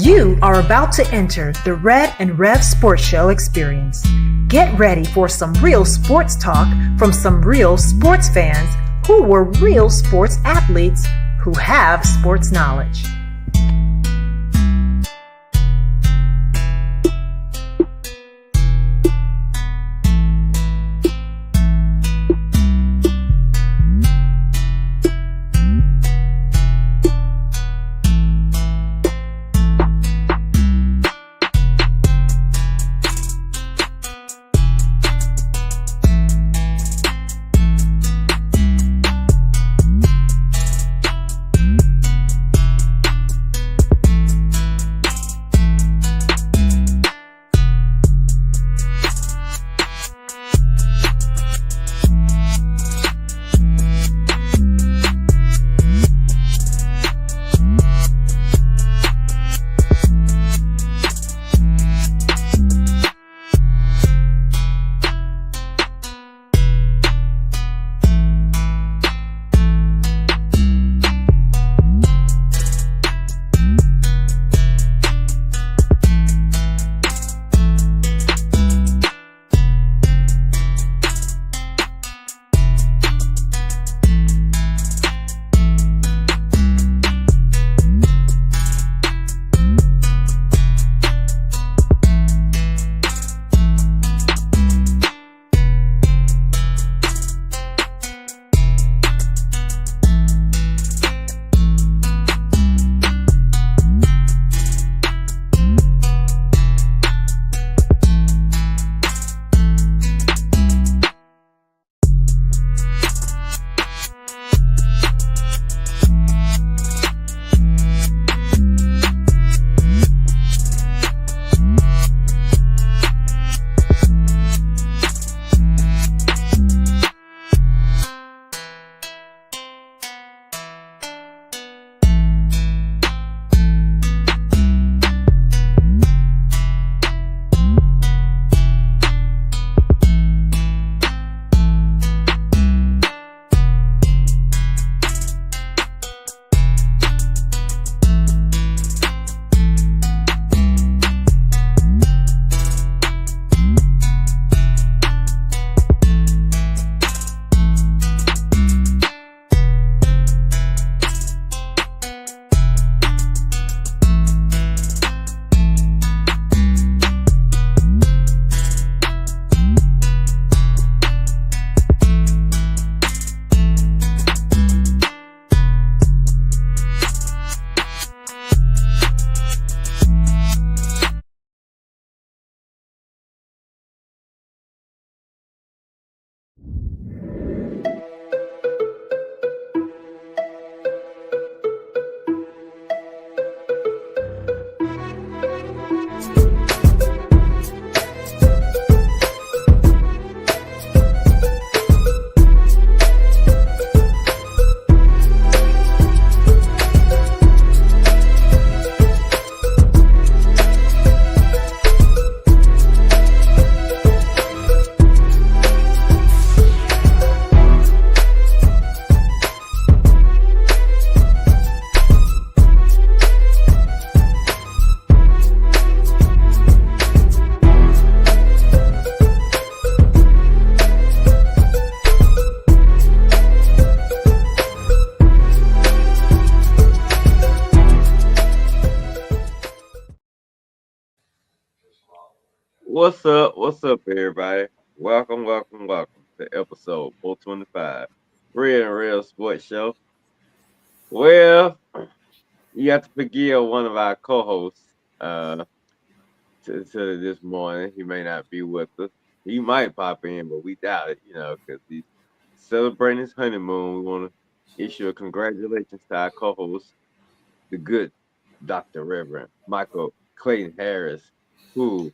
You are about to enter the Red and Rev Sports Show experience. Get ready for some real sports talk from some real sports fans who were real sports athletes who have sports knowledge. What's up? What's up, everybody? Welcome to episode 425, Real and Real Sports Show. Well, you have to forgive one of our co-hosts to this morning. He may not be with us. He might pop in, but we doubt it, because he's celebrating his honeymoon. We want to issue a congratulations to our co-host, the good Dr. Reverend Michael Clayton Harris, who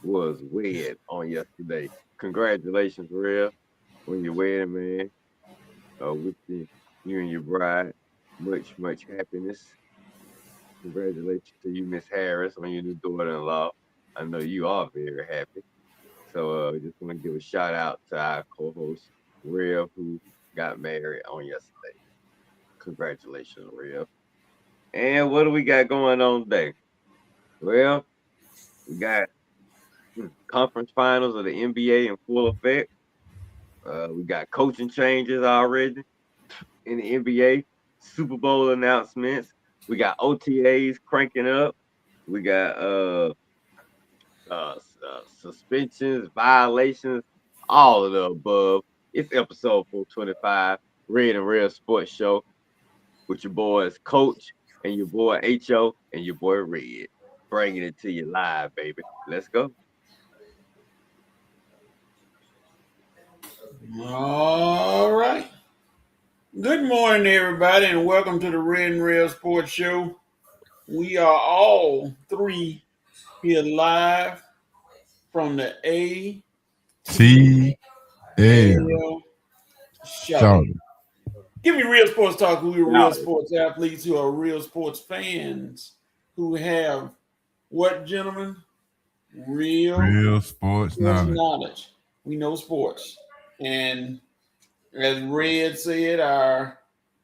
was wed on yesterday. Congratulations, Real, on your wedding, man. With you and your bride. Much happiness. Congratulations to you, Miss Harris, on your new daughter-in-law. I know you are very happy. So just want to give a shout out to our co-host, Real, who got married on yesterday. Congratulations, Real. And what do we got going on today? Well, we got conference finals of the NBA in full effect. We got coaching changes already in the NBA, Super Bowl announcements. We got OTAs cranking up. We got suspensions, violations, all of the above. It's episode 425, Red and Red Sports Show with your boys Coach and your boy HO and your boy Red. Bringing it to you live, baby. Let's go. All right. Good morning, everybody, and welcome to the Red and Red Sports Show. We are all three here live from the A to T L L show. Charlie. Give me real sports talk. We're real Now, sports athletes who are real sports fans who have what, gentlemen? Real sports Sports knowledge. knowledge. We know sports. And as Red said, our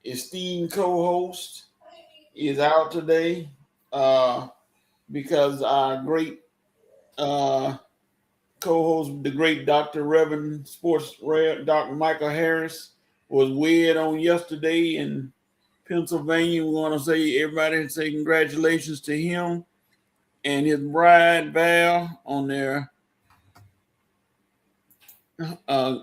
esteemed co-host is out today because our great co-host, the great Dr. Reverend Sports Dr. Michael Harris, was wed on yesterday in Pennsylvania. We want to say congratulations to him and his bride Val on their uh,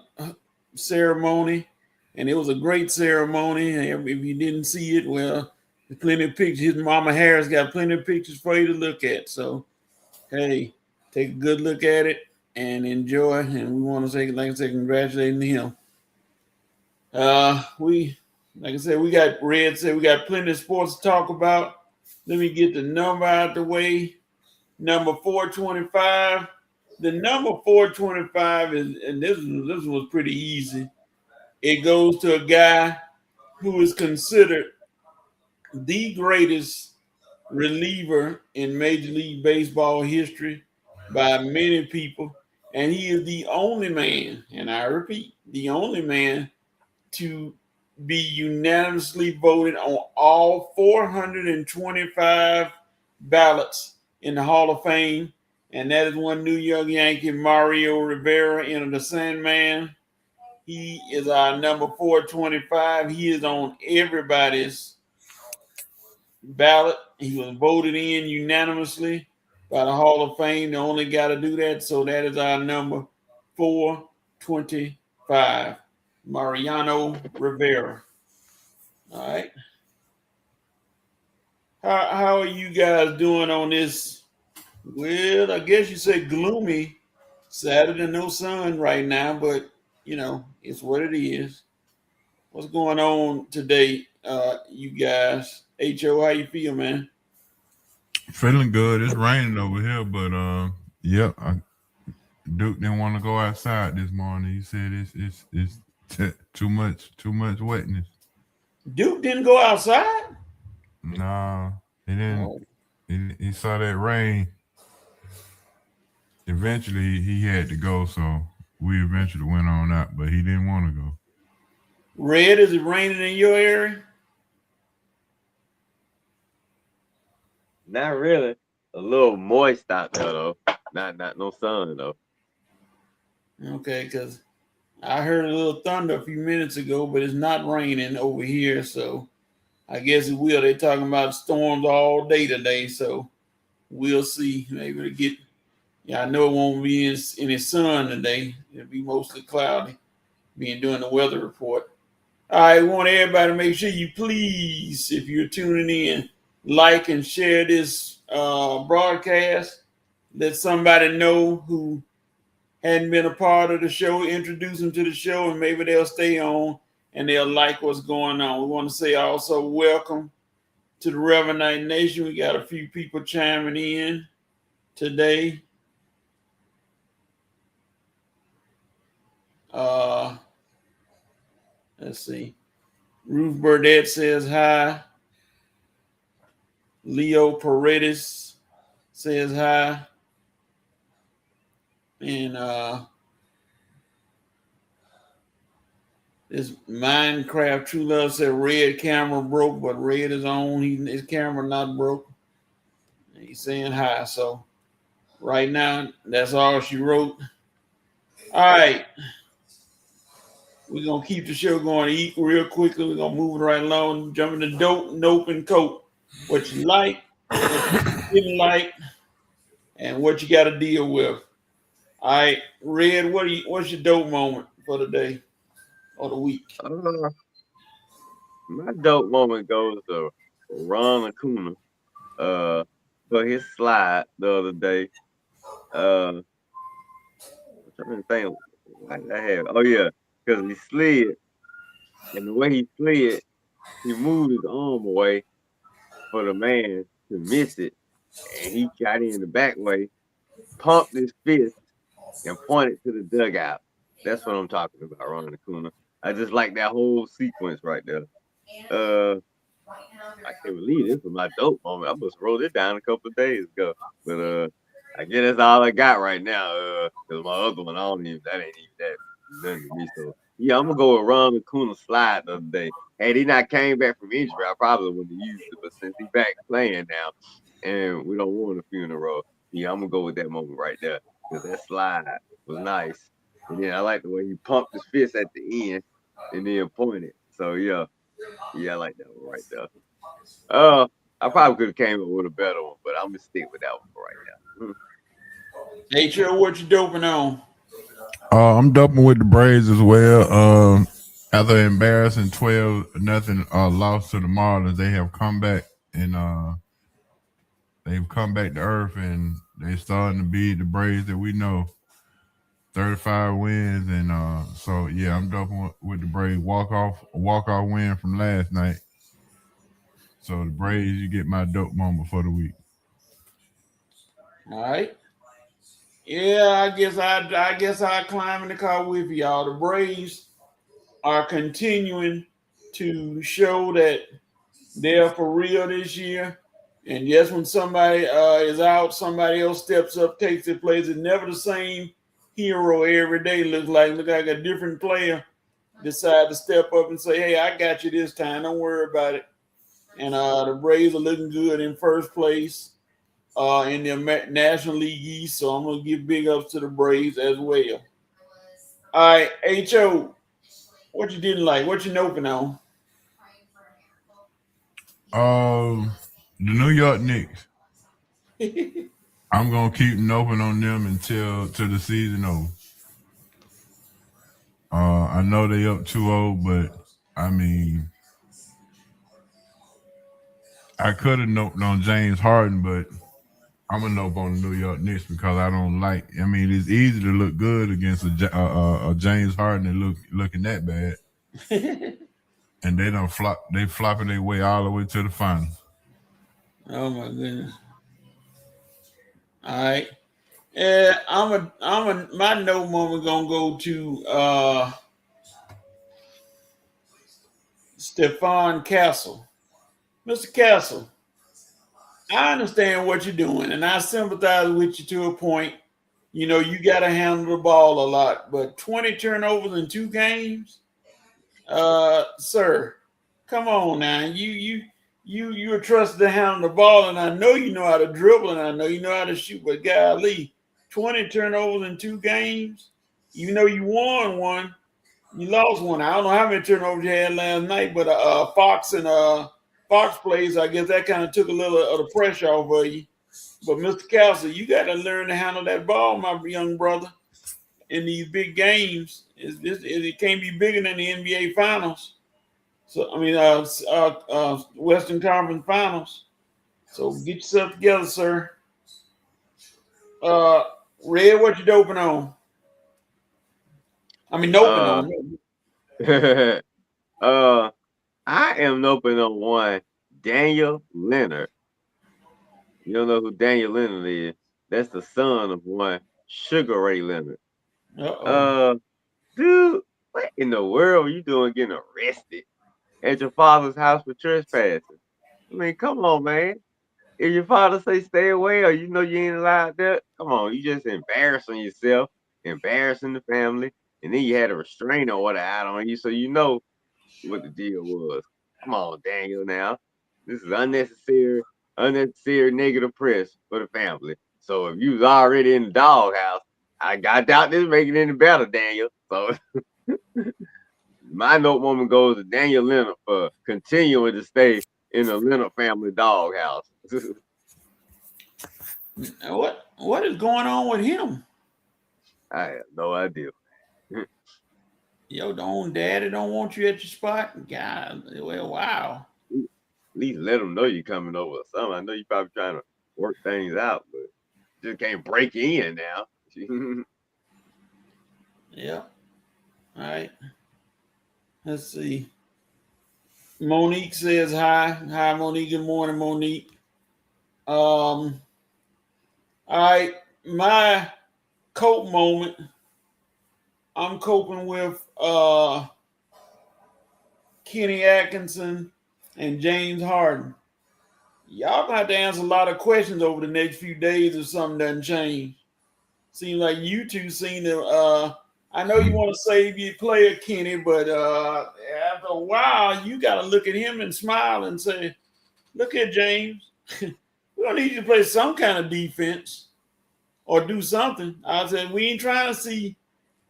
ceremony, and it was a great ceremony. If you didn't see it, well, there's plenty of pictures. His mama Harris got plenty of pictures for you to look at. So, hey, take a good look at it and enjoy. And we want to say, like I said, congratulating to him. Like I said, we got Red said we got plenty of sports to talk about. Let me get the number out the way. Number 425. The number 425 is, and this was pretty easy. It goes to a guy who is considered the greatest reliever in Major League Baseball history by many people. And he is the only man, and I repeat, the only man to be unanimously voted on all 425 ballots in the Hall of Fame. And that is one New York Yankee, Mario Rivera, entered the Sandman. He is our number 425. He is on everybody's ballot. He was voted in unanimously by the Hall of Fame. They only got to do that. So that is our number 425, Mariano Rivera. All right. How are you guys doing on this? Well, I guess you say gloomy Saturday, no sun right now, but it's what it is. What's going on today, you guys? HO, how you feel, man? Feeling good. It's raining over here, but Duke didn't want to go outside this morning. He said it's too much wetness. Duke didn't go outside? Nah, he didn't. Oh. He saw that rain. Eventually, he had to go, so we eventually went on out, but he didn't want to go. Red, is it raining in your area? not really. A little moist out there though. Not no sun though. Okay, because I heard a little thunder a few minutes ago, but it's not raining over here, so I guess it will. They're talking about storms all day today, so we'll see. Maybe it'll get. Yeah, I know it won't be any sun today. It'll be mostly cloudy, being doing the weather report. I want everybody to make sure you please, if you're tuning in, like and share this broadcast. Let somebody know who hadn't been a part of the show, introduce them to the show, and maybe they'll stay on and they'll like what's going on. We want to say also welcome to the Reverend Night Nation. We got a few people chiming in today. Let's see. Ruth Burdette says hi. Leo Paredes says hi. And this Minecraft True Love said Red camera broke, but Red is on. His camera not broke. He's saying hi. So right now, that's all she wrote. All right. We're gonna keep the show going. Eat real quickly. We're gonna move it right along. Jump into dope, nope, and coat. What you like, what you didn't like, and what you got to deal with. All right, Red. What's your dope moment for the day or the week? My dope moment goes to Ron Acuna uh, for his slide the other day. I'm trying to think, why did I have? Oh yeah, because he slid, and the way he slid, he moved his arm away for the man to miss it, and he got in the back way, pumped his fist, and pointed to the dugout. That's what I'm talking about, Ron Acuna. I just like that whole sequence right there. Uh, I can't believe this was my dope moment. I must wrote it down a couple of days ago. But I guess that's all I got right now. Cause my other one, I don't even that ain't even that nothing to me. So yeah, I'm gonna go with Ron Acuna slide the other day. Had he not came back from injury, I probably wouldn't have used it. But since he's back playing now, and we don't want a funeral, yeah, I'm gonna go with that moment right there. Cause that slide was nice. And then I like the way he pumped his fist at the end and then pointed. So yeah, I like that one right there. I probably could have came up with a better one, but I'm gonna stick with that one for right now. Hey, Joe, what you doping on? I'm doping with the Braves as well. After embarrassing 12-0 loss to the Marlins, they have come back and they've come back to earth and they're starting to be the Braves that we know. 35 wins and so yeah, I'm doping with the Braves walk off win from last night. So the Braves, you get my dope moment for the week. All right. Yeah, I climb in the car with y'all. The Braves are continuing to show that they're for real this year. And yes, when somebody is out, somebody else steps up, takes their place. It's never the same hero every day. Look like a different player decide to step up and say, "Hey, I got you this time. Don't worry about it." And the Braves are looking good in first place in the National League East. So I'm gonna give big ups to the Braves as well. All right, HO, what you didn't like? What you noping on? The New York Knicks. I'm gonna keep noping on them until the season over. I know they up 2-0, but I mean, I could have noped on James Harden, but I'm gonna nope on the New York Knicks because I don't like. I mean, it's easy to look good against a James Harden that looking that bad, and they don't flop. They flopping their way all the way to the finals. Oh my goodness! All right, yeah, my no moment gonna go to Stephon Castle, Mr. Castle. I understand what you're doing, and I sympathize with you to a point. You know, you got to handle the ball a lot, but 20 turnovers in 2 games, sir, come on now. You are trusted to handle the ball, and I know you know how to dribble, and I know you know how to shoot. But golly, 20 turnovers in 2 games. You know you won one, you lost one. I don't know how many turnovers you had last night, but Fox plays. I guess that kind of took a little of the pressure off of you. But Mr. Kelsey, you got to learn to handle that ball, my young brother. In these big games, it can't be bigger than the NBA Finals. So I mean, Western Conference Finals. So get yourself together, sir. Uh, Red, what you doping on? I mean, noping on. I am noping on one Daniel Leonard. You don't know who Daniel Leonard is? That's the son of one Sugar Ray Leonard. Uh-oh. Uh, dude, what in the world are you doing getting arrested at your father's house for trespassing? I mean, come on, man. If your father say stay away or you know you ain't allowed that, come on, you just embarrassing yourself, embarrassing the family, and then you had a restraining order out on you, so you know what the deal was. Come on, Daniel. Now this is unnecessary. unnecessary negative press for the family. So if you was already in the doghouse, I doubt this make it any better, Daniel. So my note moment goes to Daniel Leonard for continuing to stay in the Leonard family doghouse. What is going on with him? I have no idea. Yo, the own daddy don't want you at your spot. God, well, wow. At least let them know you're coming over or something. I know you're probably trying to work things out, but just can't break in now. Yeah. All right. Let's see. Monique says hi. Hi, Monique. Good morning, Monique. All right. My cope moment. I'm coping with Kenny Atkinson and James Harden. Y'all gonna have to answer a lot of questions over the next few days if something doesn't change. Seems like you two seem to I know you want to save your player, Kenny, but after a while, you got to look at him and smile and say, look at James. We don't need you to play some kind of defense or do something. I said, we ain't trying to see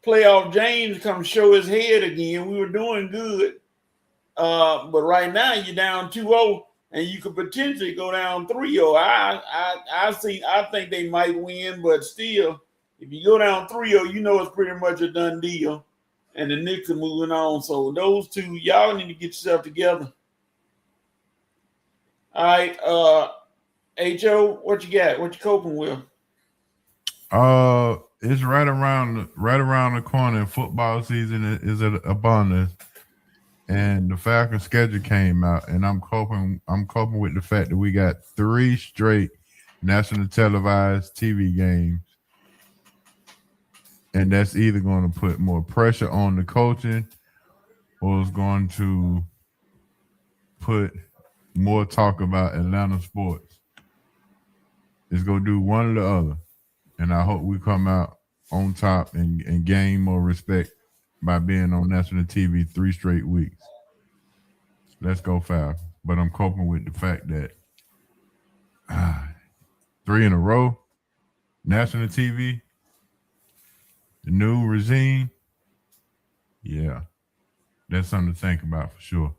playoff James come show his head again. We were doing good. But right now, you're down 2-0, and you could potentially go down 3-0. I think they might win, but still, if you go down 3-0, you know it's pretty much a done deal. And the Knicks are moving on. So those two, y'all need to get yourself together. All right, HO, what you got? What you coping with? It's right around the corner. Football season is upon us, and the Falcons schedule came out, and I'm coping with the fact that we got 3 straight national televised TV games. And that's either going to put more pressure on the coaching or it's going to put more talk about Atlanta sports. It's going to do one or the other. And I hope we come out on top and gain more respect by being on national TV 3 straight weeks. Let's go Falcons. But I'm coping with the fact that 3 in a row, national TV, the new regime, yeah, that's something to think about for sure.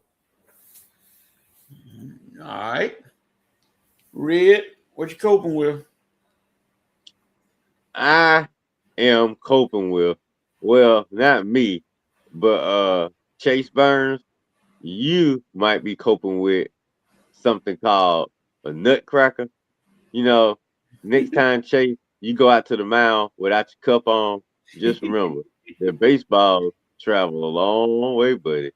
All right. Red, what you coping with? I am coping with, well, not me, but Chase Burns, you might be coping with something called a nutcracker. You know, next time, Chase, you go out to the mound without your cup on, just remember that baseball travel a long way, buddy.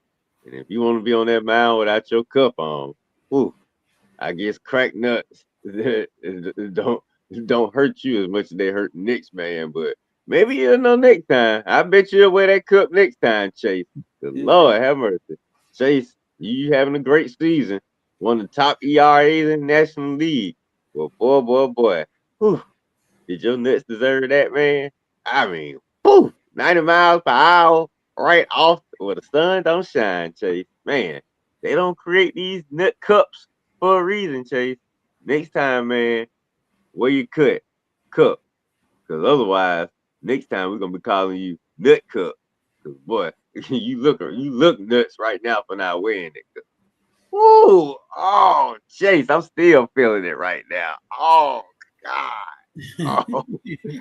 And if you want to be on that mound without your cup on, whew, I guess crack nuts don't hurt you as much as they hurt Knicks, man. But maybe you'll know next time. I bet you'll wear that cup next time, Chase. Good Lord have mercy. Chase, you having a great season. One of the top ERAs in the National League. Well, boy. Whew, did your Nets deserve that, man? I mean, whew, 90 miles per hour right off where the sun don't shine, Chase. Man, they don't create these nut cups for a reason, Chase. Next time, man, where you cup. Because otherwise, next time we're gonna be calling you Nut Cup. Because boy, you look nuts right now for not wearing it. Ooh, oh, Chase, I'm still feeling it right now. Oh God. Oh.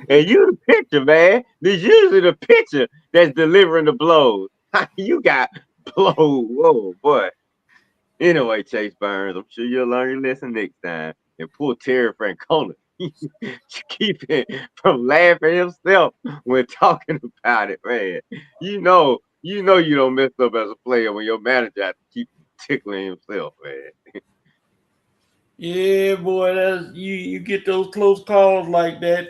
And you the pitcher, man. There's usually the pitcher that's delivering the blows. You got blow. Whoa, boy. Anyway, Chase Burns, I'm sure you'll learn your lesson next time and pull Terry Francona. Keep it from laughing himself when talking about it, man. You know you don't mess up as a player when your manager has to keep tickling himself, man. Yeah, boy, that's you get those close calls like that.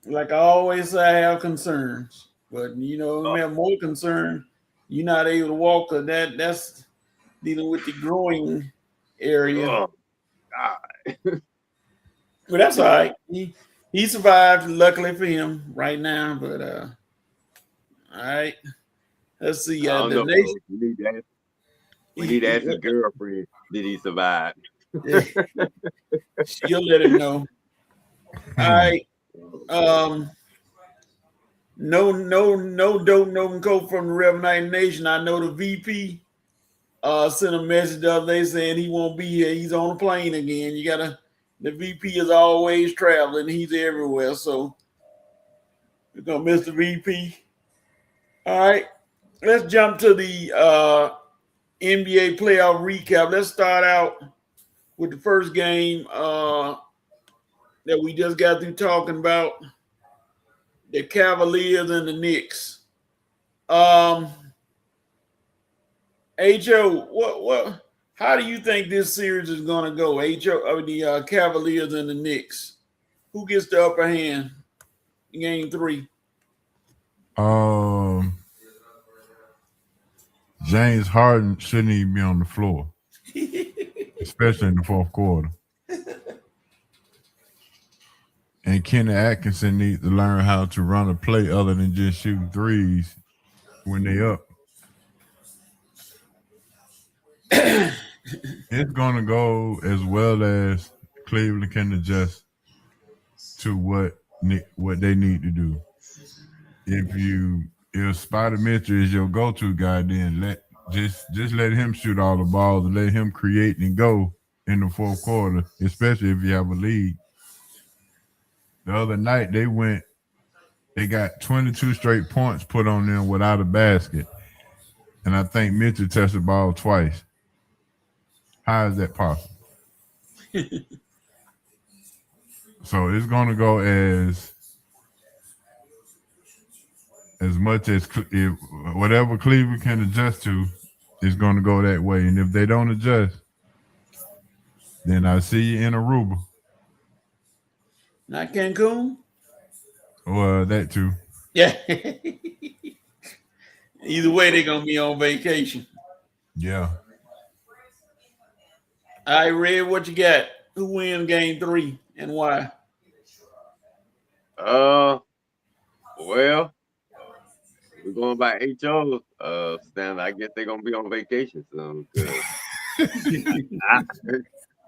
Like I always say, I have concerns. But you know, I have more concern. You're not able to walk, that's dealing with the growing area. Oh, God. But that's all right. He survived, luckily for him, right now. But all right. Let's see. I don't The know, nation. bro. We need to ask his girlfriend, did he survive? She'll let him know. All right. No dope, no coke from the Rev Night Nation. I know the VP sent a message the other day saying he won't be here. He's on a plane again. The VP is always traveling. He's everywhere. So we're gonna miss the VP. All right. Let's jump to the NBA playoff recap. Let's start out with the first game that we just got through talking about. The Cavaliers and the Knicks. Ho, what? How do you think this series is going to go? Ho, the Cavaliers and the Knicks. Who gets the upper hand in Game 3? James Harden shouldn't even be on the floor, especially in the fourth quarter. And Kenny Atkinson needs to learn how to run a play other than just shoot threes when they up. It's going to go as well as Cleveland can adjust to what they need to do. If Spider Mitchell is your go-to guy, then just let him shoot all the balls and let him create and go in the fourth quarter, especially if you have a lead. The other night they got 22 straight points put on them without a basket. And I think Mitchell touched the ball twice. How is that possible? So it's going to go as much as whatever Cleveland can adjust to is going to go that way. And if they don't adjust, then I see you in Aruba. Not Cancun? Well, that too. Yeah. Either way, they're going to be on vacation. Yeah. All right, Red, what you got? Who wins Game 3 and why? Well, we're going by HO standard. I guess they're gonna be on vacation soon.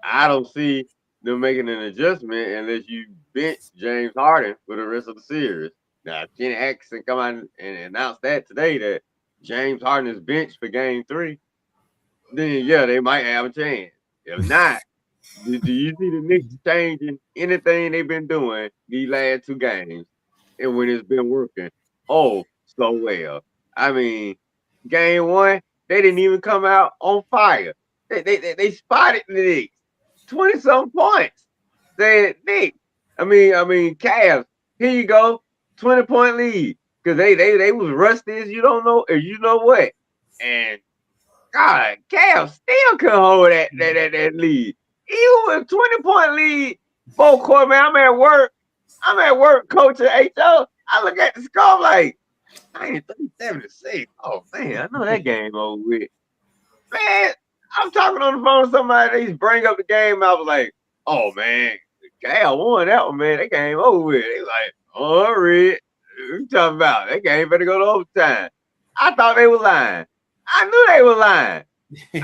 I don't see them making an adjustment unless you bench James Harden for the rest of the series. Now, if Kenny Atkinson come out and announce that today that James Harden is benched for Game 3, then yeah, they might have a chance. If not, do you see the Knicks changing anything they've been doing these last 2 games and when it's been working? Oh, so well. I mean, Game 1, they didn't even come out on fire. They spotted the Knicks. 20-something points. Said Knicks. I mean, Cavs, here you go. 20-point lead. Because they was rusty as you don't know, or you know what. And God, Cavs still couldn't hold that lead. Even with 20-point lead, full court, man, I'm at work coaching HO. I look at the score like, I ain't 37-6. Oh man, I know that game over with. Man, I'm talking on the phone with somebody, they bring up the game. I was like, oh man, Cal won that one, man. That game over with. They like, oh, Red, what you talking about? That game better go to overtime. I thought they were lying. I knew they were lying.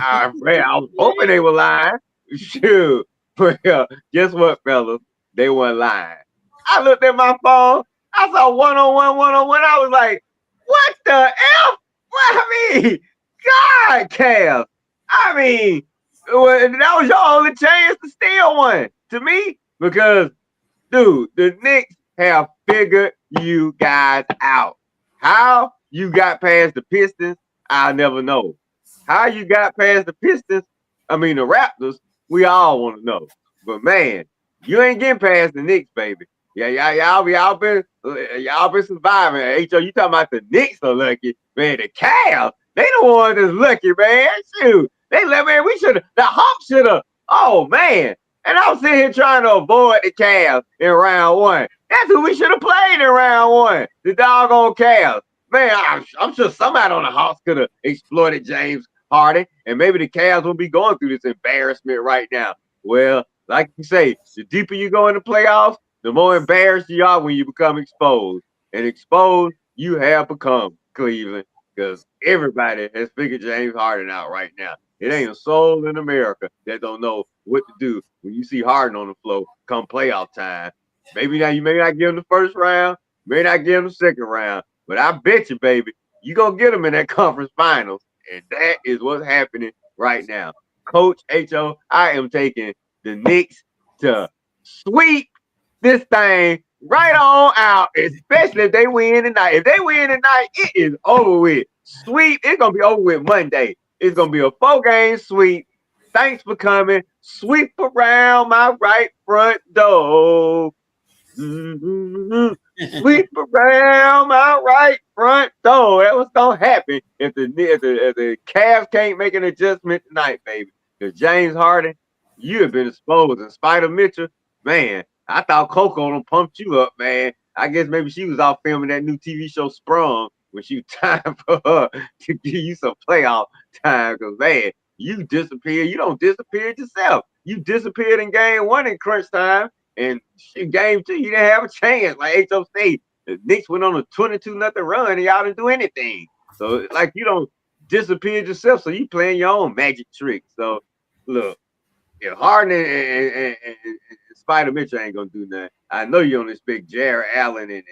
I was hoping they were lying. Shoot. Well, guess what, fellas? They weren't lying. I looked at my phone. I saw 1-on-1. I was like, what the F? What I mean? God, Cal. I mean, that was your only chance to steal one to me because, dude, the Knicks have figured you guys out. How you got past the Pistons, I'll never know. How you got past the Pistons, the Raptors, we all want to know. But man, you ain't getting past the Knicks, baby. Yeah, y'all been surviving. HO, you talking about the Knicks are lucky, man? The Cavs, they the ones that's lucky, man. Shoot, the Hawks should have. Oh man, and I was sitting here trying to avoid the Cavs in round 1. That's who we should have played in round 1. The doggone Cavs. Man, I'm sure somebody on the Hawks could have exploited James Harden, and maybe the Cavs will be going through this embarrassment right now. Well, like you say, the deeper you go in the playoffs, the more embarrassed you are when you become exposed. And exposed, you have become, Cleveland. because everybody has figured James Harden out right now. It ain't a soul in America that don't know what to do when you see Harden on the floor come playoff time. Maybe now you may not give him the first round, may not give him the second round, but I bet you, baby, you gonna get him in that conference finals, and that is what's happening right now. Coach Ho, I am taking the Knicks to sweep this thing right on out, especially if they win tonight. If they win tonight, it is over with. Sweep, it's gonna be over with Monday. It's gonna be a 4-game sweep. Thanks for coming. Sweep around my right front door. Mm-hmm. Sweep around my right front door. That's what's gonna happen if the Cavs can't make an adjustment tonight, baby. Because James Harden, you have been exposed. In spite of Mitchell, man, I thought Coco done pumped you up, man. I guess maybe she was out filming that new TV show Sprung when she was time for her to give you some playoff time. Because, man, you disappeared. You don't disappear yourself. You disappeared in game 1 in crunch time. And game 2, you didn't have a chance. Like HO State, the Knicks went on a 22-0 run and y'all didn't do anything. So, like, you don't disappear yourself. So you playing your own magic trick. So, look, if Harden and Spider Mitchell ain't gonna do nothing, I know you don't expect Jared Allen and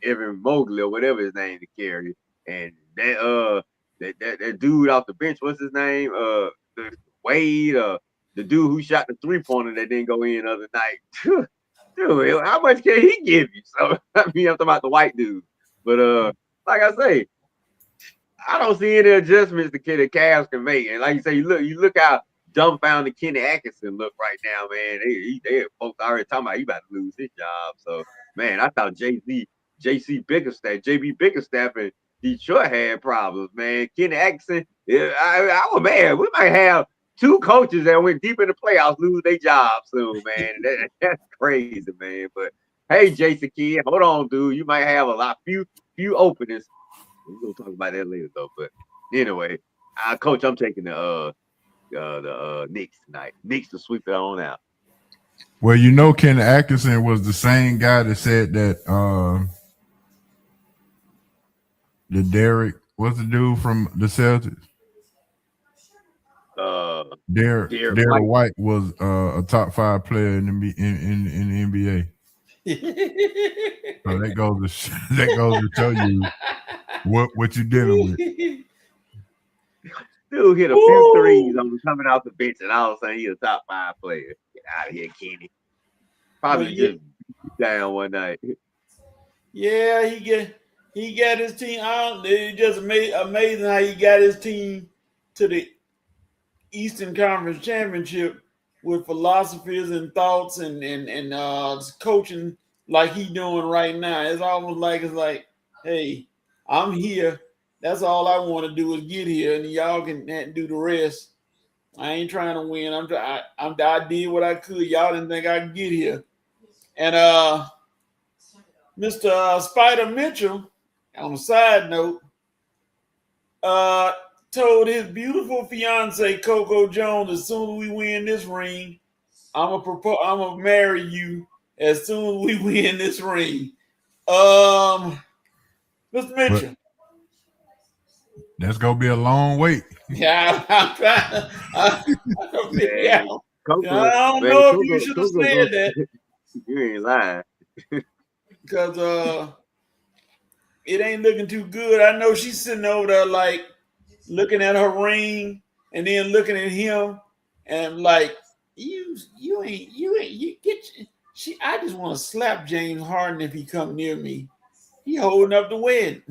Evan Mobley or whatever his name to carry. And that dude off the bench, what's his name? Wade, the dude who shot the 3-pointer that didn't go in the other night. Dude, how much can he give you? So I mean, I'm talking about the white dude. But like I say, I don't see any adjustments the Cavs can make. And like you say, you look how dumbfounded Kenny Atkinson look right now, man. They folks already talking about he about to lose his job. So man, I thought JB Bickerstaff in Detroit had problems, man. Kenny Atkinson, I was mad. We might have 2 coaches that went deep in the playoffs lose their job soon, man. That's crazy, man. But hey, Jason Kidd, hold on, dude. You might have few openings. We're gonna talk about that later, though. But anyway, Coach, I'm taking the Knicks tonight. Knicks to sweep it on out. Well, you know, Kenny Atkinson was the same guy that said that the Derek, what's the dude from the Celtics? Derek White was a top 5 player in the NBA. So that goes to show you what you're dealing with. Dude hit a few threes on coming off the bench, and all of a sudden he's a top 5 player. Get out of here, Kenny. Probably just down one night. Yeah, he got his team out. It's just amazing how he got his team to the Eastern Conference Championship with philosophies and thoughts and coaching like he doing right now. It's almost like hey, I'm here. That's all I want to do is get here, and y'all can do the rest. I ain't trying to win. I did what I could. Y'all didn't think I could get here. And Mr. Spider Mitchell, on a side note, told his beautiful fiance Coco Jones, as soon as we win this ring, I'm gonna marry you as soon as we win this ring. Mr. Mitchell. That's gonna be a long wait. Yeah, I'm trying. I don't know if you should have said that. You ain't lying. Because it ain't looking too good. I know she's sitting over there like looking at her ring and then looking at him and like you get I just want to slap James Harden if he come near me. He holding up the wedding.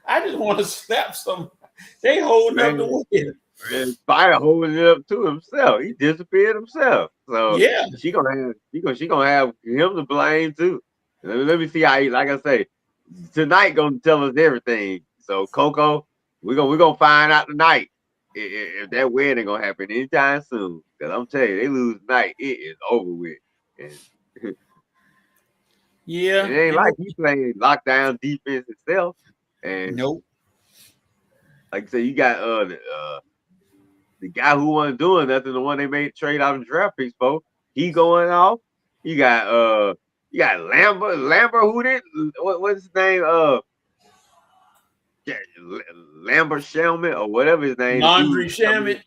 I just want to slap some. They holding up the wedding. And Spider holding it up to himself. He disappeared himself. So yeah, she gonna have him to blame too. Let me see how he, like I say, tonight gonna tell us everything. So Coco, we're gonna find out tonight if that wedding gonna happen anytime soon. Cause I'm telling you, they lose tonight, it is over with. And yeah, it ain't like he playing lockdown defense itself. And nope. Like I said, you got the guy who wasn't doing nothing, the one they made trade out of draft picks for, he going off. You got Lambert, who did what's his name? Lambert Shelman or whatever his name. Laundry Shamit.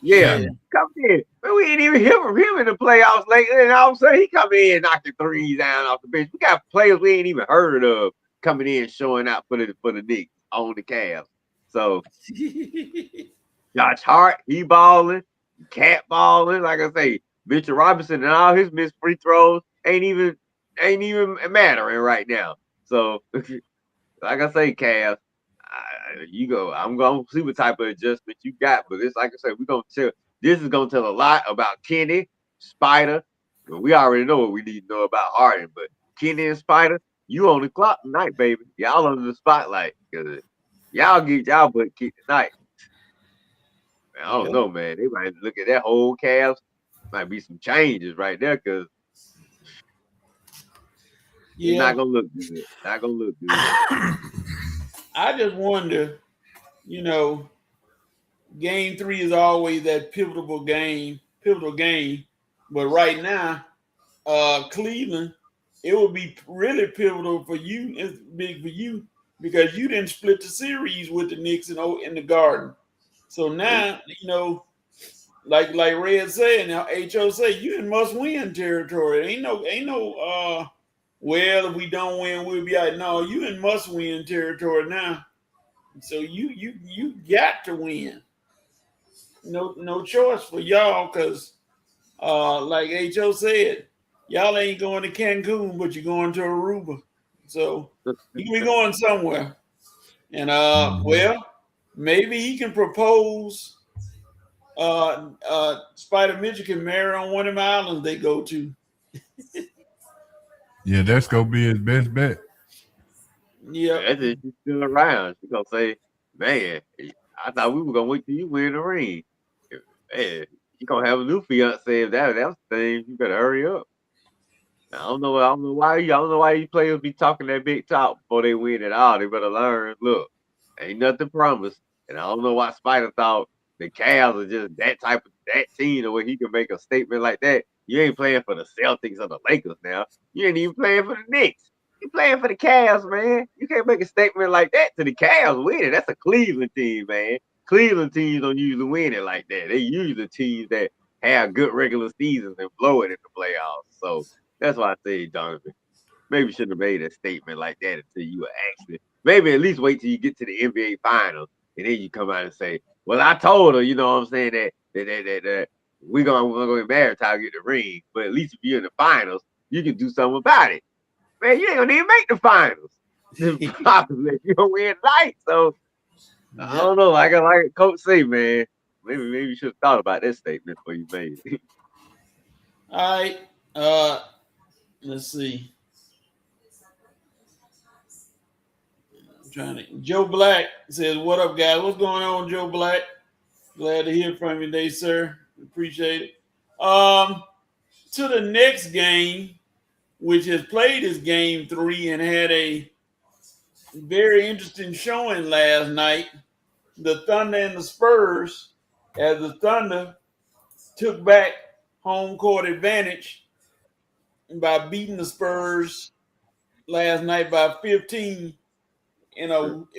Yeah, Yeah. come in. But we ain't even hear from him in the playoffs lately. And all of a sudden, he come in knocking threes down off the bench. We got players we ain't even heard of coming in showing out for the Knicks on the Cavs. So Josh Hart, he balling, Cat balling. Like I say, Mitchell Robinson and all his missed free throws ain't even mattering right now. So like I say, Cavs, you go. I'm gonna see what type of adjustment you got, but it's like I said, we're gonna tell. This is gonna tell a lot about Kenny, Spider. We already know what we need to know about Harden, but Kenny and Spider, you on the clock tonight, baby. Y'all under the spotlight because y'all get y'all butt kicked tonight. Man, I don't know, man. They might look at that whole Cavs. Might be some changes right there because it's not gonna look good. Not gonna look good. I just wonder, game 3 is always that pivotal game. But right now, Cleveland, it would be really pivotal for you. It's big for you because you didn't split the series with the Knicks in the Garden. So now, like Red said, now HO say you in must-win territory. Ain't no well, if we don't win, we'll be out. No, you in must-win territory now. So you got to win. No choice for y'all because like HO said, y'all ain't going to Cancun, but you're going to Aruba. So you be going somewhere. And well, maybe he can propose Spider Mitchell can marry on one of the islands they go to. Yeah, that's gonna be his best bet. Yeah. That's if she's still around. She's gonna say, man, I thought we were gonna wait till you win the ring. Man, you gonna have a new fiance if that's the thing. You better hurry up. I don't know why these players be talking that big talk before they win at all. They better learn. Look, ain't nothing promised. And I don't know why Spider thought the Cavs are just that team the way he can make a statement like that. You ain't playing for the Celtics or the Lakers now. You ain't even playing for the Knicks. You playing for the Cavs, man. You can't make a statement like that to the Cavs winning. That's a Cleveland team, man. Cleveland teams don't usually win it like that. They usually teams that have good regular seasons and blow it in the playoffs. So that's why I say, Donovan, maybe shouldn't have made a statement like that until you were actually, maybe at least wait till you get to the NBA Finals and then you come out and say, well, I told her, you know what I'm saying, that we're gonna get married till I get the ring. But at least if you're in the finals, you can do something about it. Man, you ain't gonna even make the finals. Possibly you gonna win tonight. So I don't know. Like Coach say, man, maybe you should have thought about that statement before you made it. All right. Let's see. Joe Black says, "What up, guys? What's going on, Joe Black? Glad to hear from you today, sir. Appreciate it. To the next game, which has played as game 3 and had a very interesting showing last night. The Thunder and the Spurs, as the Thunder took back home court advantage by beating the Spurs last night by 15,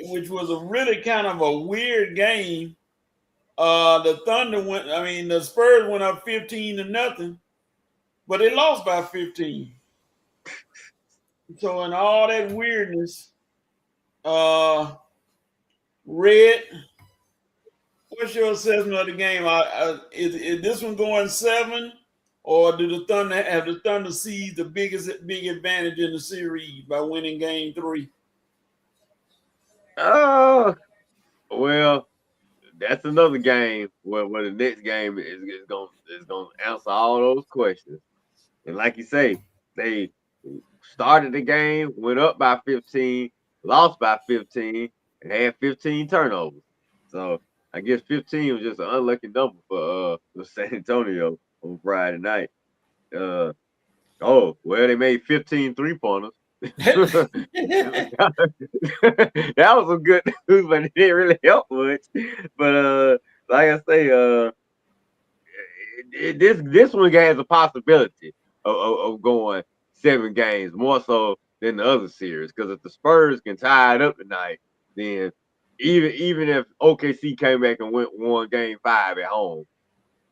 which was a really kind of a weird game. The Spurs went up 15-0, but they lost by 15. So in all that weirdness, Red, what's your assessment of the game? Is this one going 7, or do the Thunder seize the big advantage in the series by winning game 3? Oh, well, that's another game where the next game is gonna answer all those questions. And like you say, they started the game, went up by 15, lost by 15, and had 15 turnovers. So I guess 15 was just an unlucky number for San Antonio on Friday night. They made 15 3-pointers. That was some good news, but it didn't really help much. But like I say, this one has a possibility of going 7 games more so than the other series. Because if the Spurs can tie it up tonight, then even if OKC came back and won game 5 at home,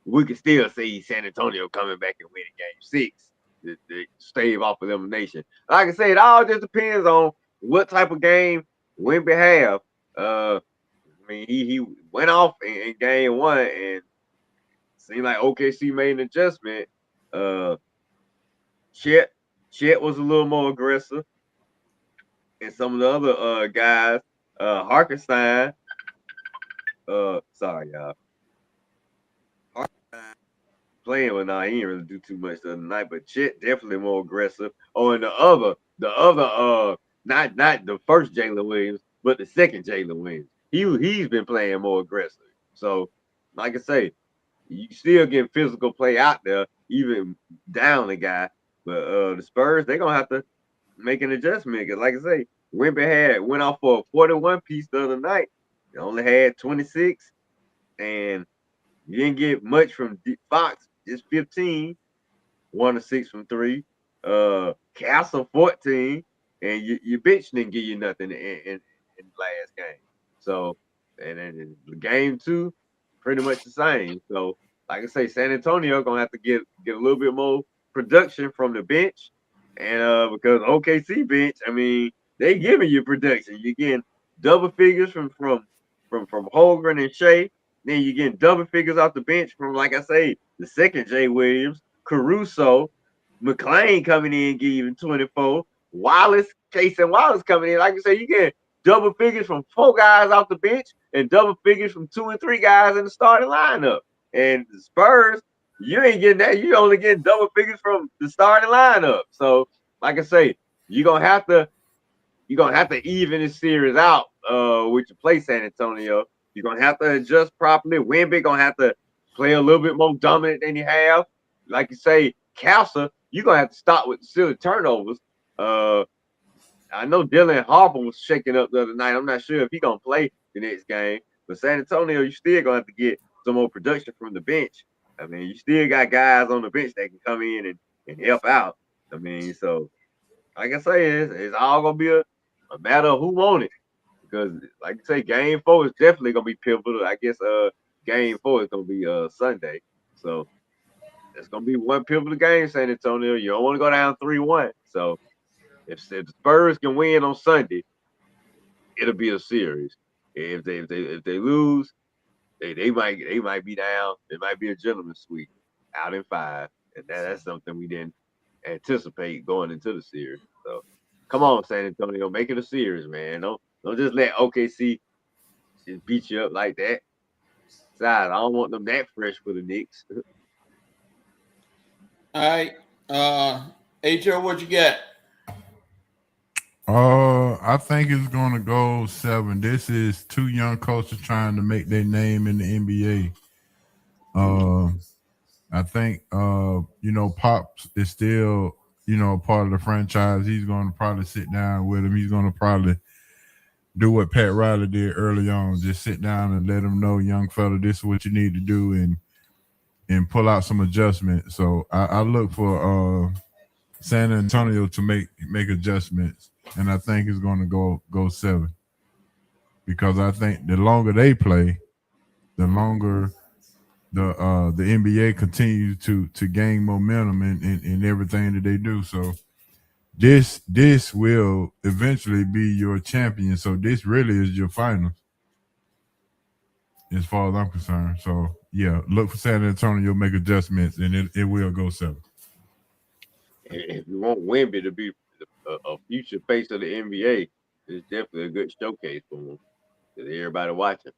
we could still see San Antonio coming back and winning game 6 to stave off elimination. Like I said, it all just depends on what type of game Wemby have. I mean, he went off in game 1 and seemed like OKC made an adjustment. Chet was a little more aggressive, and some of the other guys, Harkenstein. Sorry, y'all. Playing with now, he didn't really do too much the other night, but Chet definitely more aggressive. Oh, and the other, not the first Jalen Williams, but the second Jalen Williams. He's been playing more aggressive. So, like I say, you still get physical play out there, even down the guy. But the Spurs, they're gonna have to make an adjustment. Cause like I say, Wemby went off for a 41 piece the other night. They only had 26, and you didn't get much from Fox, just 15, 1 to 6 from 3. Castle 14, and your bitch didn't give you nothing in the last game. So, and then the game 2, pretty much the same. So, like I say, San Antonio gonna have to get a little bit more production from the bench, and because OKC bench, I mean, they giving you production. You're getting double figures from Holgren and Shea. Then you're getting double figures off the bench from, like I say, the second Jay Williams, Caruso, McLean coming in, giving 24. Wallace, Case and Wallace coming in. Like I say, you get double figures from 4 guys off the bench and double figures from 2 and 3 guys in the starting lineup. And the Spurs, you ain't getting that. You only getting double figures from the starting lineup. So, like I say, you're gonna have to even this series out with your play San Antonio. You're gonna have to adjust properly. Wemby gonna have to play a little bit more dominant than you have. Like you say, Castle, you're gonna have to stop with the silly turnovers. I know Dylan Harper was shaking up the other night. I'm not sure if he's gonna play the next game, but San Antonio, you still gonna have to get some more production from the bench. I mean, you still got guys on the bench that can come in and help out. I mean, so like I say, it's all gonna be a matter of who won it. Because like I say, game 4 is definitely gonna be pivotal. I guess game 4 is gonna be Sunday. So it's gonna be one pivotal game, San Antonio. You don't want to go down 3-1. So if the Spurs can win on Sunday, it'll be a series. If they lose, they might be down. It might be a gentleman's sweep out in 5, and that's something we didn't anticipate going into the series. So come on, San Antonio, make it a series, man. Don't just let OKC just beat you up like that. Besides, I don't want them that fresh for the Knicks. All right. HO, what you got? I think it's gonna go 7. This is 2 young coaches trying to make their name in the NBA. I think Pops is still, part of the franchise. He's gonna probably sit down with him. He's gonna probably do what Pat Riley did early on. Just sit down and let him know, young fella, this is what you need to do and pull out some adjustments. So I look for San Antonio to make adjustments, and I think it's going to go 7, because I think the longer they play, the longer the NBA continues to gain momentum in everything that they do. So this will eventually be your champion. So this really is your finals, as far as I'm concerned. So yeah, look for San Antonio make adjustments, and it will go 7. If you want Wemby to be a future face of the NBA, it's definitely a good showcase for him. Everybody watching.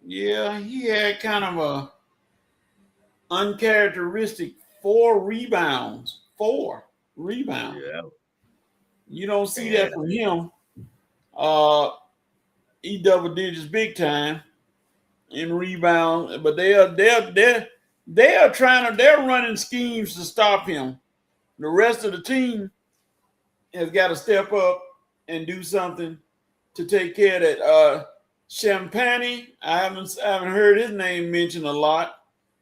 Yeah, he had kind of a uncharacteristic 4 rebounds. 4 rebounds. Yeah. You don't see that from him. He double digits big time in rebound, but they're running schemes to stop him. The rest of the team has got to step up and do something to take care of that. Champagne, I haven't heard his name mentioned a lot.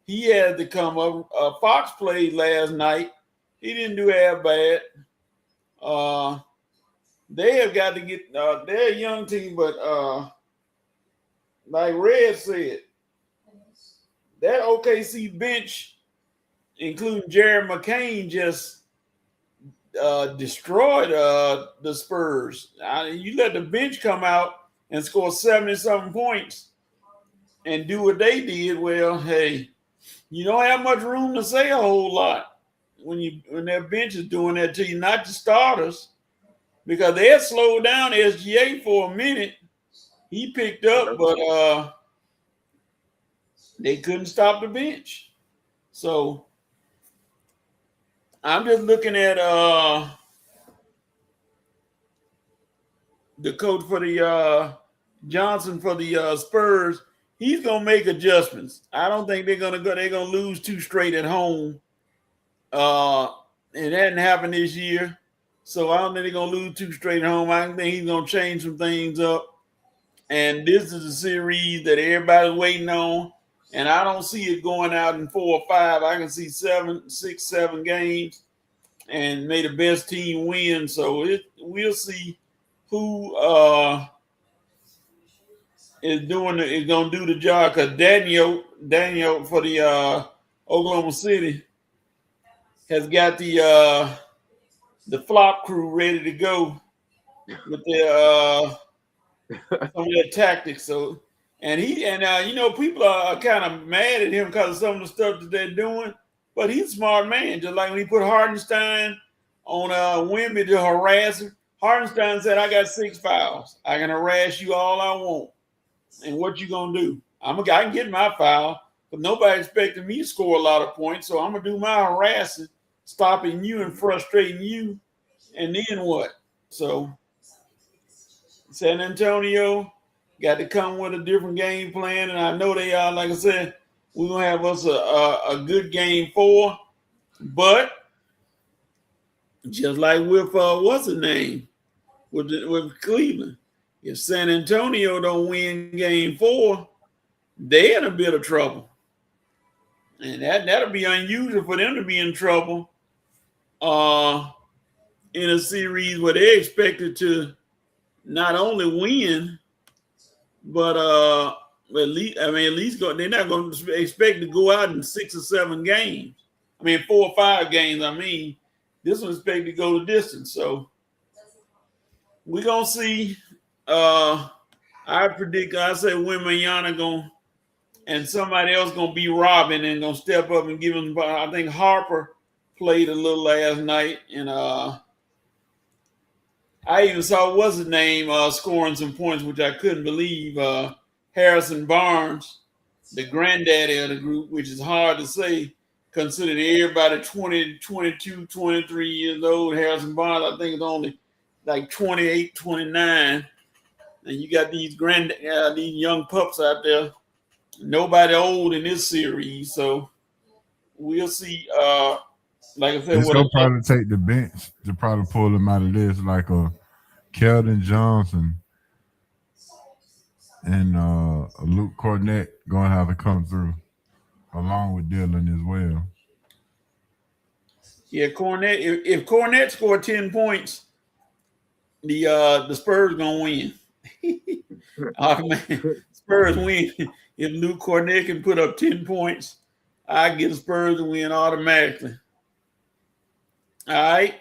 He had to come up. Fox played last night. He didn't do half bad. they have got to get. They're a young team, but like Red said, that OKC bench, including Jared McCain, just destroyed the Spurs. You let the bench come out and score 70-something points and do what they did. Well, hey, you don't have much room to say a whole lot when their bench is doing that to you, not the starters, because they had slowed down SGA for a minute. He picked up, but they couldn't stop the bench. So I'm just looking at the coach for the Johnson for the Spurs. He's gonna make adjustments. I don't think they're gonna go. They're gonna lose 2 straight at home. It hadn't happened this year, so I don't think they're gonna lose 2 straight at home. I think he's gonna change some things up. And this is a series that everybody's waiting on. And I don't see it going out in 4 or 5. I can see 6, 7 games, and may the best team win. So we'll see who is gonna do the job. Because Daniel for the Oklahoma City has got the flop crew ready to go with their some of their tactics. So people are kind of mad at him because of some of the stuff that they're doing, but he's a smart man. Just like when he put Hardenstein on Wemby to harass him, Hardenstein said, "I got 6 fouls. I can harass you all I want. And what you gonna do? I can get my foul, but nobody expected me to score a lot of points, so I'm gonna do my harassing, stopping you and frustrating you, and then what?" So San Antonio got to come with a different game plan, and I know they are. Like I said, we're gonna have us a good game 4, but just like with what's the name with Cleveland, if San Antonio don't win game 4, they're in a bit of trouble, and that'll be unusual for them to be in trouble in a series where they're expected to not only win, but at least go. They're not going to expect to go out in 6 or 7 games. 4 or 5 games. This one's expected to go the distance. So we're gonna see. I say Wembanyama and somebody else gonna be Robin and gonna step up and give him. I think Harper played a little last night, and I even saw what's his name scoring some points, which I couldn't believe. Harrison Barnes, the granddaddy of the group, which is hard to say, considering everybody 20, 22, 23 years old. Harrison Barnes, I think, is only like 28, 29. And you got these these young pups out there. Nobody old in this series, so we'll see. Like I said, it's gonna probably take the bench to probably pull them out of this, like a Keldon Johnson and Luke Cornett gonna have to come through, along with Dylan as well. Yeah, Cornett. If Cornett scored 10 points, the Spurs gonna win. Spurs win. If Luke Cornett can put up 10 points, I get the Spurs to win automatically. All right,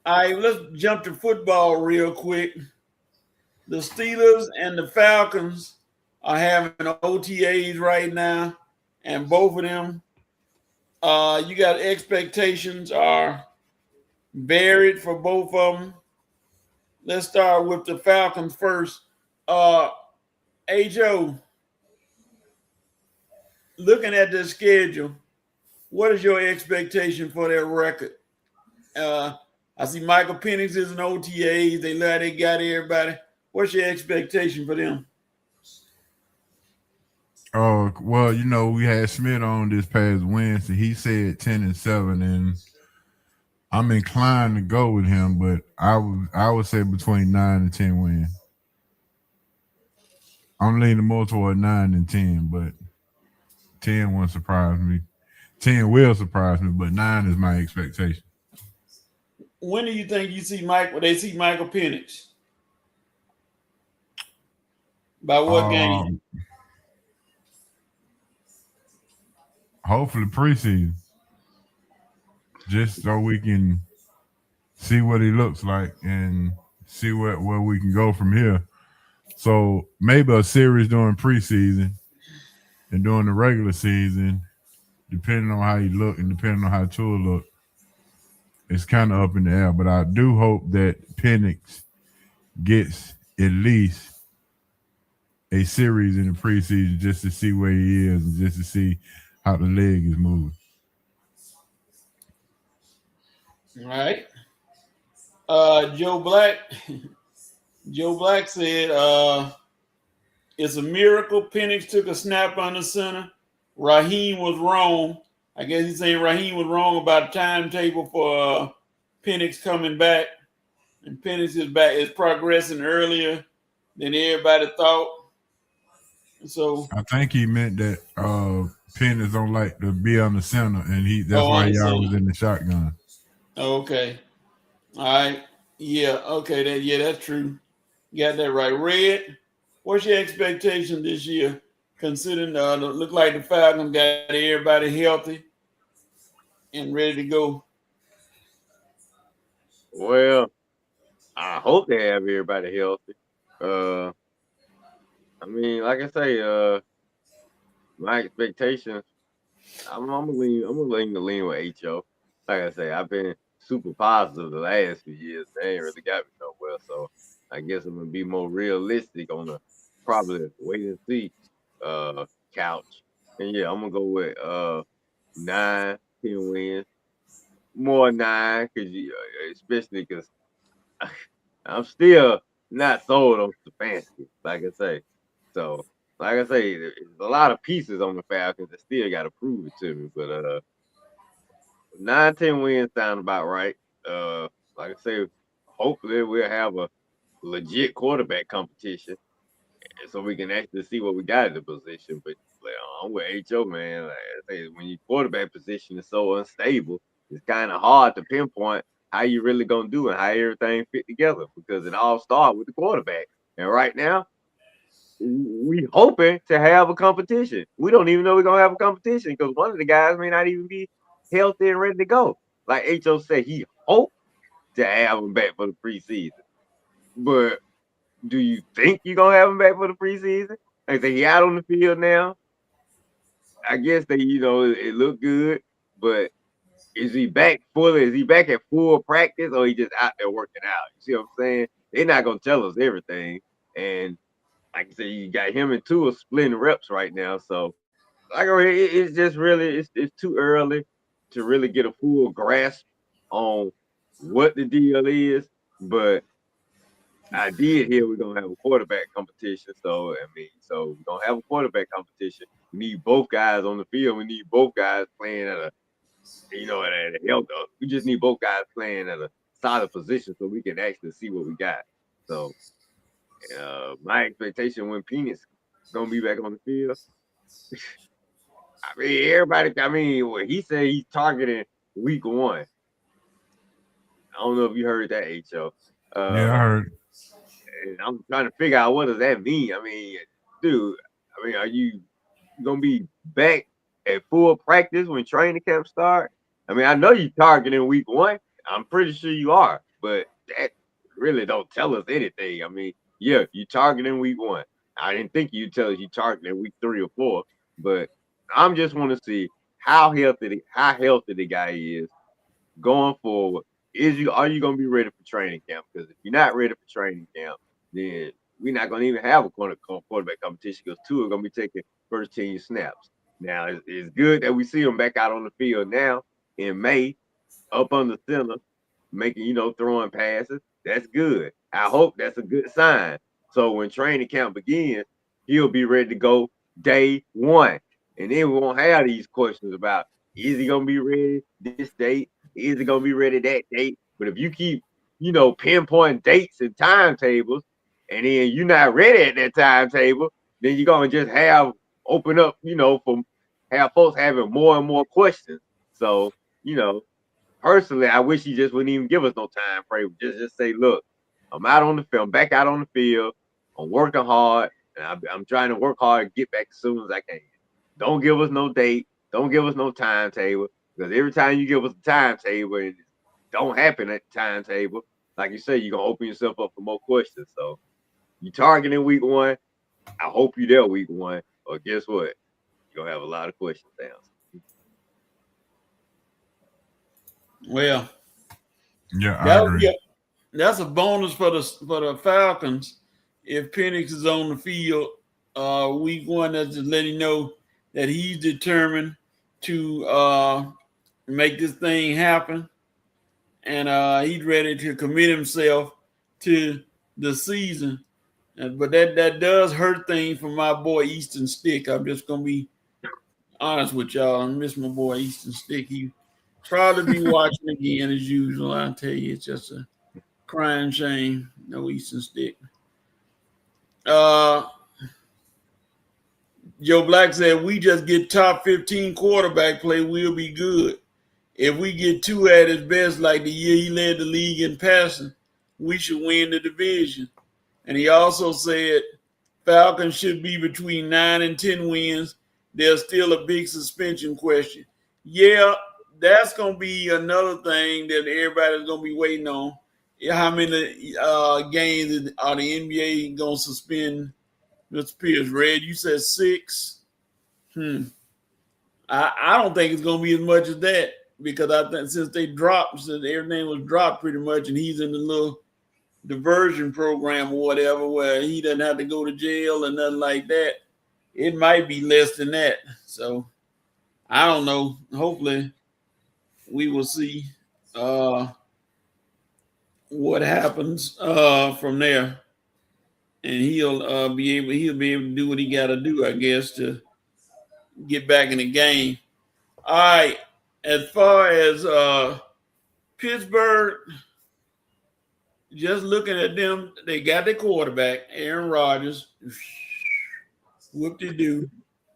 let's jump to football real quick. The Steelers and the Falcons are having OTAs right now, and both of them, you got expectations are varied for both of them. Let's start with the Falcons first. Joe, looking at the schedule, what is your expectation for their record? I see Michael Penix is an OTA. They got everybody. What's your expectation for them? Oh, well, we had Smith on this past Wednesday. He said 10-7, and I'm inclined to go with him, but I would say between 9 and 10 wins. I'm leaning more toward 9 than 10, but 10 won't surprise me. 10 will surprise me, but 9 is my expectation. when do you think you see Michael? They see Michael Penix? By what game? Hopefully preseason, just so we can see what he looks like and see where we can go from here. So maybe a series during preseason and during the regular season, depending on how he look and depending on how Tua look, it's kind of up in the air. But I do hope that Penix gets at least a series in the preseason just to see where he is and just to see how the leg is moving. All right. Joe Black. Joe Black said, it's a miracle Penix took a snap on the center. Raheem was wrong. I guess he's saying Raheem was wrong about the timetable for Penix coming back. And Penix is progressing earlier than everybody thought. So I think he meant that Penix don't like to be on the center, and that's why he always in the shotgun. Okay. All right. Yeah. Okay. That's true. You got that right. Red, what's your expectation this year? Considering look like the Falcons got everybody healthy and ready to go. Well, I hope they have everybody healthy. I mean, like I say, my expectations. I'm gonna lean with HO. Like I say, I've been super positive the last few years. They ain't really got me nowhere, so I guess I'm gonna be more realistic on the probably wait and see couch. And yeah, I'm gonna go with 9, 10 wins, more 9, especially because I'm still not sold on Stefanski, like I say. So, like I say, there's a lot of pieces on the Falcons that still got to prove it to me. But 9, 10 wins sound about right. Like I say, hopefully we'll have a legit quarterback competition, so we can actually see what we got in the position. But I'm with HO, man. Like I say, when your quarterback position is so unstable, it's kind of hard to pinpoint how you really gonna do and how everything fit together because it all starts with the quarterback. And right now, we hoping to have a competition. We don't even know we're gonna have a competition because one of the guys may not even be healthy and ready to go. Like HO said, he hoped to have him back for the preseason. But do you think you're gonna have him back for the preseason? Like they out on the field now. I guess it looked good, but is he back fully? Is he back at full practice or he just out there working out? You see what I'm saying? They're not gonna tell us everything. And like I said, you got him and Tua splitting reps right now. So like it's just really it's too early to really get a full grasp on what the deal is. But I did hear we're gonna have a quarterback competition. So we're gonna have a quarterback competition. We need both guys on the field. We need both guys playing at a health. We just need both guys playing at a solid position so we can actually see what we got. So my expectation when Penix gonna be back on the field. I mean, everybody. I mean, what he said he's targeting week 1. I don't know if you heard that, HO. Yeah, I heard. And I'm trying to figure out what does that mean. I mean, dude. I mean, are you gonna be back at full practice when training camp start? I mean, I know you targeting week 1. I'm pretty sure you are, but that really don't tell us anything. I mean, yeah, you targeting week 1. I didn't think you'd tell us you targeting week 3 or 4, but I'm just want to see how healthy the guy is going forward. Are you gonna be ready for training camp? Because if you're not ready for training camp, then we're not gonna even have a quarterback competition because 2 are gonna be taking first team snaps. Now it's good that we see them back out on the field now in May, up on the center, making throwing passes. That's good. I hope that's a good sign. So when training camp begins, he'll be ready to go day 1. And then we won't have these questions about is he gonna be ready this date? Is he gonna be ready that date? But if you keep, pinpointing dates and timetables, and then you're not ready at that timetable, then you're gonna just open up, have folks having more and more questions. So, personally, I wish he just wouldn't even give us no time frame. Just say, look, I'm out on the field, I'm back out on the field. I'm working hard, and I'm trying to work hard and get back as soon as I can. Don't give us no date. Don't give us no timetable. Because every time you give us a timetable and it don't happen at the timetable, like you say, you're going to open yourself up for more questions. So you targeting week 1. I hope you're there week 1. Or guess what? You're going to have a lot of questions to answer. Well, yeah, I agree. That's a bonus for the Falcons if Penix is on the field week 1. That's just letting you know that he's determined to make this thing happen, and he's ready to commit himself to the season. But that does hurt things for my boy Easton Stick. I'm just gonna be honest with y'all. I miss my boy Easton Stick. He probably be watching again as usual. I tell you, it's just a crying shame. No Easton Stick. Joe Black said, we just get top 15 quarterback play, we'll be good. If we get Tua at his best, like the year he led the league in passing, we should win the division. And he also said Falcons should be between 9 and 10 wins. There's still a big suspension question. Yeah, that's going to be another thing that everybody's going to be waiting on. How many games are the NBA going to suspend Mr. Pierce? Red, you said 6. I don't think it's going to be as much as that, because I think since everything was dropped pretty much, and he's in the little diversion program or whatever, where he doesn't have to go to jail and nothing like that, it might be less than that. So I don't know. Hopefully we will see what happens from there, and he'll be able to do what he got to do, I guess, to get back in the game. All right. As far as Pittsburgh, just looking at them, they got their quarterback, Aaron Rodgers. Whoop-de-doo.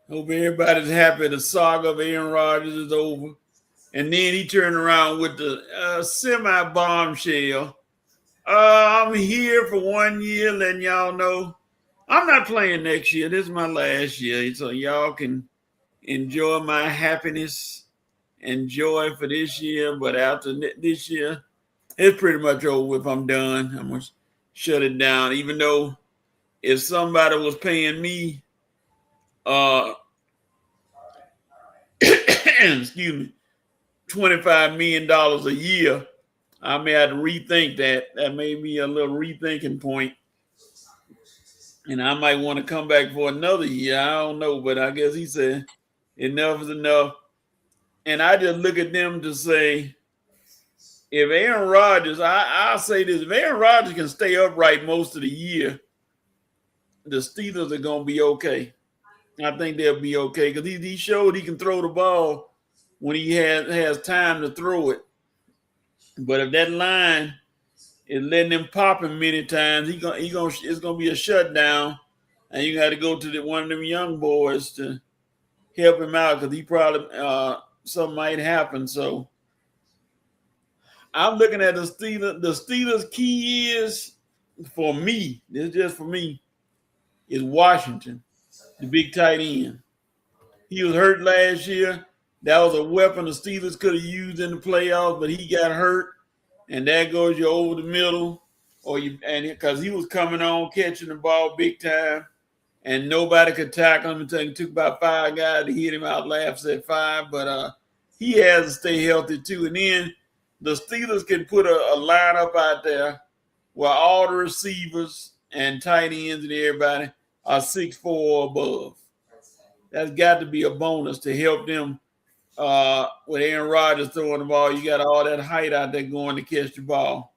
Hope everybody's happy the saga of Aaron Rodgers is over. And then he turned around with the semi-bombshell. I'm here for 1 year, letting y'all know I'm not playing next year. This is my last year, so y'all can enjoy my happiness and joy for this year. But after this year, it's pretty much over if I'm done. I'm going to shut it down, even though if somebody was paying me, excuse me, $25 million a year, I may have to rethink that. That may be a little rethinking point. And I might want to come back for another year. I don't know, but I guess he said enough is enough. And I just look at them to say, if Aaron Rodgers, I'll say this, if Aaron Rodgers can stay upright most of the year, the Steelers are going to be okay. I think they'll be okay, because he showed he can throw the ball when he has time to throw it. But if that line is letting him pop him many times, it's gonna be a shutdown, and you got to go to one of them young boys to help him out, because he probably something might happen. So I'm looking at the Steelers. The Steelers' key is, for me, this is just for me, is Washington, the big tight end. He was hurt last year. That was a weapon the Steelers could have used in the playoffs, but he got hurt, and there goes you over the middle, because he was coming on catching the ball big time, and nobody could tackle him until it took about 5 guys to hit him out. Laughs at 5, but he has to stay healthy too. And then the Steelers can put a lineup out there where all the receivers and tight ends and everybody are 6'4" or above. That's got to be a bonus to help them. With Aaron Rodgers throwing the ball, you got all that height out there going to catch the ball.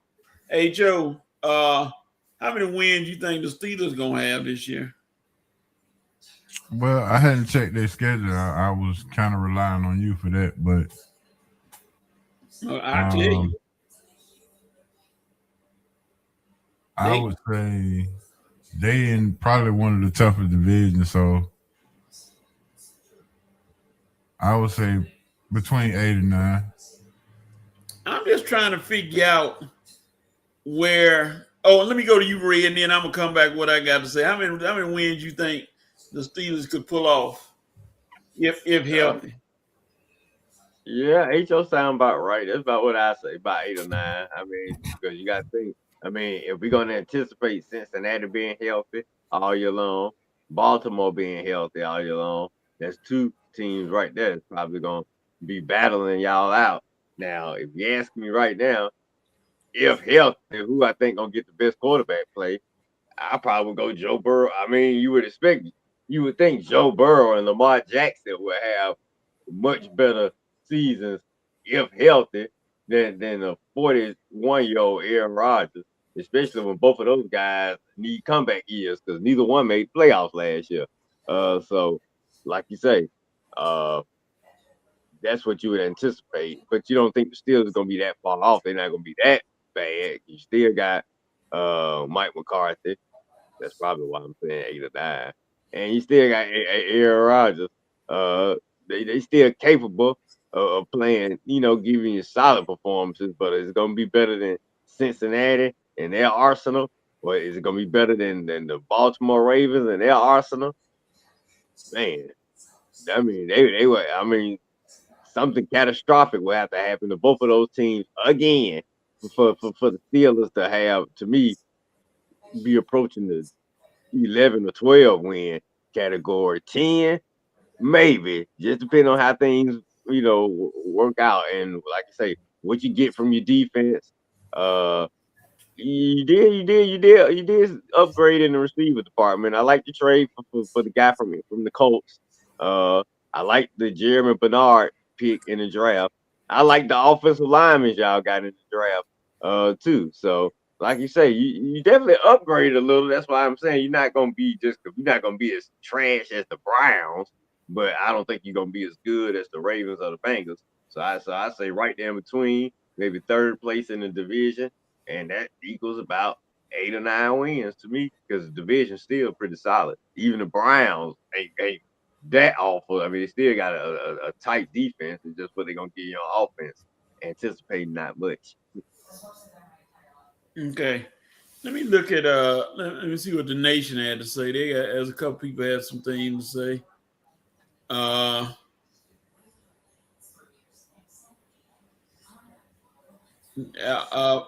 Hey, Joe, how many wins you think the Steelers going to have this year? Well, I hadn't checked their schedule. I was kind of relying on you for that, but I tell you. I would say they in probably one of the toughest divisions, so I would say between 8 and 9. I'm just trying to figure out where. Oh, let me go to you, Ray, and then I'm gonna come back with what I got to say. How many wins you think the Steelers could pull off if Uh, healthy? yeah, HO sound about right. That's about what I say, about 8 or 9. I mean, because you got to think. I mean, if we're gonna anticipate Cincinnati being healthy all year long, Baltimore being healthy all year long, that's two teams right there that's probably gonna be battling y'all out. Now, if you ask me right now, if healthy, who I think gonna get the best quarterback play, I probably would go Joe Burrow. I mean, you would think Joe Burrow and Lamar Jackson would have much better seasons if healthy than a 41-year-old Aaron Rodgers, especially when both of those guys need comeback years because neither one made playoffs last year. So like you say, uh, that's what you would anticipate, but you don't think the Steelers are gonna be that far off. They're not gonna be that bad. You still got Mike McCarthy. That's probably why I'm saying 8 or 9. And you still got Aaron Rodgers. Uh, they still capable of playing, giving you solid performances, but it's gonna be better than Cincinnati and their arsenal, or is it gonna be better than the Baltimore Ravens and their arsenal? Man, I mean, they were. I mean, something catastrophic will have to happen to both of those teams again for the Steelers to have, to me, be approaching the 11 or 12 win category. 10, maybe, just depending on how things, work out. And like I say, what you get from your defense. You did upgrade in the receiver department. I like the trade for the guy from the Colts. I like the Jeremy Bernard pick in the draft. I like the offensive linemen y'all got in the draft, too. So, like you say, you definitely upgrade a little. That's why I'm saying you're not gonna be as trash as the Browns, but I don't think you're gonna be as good as the Ravens or the Bengals. So I say right there in between, maybe third place in the division, and that equals about 8 or 9 wins to me because the division's still pretty solid. Even the Browns ain't that awful. I mean, they still got a tight defense. It's just what they're gonna give you on offense. Anticipating not much. Okay. Let me look at let me see what the nation had to say. As a couple people had some things to say. Uh uh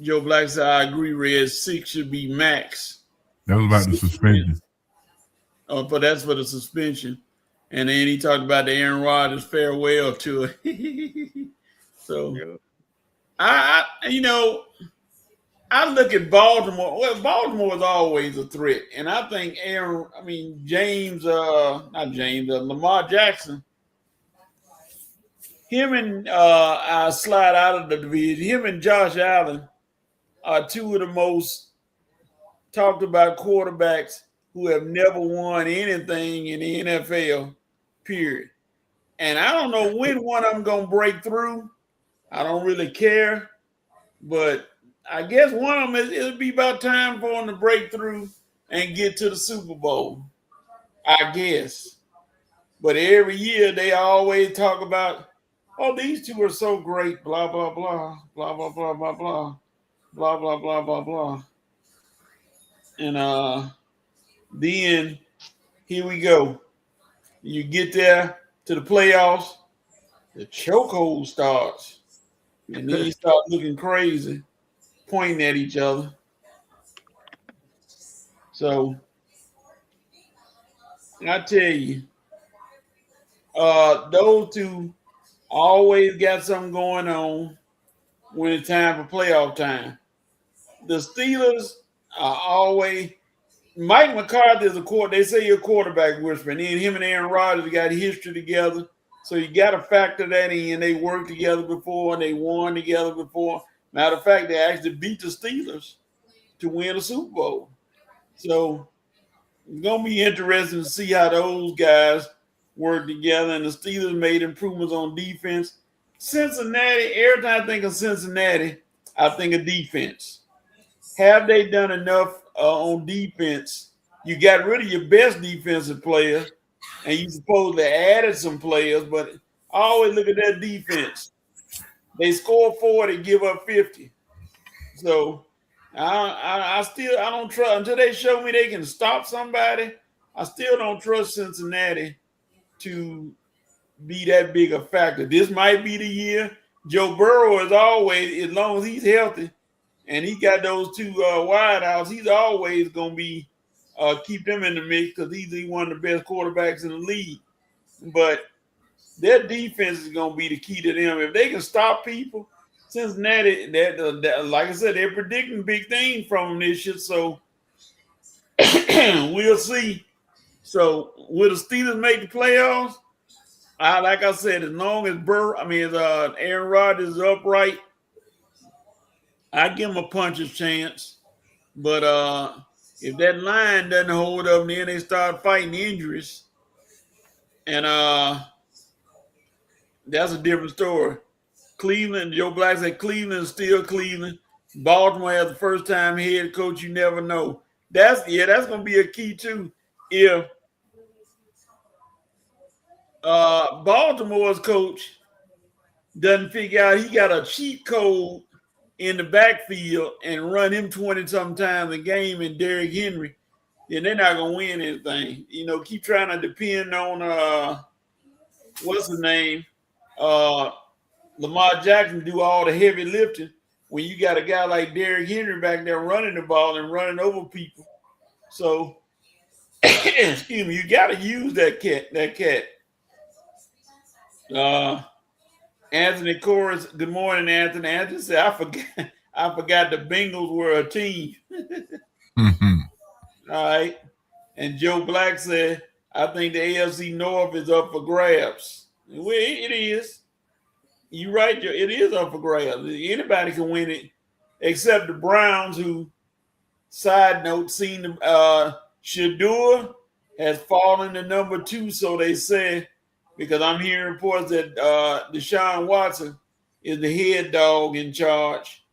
Joe Black said I agree, Red 6 should be max. That was about the 6 suspension. wins. Oh, but that's for the suspension. And then he talked about the Aaron Rodgers farewell to it. So Yeah. I look at Baltimore. Well, Baltimore is always a threat, and I think Lamar Jackson, him and I slide out of the division. Him and Josh Allen are two of the most talked about quarterbacks who have never won anything in the NFL. Period. And I don't know when one of them gonna break through. I don't really care, but I guess one of them it'll be about time for them to break through and get to the Super Bowl. I guess. But every year they always talk about, oh, these two are so great, blah, blah, blah, blah, blah, blah, blah, blah, blah, blah, blah, blah, blah. And then here we go. You get there to the playoffs, the chokehold starts. And then you start looking crazy, pointing at each other. So I tell you, those two always got something going on when it's time for playoff time. The Steelers are always Mike McCarthy is they say you're a quarterback whisperer. And then him and Aaron Rodgers got history together. So you got to factor that in. They worked together before and they won together before. Matter of fact, they actually beat the Steelers to win a Super Bowl. So it's going to be interesting to see how those guys work together. And the Steelers made improvements on defense. Cincinnati, every time I think of Cincinnati, I think of defense. Have they done enough on defense? You got rid of your best defensive player, and you supposedly added some players, but I always look at that defense. They score 40, give up 50. So I don't trust until they show me they can stop somebody. I still don't trust Cincinnati to be that big a factor. This might be the year. Joe Burrow is always, as long as he's healthy and he got those two wideouts, he's always gonna be keep them in the mix because he's one of the best quarterbacks in the league. But their defense is gonna be the key to them. If they can stop people, Cincinnati, that like I said, they're predicting big things from them this year. So we'll see. So will the Steelers make the playoffs? Like I said, as long as Aaron Rodgers is upright, I give him a puncher's chance. But if that line doesn't hold up, then they start fighting injuries, and that's a different story. Cleveland, Joe Black said Cleveland is still Cleveland. Baltimore has the first-time head coach. You never know. That's going to be a key too. If Baltimore's coach doesn't figure out he got a cheat code in the backfield and run him 20-something times a game in Derrick Henry, then they're not going to win anything. Keep trying to depend on, what's his name? Lamar Jackson do all the heavy lifting when you got a guy like Derrick Henry back there running the ball and running over people. So, excuse me, you got to use that cat. Anthony Corris, good morning, Anthony. Anthony said, I forgot the Bengals were a team. Mm-hmm. All right. And Joe Black said, I think the AFC North is up for grabs. Well, it is. You're right, Joe. It is up for grabs. Anybody can win it except the Browns, who, side note, seen them. Shador has fallen to number 2, so they say, because I'm hearing reports that Deshaun Watson is the head dog in charge.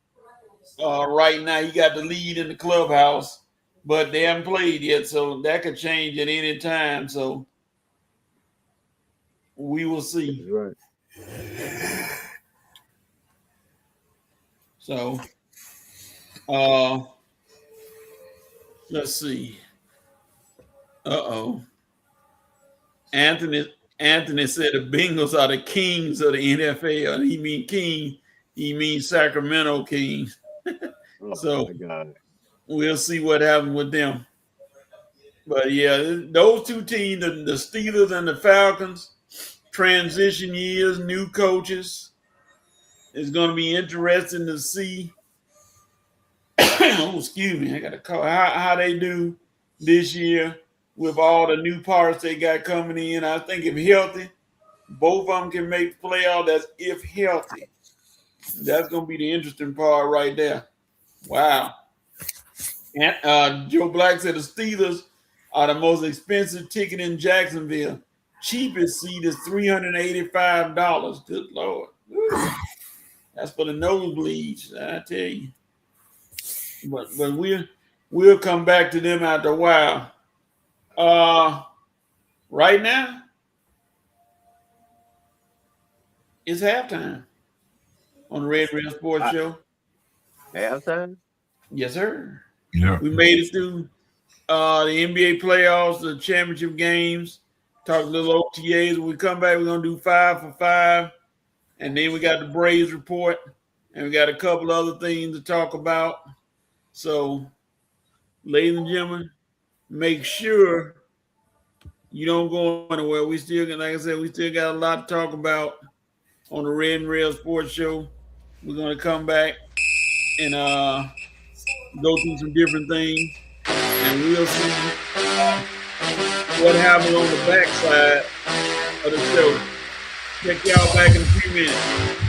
Right now, he got the lead in the clubhouse, but they haven't played yet, so that could change at any time. So we will see. Right. So let's see. Anthony said the Bengals are the kings of the NFL. He mean king. He means Sacramento Kings. So we'll see what happens with them. But yeah, those two teams, the Steelers and the Falcons, transition years, new coaches. It's going to be interesting to see. Excuse me, I got to call how they do this year with all the new parts they got coming in. I think if healthy, both of them can make the playoff. That's if healthy. That's going to be the interesting part right there. Wow. And Joe Black said the Steelers are the most expensive ticket in Jacksonville. Cheapest seat is $385. Good Lord. Woo. That's for the nosebleeds, I tell you. But we'll come back to them after a while. Right now, it's halftime on the Red Rail Sports Show. Halftime? Yes, sir. Yeah. We made it through the NBA playoffs, the championship games, talked a little OTAs. When we come back, we're going to do 5 for 5. And then we got the Braves report, and we got a couple other things to talk about. So, ladies and gentlemen, make sure you don't go anywhere. We still, like I said, we still got a lot to talk about on the Red and Rail Sports Show. We're going to come back and go through some different things, and we'll see what happens on the backside of the show. Check y'all back in a few minutes.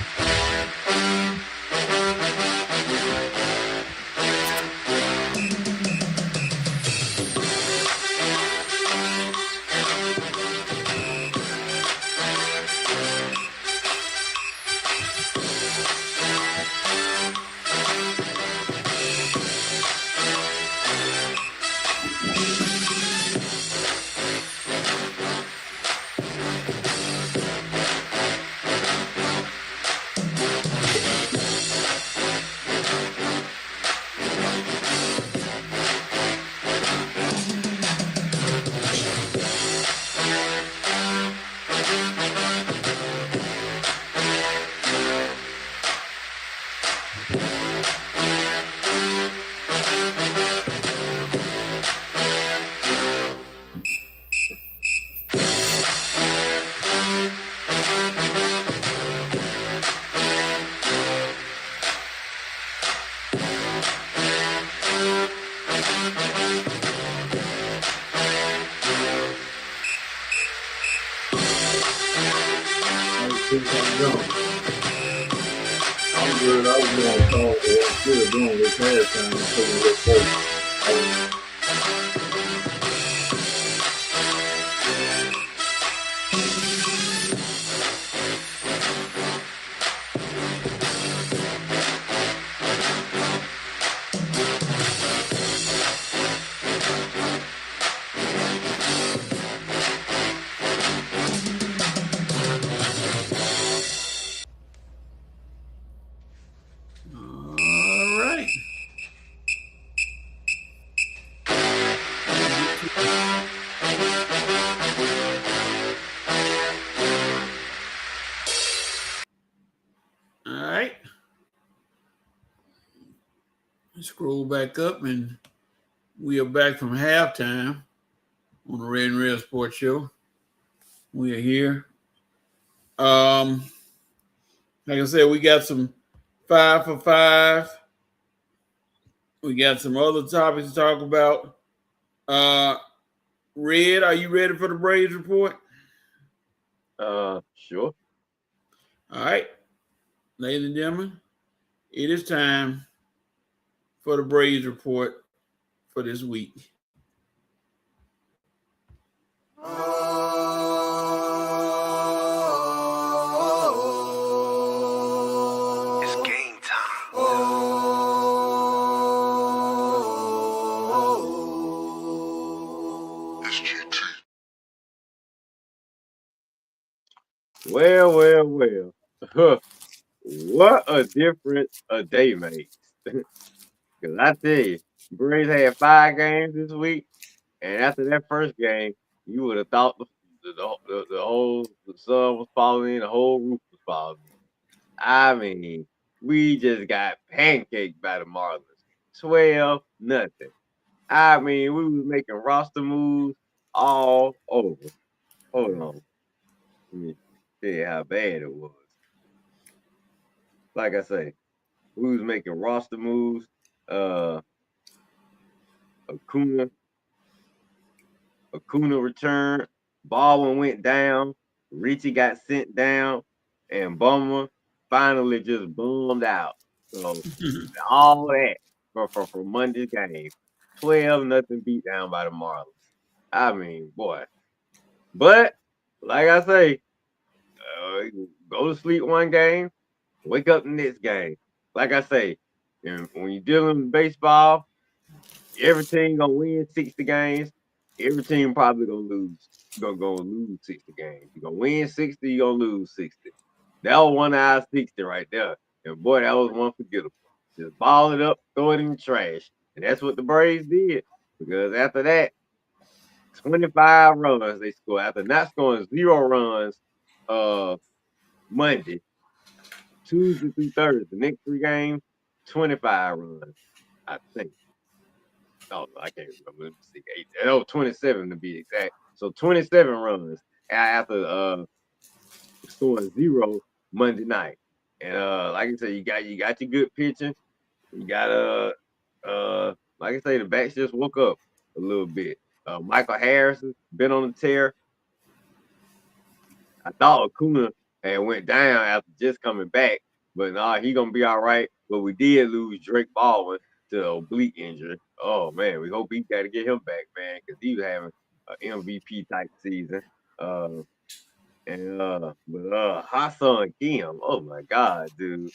I'm good. I was going to call what I'm still doing this halftime until we get close. All right. All right. Scroll back up, and we are back from halftime on the Red and Red Sports Show. We are here. Like I said, we got some 5 for 5. We got some other topics to talk about. Red, are you ready for the Braves report? Sure. All right, ladies and gentlemen, it is time for the Braves report for this week. It's game time. It's GT. Well. What a difference a day makes. Because I tell you, Braves had 5 games this week, and after that first game, you would have thought the sun was falling in, the whole roof was falling in. I mean, we just got pancaked by the Marlins. 12-0. I mean, we was making roster moves all over. Hold on. Let me tell you how bad it was. Like I say, we was making roster moves. Acuna returned. Baldwin went down. Richie got sent down, and Bummer finally just bummed out. So all that for Monday's game, 12-0 beat down by the Marlins. I mean, boy. But like I say, go to sleep one game, wake up the next game. Like I say, and when you're dealing with baseball, every team gonna win 60 games. Every team probably gonna lose. Gonna lose 60 games. You're gonna win 60, you're gonna lose 60. That was one out of 60 right there. And boy, that was one forgettable. Just ball it up, throw it in the trash. And that's what the Braves did. Because after that, 25 runs they scored. After not scoring 0 runs Monday, Tuesday through Thursday, the next 3 games, 25 runs, I think. Oh, I can't remember. Let me see. 27 to be exact. So 27 runs after scoring 0 Monday night. And like I said, you got your good pitching. You got like I say, the bats just woke up a little bit. Michael Harris has been on the tear. I thought Acuna had went down after just coming back, but nah, he gonna be all right. But we did lose Drake Baldwin to oblique injury. Oh man, we hope he got to get him back, man, because he was having an MVP type season. But Hassan Kim, oh my God, dude,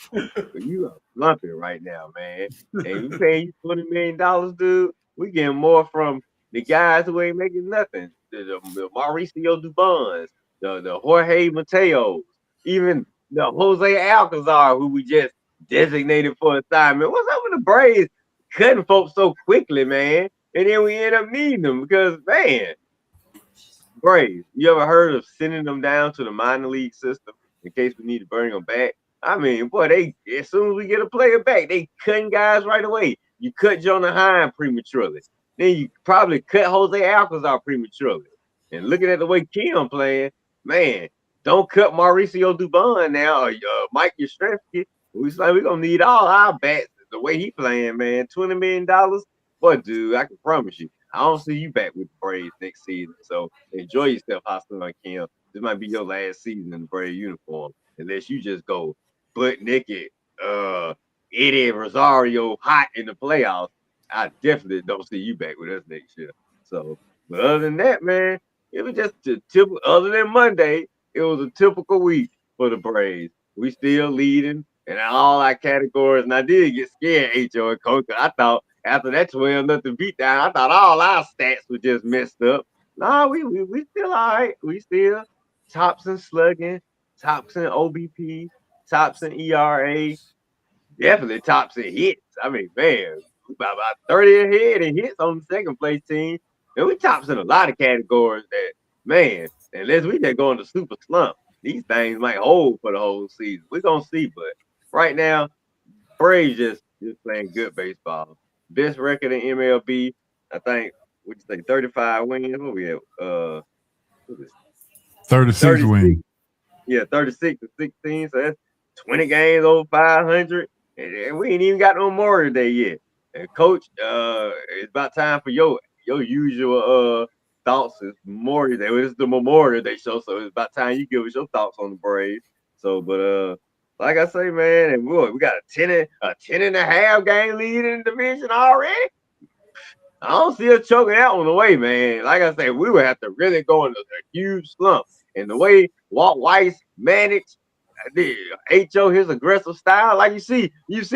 you are slumping right now, man. And you paying you $20 million, dude. We getting more from the guys who ain't making nothing. The Mauricio Dubons, the Jorge Mateos, even the Jose Alcazar, who we just designated for assignment. What's up with the Braves cutting folks so quickly, man? And then we end up needing them because, man, Braves, you ever heard of sending them down to the minor league system in case we need to bring them back? I mean, boy, they as soon as we get a player back, they cutting guys right away. You cut Jonah Hine prematurely. Then you probably cut Jose Alcazar prematurely. And looking at the way Kim playing, man, don't cut Mauricio Dubon now or Mike Yastrzemski. We're gonna need all our bats the way he playing, man. $20 million. Boy, dude, I can promise you, I don't see you back with the Braves next season. So enjoy yourself, Hassan Kim. This might be your last season in the Brave uniform. unless you just go butt naked, Eddie Rosario hot in the playoffs. I definitely don't see you back with us next year. So, but other than that, man, it was just a typical. Other than Monday, it was a typical week for the Braves. We still leading in all our categories, and I did get scared, HO and Coach. I thought after that 12-0 beatdown, I thought all our stats were just messed up. No, we still all right. We still tops in slugging, tops in OBP, tops in ERA, definitely tops in hits. I mean, man, we about 30 ahead in hits on the second place team. And we tops in a lot of categories that, man, unless we just go into super slump, these things might hold for the whole season. We're going to see. But right now, Braves just playing good baseball. Best record in MLB, I think, what you say, 35 wins? What we have? What is 36 36. wins. Yeah, 36 to 16. So that's 20 games over 500. And we ain't even got no Memorial Day yet. And Coach, it's about time for your usual thoughts. It's Memorial Day. Well, it's the Memorial Day show, so it's about time you give us your thoughts on the Braves. So, but like I say, man, and we got a 10 and a half game lead in the division already. I don't see us choking that one away, man. Like I say, we would have to really go into a huge slump. And the way Walt Weiss managed HO, his aggressive style, like you see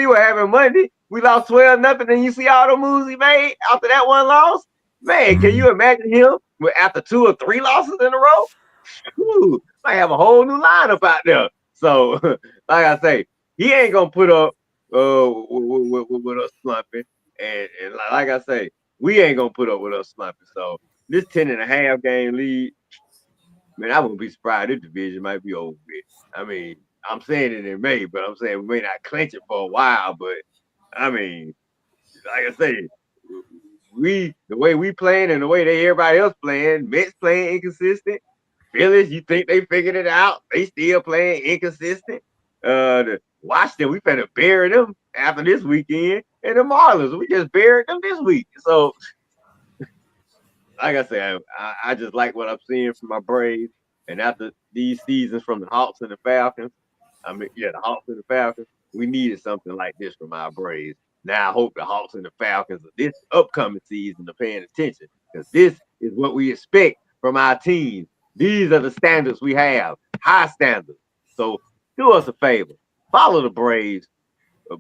what happened Monday. We lost 12-0, and you see all the moves he made after that one loss. Man, can you imagine him after 2 or 3 losses in a row? Whew, might have a whole new lineup out there. So, like I say, he ain't gonna put up with us slumping, and like I say, we ain't gonna put up with us slumping. So this 10 and a half game lead, man, I wouldn't be surprised this division might be over with. I mean, I'm saying it in May, but I'm saying we may not clinch it for a while. But I mean, like I say, the way we playing and the way everybody else playing, Mets playing inconsistent. Phillies, you think they figured it out? They still playing inconsistent. The Washington, we better bury them after this weekend. And the Marlins, we just buried them this week. So, like I said, I just like what I'm seeing from my Braves. And after these seasons from the Hawks and the Falcons, the Hawks and the Falcons, we needed something like this from our Braves. Now I hope the Hawks and the Falcons of this upcoming season are paying attention, because this is what we expect from our teams. These are the standards we have, high standards. So do us a favor, follow the Braves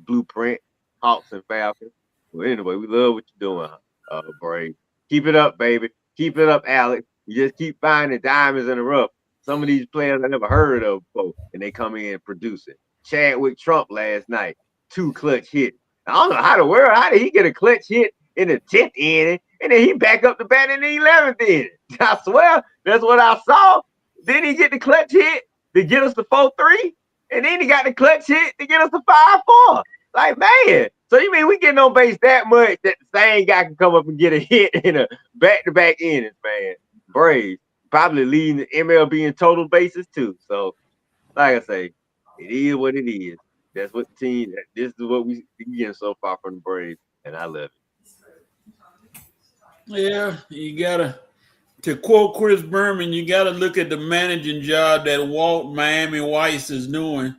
blueprint, Hawks and Falcons. Well, anyway, we love what you're doing, Braves. Keep it up, baby. Keep it up, Alex. You just keep finding diamonds in the rough. Some of these players I never heard of before, and they come in producing. Chadwick Trump last night, 2 clutch hits. I don't know how did he get a clutch hit in the 10th inning, and then he back up the bat in the 11th inning. I swear, that's what I saw. Then he get the clutch hit to get us to 4-3, and then he got the clutch hit to get us to 5-4. Like, man, so you mean we getting on base that much that the same guy can come up and get a hit in a back-to-back innings, man? Braves probably leading the MLB in total bases too. So, like I say, it is what it is. That's what the team. This is what we getting so far from the Braves, and I love it. Yeah, you gotta. To quote Chris Berman, you gotta look at the managing job that Walt Miami Weiss is doing.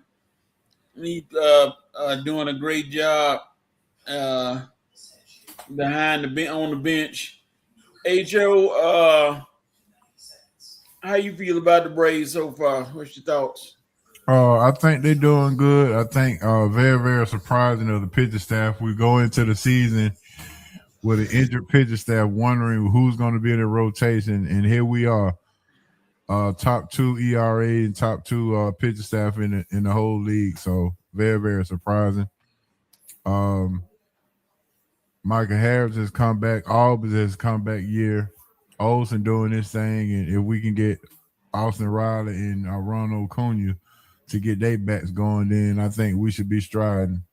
He's doing a great job behind on the bench. HO, how you feel about the Braves so far? What's your thoughts? I think they're doing good. I think very, very surprising of the pitcher staff. We go into the season with an injured pitcher staff wondering who's going to be in the rotation, and here we are, top 2 ERA and top 2 pitcher staff in the whole league. So very, very surprising. Michael Harris has come back. Albers has come back year. Olsen doing this thing, and if we can get Austin Riley and Ronald Acuna to get their backs going, then I think we should be striding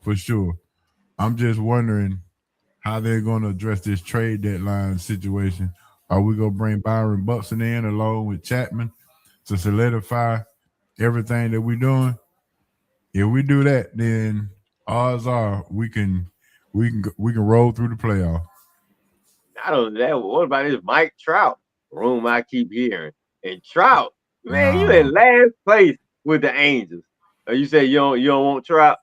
for sure. I'm just wondering how they're going to address this trade deadline situation. Are we going to bring Byron Buxton in along with Chapman to solidify everything that we're doing? If we do that, then odds are we can roll through the playoff. Not only that, what about this Mike Trout room I keep hearing? And Trout, man, you in last place with the Angels? Or you say you don't want Trout?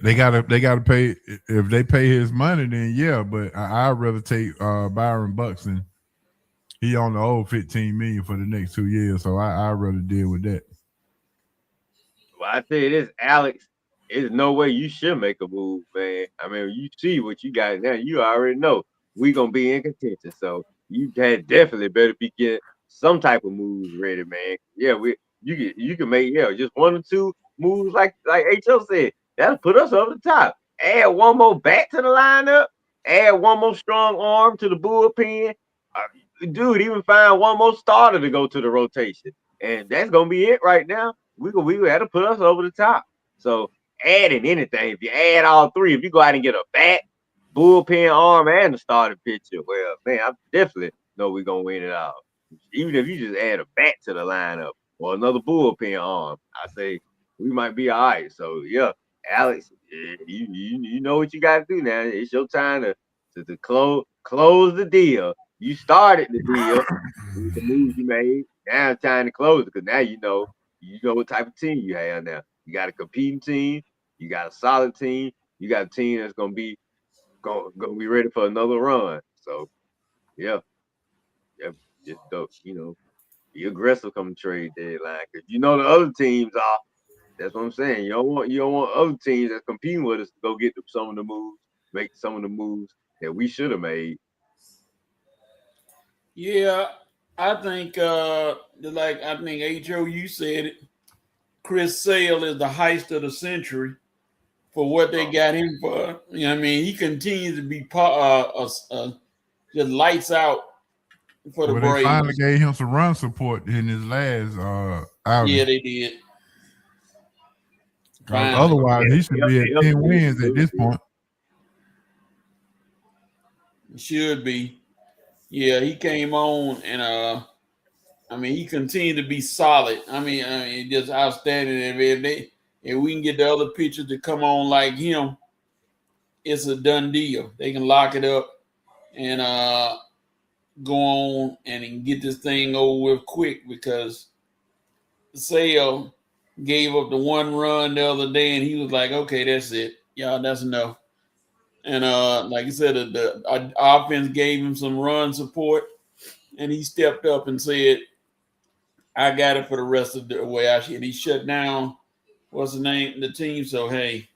They gotta pay. If they pay his money, then yeah. But I'd rather take Byron Buxton. He only owed $15 million for the next 2 years, so I'd rather deal with that. Well, I tell you this, Alex, there's no way you should make a move, man. I mean, you see what you got now, you already know we gonna be in contention. So you had definitely better be getting some type of moves ready, man. Yeah, you can make just 1 or 2 moves like HO said. That'll put us over the top. Add one more back to the lineup. Add one more strong arm to the bullpen. Dude, even find one more starter to go to the rotation, and that's gonna be it right now. We had to put us over the top. So adding anything, if you add all 3, if you go out and get a bat, bullpen arm, and a starting pitcher, well, man, I definitely know we're gonna win it all. Even if you just add a bat to the lineup or another bullpen arm, I say we might be all right. So yeah, Alex, you know what you got to do now. It's your time to close the deal. You started the deal with the moves you made. Now it's time to close it because now you know what type of team you have now. You got a competing team. You got a solid team. You got a team that's gonna be ready for another run. So yeah, just don't, be aggressive come trade deadline because you know the other teams are. That's what I'm saying. You don't want other teams that's competing with us to go get some of the moves, make some of the moves that we should have made. Yeah, I think I think HO, you said it. Chris Sale is the heist of the century for what they got him for. You know what I mean? He continues to be just lights out for the Braves. They finally gave him some run support in his last outing. Yeah, they did. Otherwise, he should be at 10 wins at this point. Should be. Yeah, he came on and he continued to be solid. I mean, just outstanding. If we can get the other pitchers to come on like him, it's a done deal. They can lock it up and go on and get this thing over with quick because Sale gave up the 1 run the other day and he was like, okay, that's it. Y'all, that's enough. And like I said, the offense gave him some run support and he stepped up and said, I got it for the rest of the way. And he shut down, what's the name, the team. So, hey,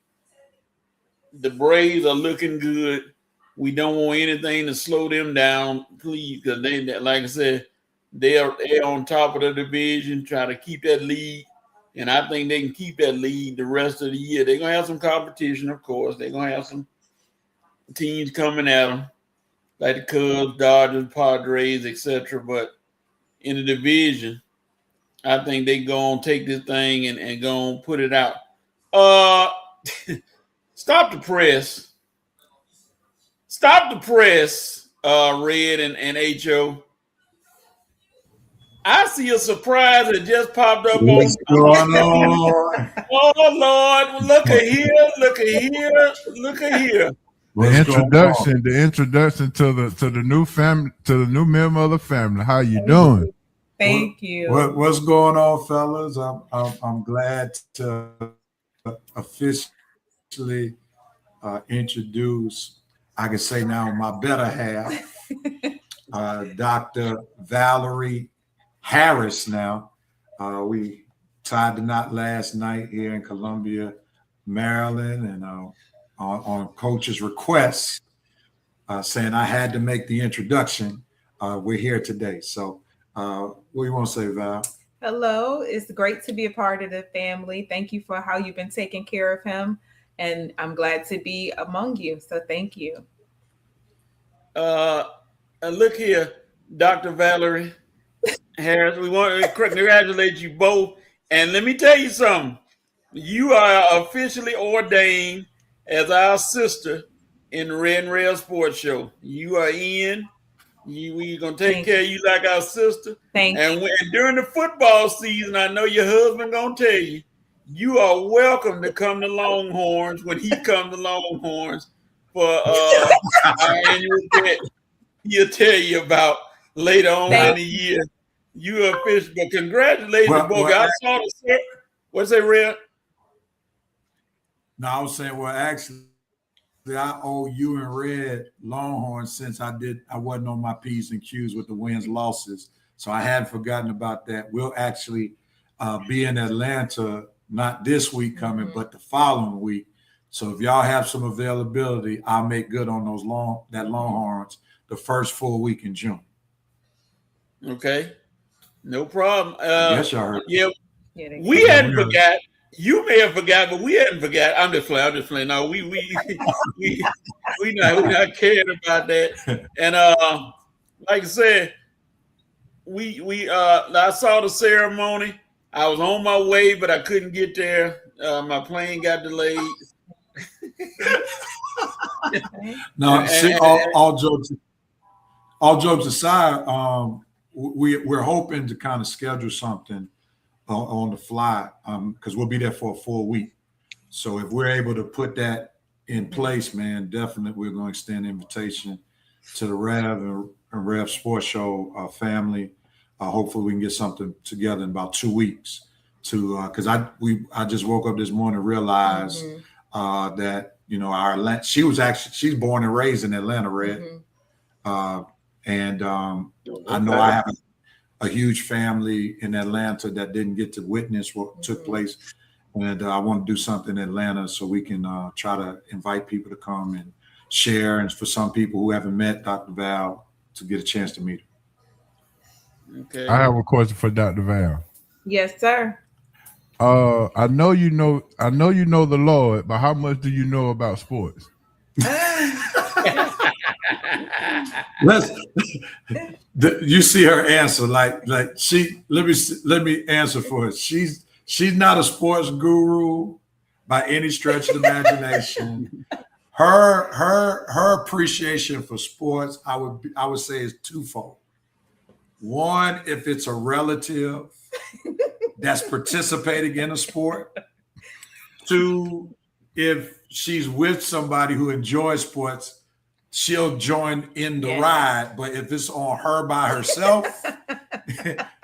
the Braves are looking good. We don't want anything to slow them down, please, because they, like I said, they're on top of the division, try to keep that lead. And I think they can keep that lead the rest of the year. They're going to have some competition, of course. They're going to have some teams coming at them, like the Cubs, Dodgers, Padres, etc. But in the division, I think they go and take this thing and go and put it out. Stop the press. Stop the press, Red and HO. I see a surprise that just popped up. What's going on? Oh, Lord. Look at here. Look at here. Look at here. The introduction to the new family, to the new member of the family. How you doing? Thank you. What's going on, fellas? I'm glad to officially introduce, I can say now, my better half, Dr. Valerie Harris. Now, we tied the knot last night here in Columbia, Maryland, and on Coach's request, saying I had to make the introduction. We're here today. So what do you want to say, Val? Hello. It's great to be a part of the family. Thank you for how you've been taking care of him. And I'm glad to be among you. So thank you. Look here, Dr. Valerie Harris. We want to congratulate you both. And let me tell you something. You are officially ordained as our sister in the Red and Rail Sports Show. You are in. We're going to take care of you like our sister. Thank you. And during the football season, I know your husband going to tell you, you are welcome to come to Longhorns when he comes to Longhorns for our annual bet. He'll tell you about later on in the year You are official, but congratulations, boy. I saw the shirt. What's that, Red? No, I was saying, well, actually, I owe you and Red Longhorns since I wasn't on my P's and Q's with the wins losses. So I hadn't forgotten about that. We'll actually be in Atlanta, not this week coming, but the following week. So if y'all have some availability, I'll make good on those Longhorns the first full week in June. Okay. No problem. I guess y'all heard. Yeah, we hadn't forgot. You may have forgot, but we hadn't forgot. I'm just playing. No, we not caring about that. And like I said, I saw the ceremony. I was on my way, but I couldn't get there. My plane got delayed. No, all jokes aside, we're hoping to kind of schedule something on the fly because we'll be there for a full week. So if we're able to put that in place, man, definitely we're going to extend an invitation to the Rev and Rev Sports Show family. Hopefully we can get something together in about 2 weeks because I just woke up this morning and realized that she's born and raised in Atlanta, Red. And I know I have a huge family in Atlanta that didn't get to witness what took place. And I want to do something in Atlanta so we can try to invite people to come and share. And for some people who haven't met Dr. Val to get a chance to meet her. Okay. I have a question for Dr. Val. Yes, sir. I know you know the Lord, but how much do you know about sports? You see her answer like she. Let me answer for her. She's not a sports guru by any stretch of the imagination. Her appreciation for sports, I would say, is twofold. One, if it's a relative that's participating in a sport. Two, if she's with somebody who enjoys sports, she'll join in the ride. But if it's on her by herself,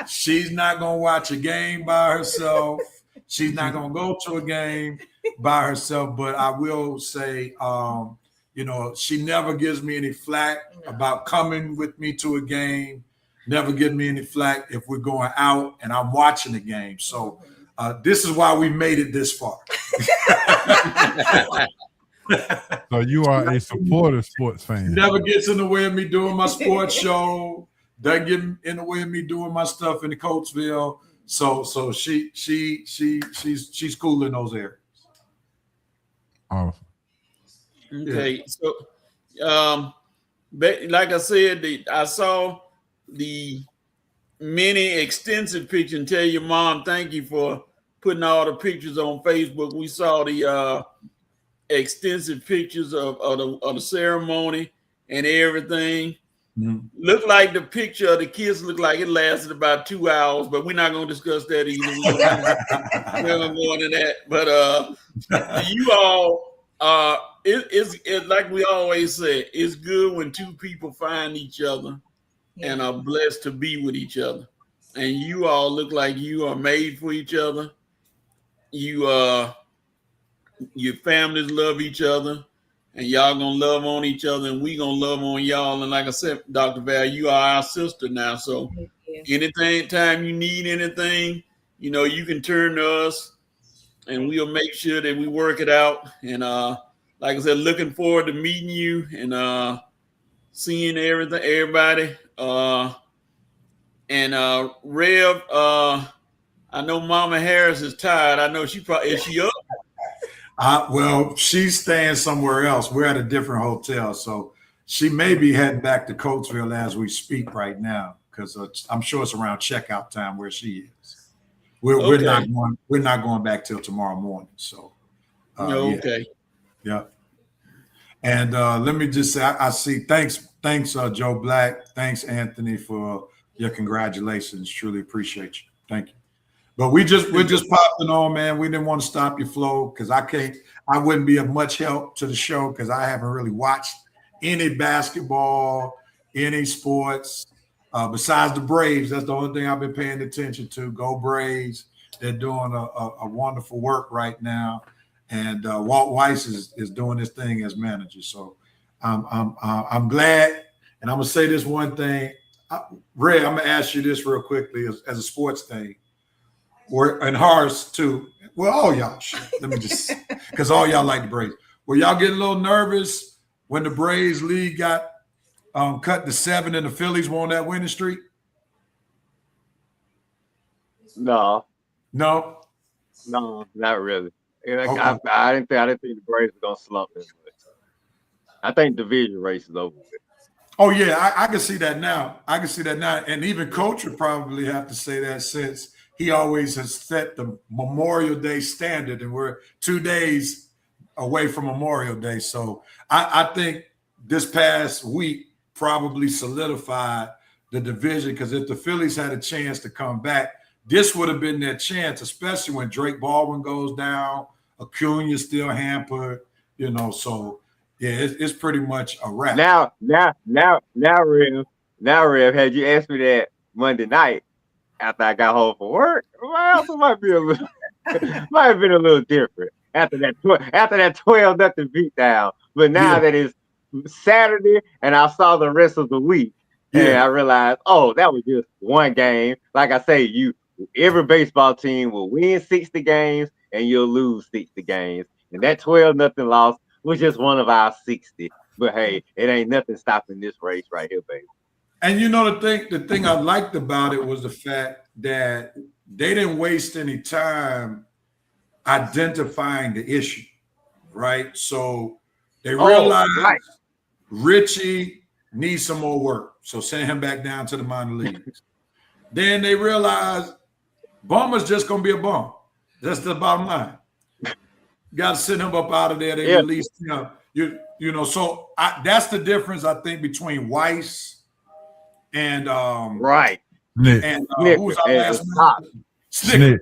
she's not going to watch a game by herself. She's not going to go to a game by herself. But I will say, she never gives me any flack about coming with me to a game. Never give me any flack if we're going out and I'm watching the game. So this is why we made it this far. So you are a supportive sports fan. Never gets in the way of me doing my sports show. Doesn't get in the way of me doing my stuff in the Coatesville. So she's cool in those areas. Awesome. Okay, so like I said, I saw the many extensive pictures. And tell your mom thank you for putting all the pictures on Facebook. We saw the extensive pictures of the ceremony and everything. Looked like the picture of the kids looked like it lasted about 2 hours, but we're not going to discuss that either. We're going to go into that. But you all, it's like we always say, it's good when two people find each other and are blessed to be with each other. And you all look like you are made for each other. Your families love each other, and y'all gonna love on each other, and we gonna love on y'all. And like I said, Dr. Val, you are our sister now. So anytime you need anything, you can turn to us, and we'll make sure that we work it out. And like I said, looking forward to meeting you and seeing everybody. And Rev, I know Mama Harris is tired. I know is she up? Well, she's staying somewhere else. We're at a different hotel, so she may be heading back to Coatesville as we speak right now, because I'm sure it's around checkout time where she is. We're not going back till tomorrow morning. So, okay, yeah. And let me just say, I see. Thanks, Joe Black. Thanks, Anthony, for your congratulations. Truly appreciate you. Thank you. But we're just popping on, man. We didn't want to stop your flow because I wouldn't be of much help to the show because I haven't really watched any basketball, any sports. Besides the Braves, that's the only thing I've been paying attention to. Go Braves! They're doing a wonderful work right now, and Walt Weiss is doing his thing as manager. So I'm glad, and I'm gonna say this one thing, Ray. I'm gonna ask you this real quickly as a sports thing, and Horace too. Well, all y'all. Let me just because all y'all like the Braves. Were y'all getting a little nervous when the Braves league got cut to 7 and the Phillies won that winning streak? No, No. not really. And Okay. I didn't think the Braves were gonna slump this much. I think division race is over with. Oh yeah, I can see that now. And even Coach would probably have to say that since he always has set the Memorial Day standard, and we're 2 days away from Memorial Day. So I think this past week probably solidified the division, because if the Phillies had a chance to come back, this would have been their chance, especially when Drake Baldwin goes down, Acuna's still hampered, so yeah, it's pretty much a wrap. Now, Rev, had you asked me that Monday night after I got home from work, well, it might have been a little different after that 12-0 beatdown. But now that it's Saturday and I saw the rest of the week, and I realized, that was just one game. Like I say, every baseball team will win 60 games and you'll lose 60 games. And that 12-0 loss was just one of our 60. But hey, it ain't nothing stopping this race right here, baby. And the thing I liked about it was the fact that they didn't waste any time identifying the issue, right? So they realized Richie needs some more work. So send him back down to the minor leagues. Then they realized Bummer's just going to be a bum. That's the bottom line. You got to send him up out of there. They released him. So that's the difference, I think, between Weiss and Nick. And who's our last man? Snick.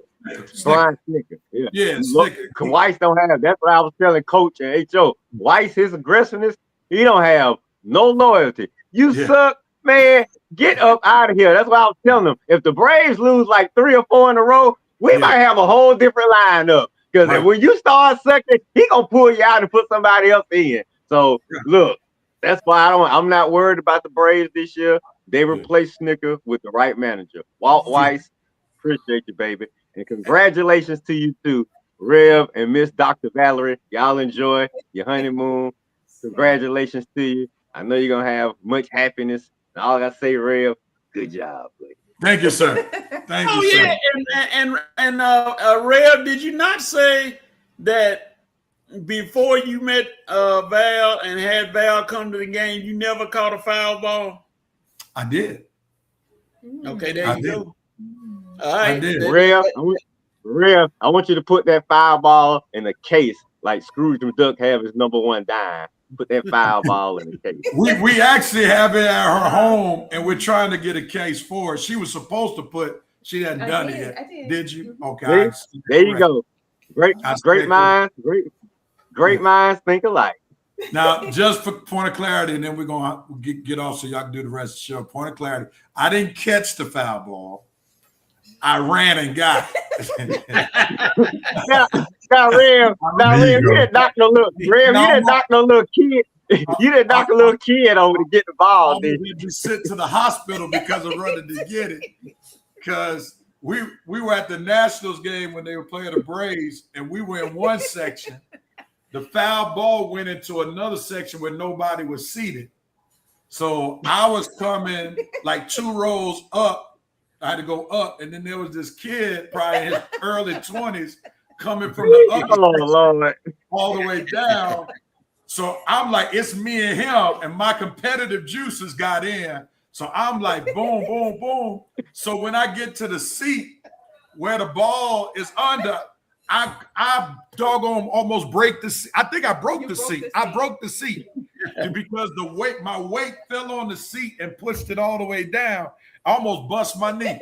Brian Snicker. Yeah, Snicker. Weiss don't have. That's what I was telling Coach and HO. Weiss, his aggressiveness, he don't have no loyalty. You suck, man. Get up out of here. That's what I was telling them. If the Braves lose like 3 or 4 in a row, we might have a whole different lineup. Because when you start sucking, he gonna pull you out and put somebody else in. So look, that's why I'm not worried about the Braves this year. They replaced Snicker with the right manager. Walt Weiss, appreciate you, baby. And congratulations to you too, Rev and Miss Dr. Valerie. Y'all enjoy your honeymoon. Congratulations to you. I know you're gonna have much happiness. And all I gotta say, Rev, good job, buddy. Thank you, sir. Thank you, sir. And Rev, did you not say that before you met Val and had Val come to the game, you never caught a foul ball? I did. Okay, there you go. All right. I did. Rev, I want you to put that foul ball in a case like Scrooge McDuck have his number 1 dime. Put that foul ball in the case. We actually have it at her home, and we're trying to get a case for it. She was supposed to put. She hadn't done it yet. I did. Did you? Okay. There you go. Great minds think alike. Now, just for point of clarity, and then we're gonna get off so y'all can do the rest of the show. Point of clarity: I didn't catch the foul ball. I ran and got it. Now, Rev, you didn't knock no little kid. You didn't knock a little kid over to get the ball. I had to sit to the hospital because of running to get it. Because we were at the Nationals game when they were playing the Braves, and we were in one section. The foul ball went into another section where nobody was seated. So I was coming like 2 rows up. I had to go up, and then there was this kid, probably in his early 20s, coming from the other all the way down. So I'm like, it's me and him, and my competitive juices got in. So I'm like, boom, boom, boom. So when I get to the seat where the ball is under, I doggone almost break the seat. I think I broke the seat. I broke the seat because my weight fell on the seat and pushed it all the way down. I almost bust my knee.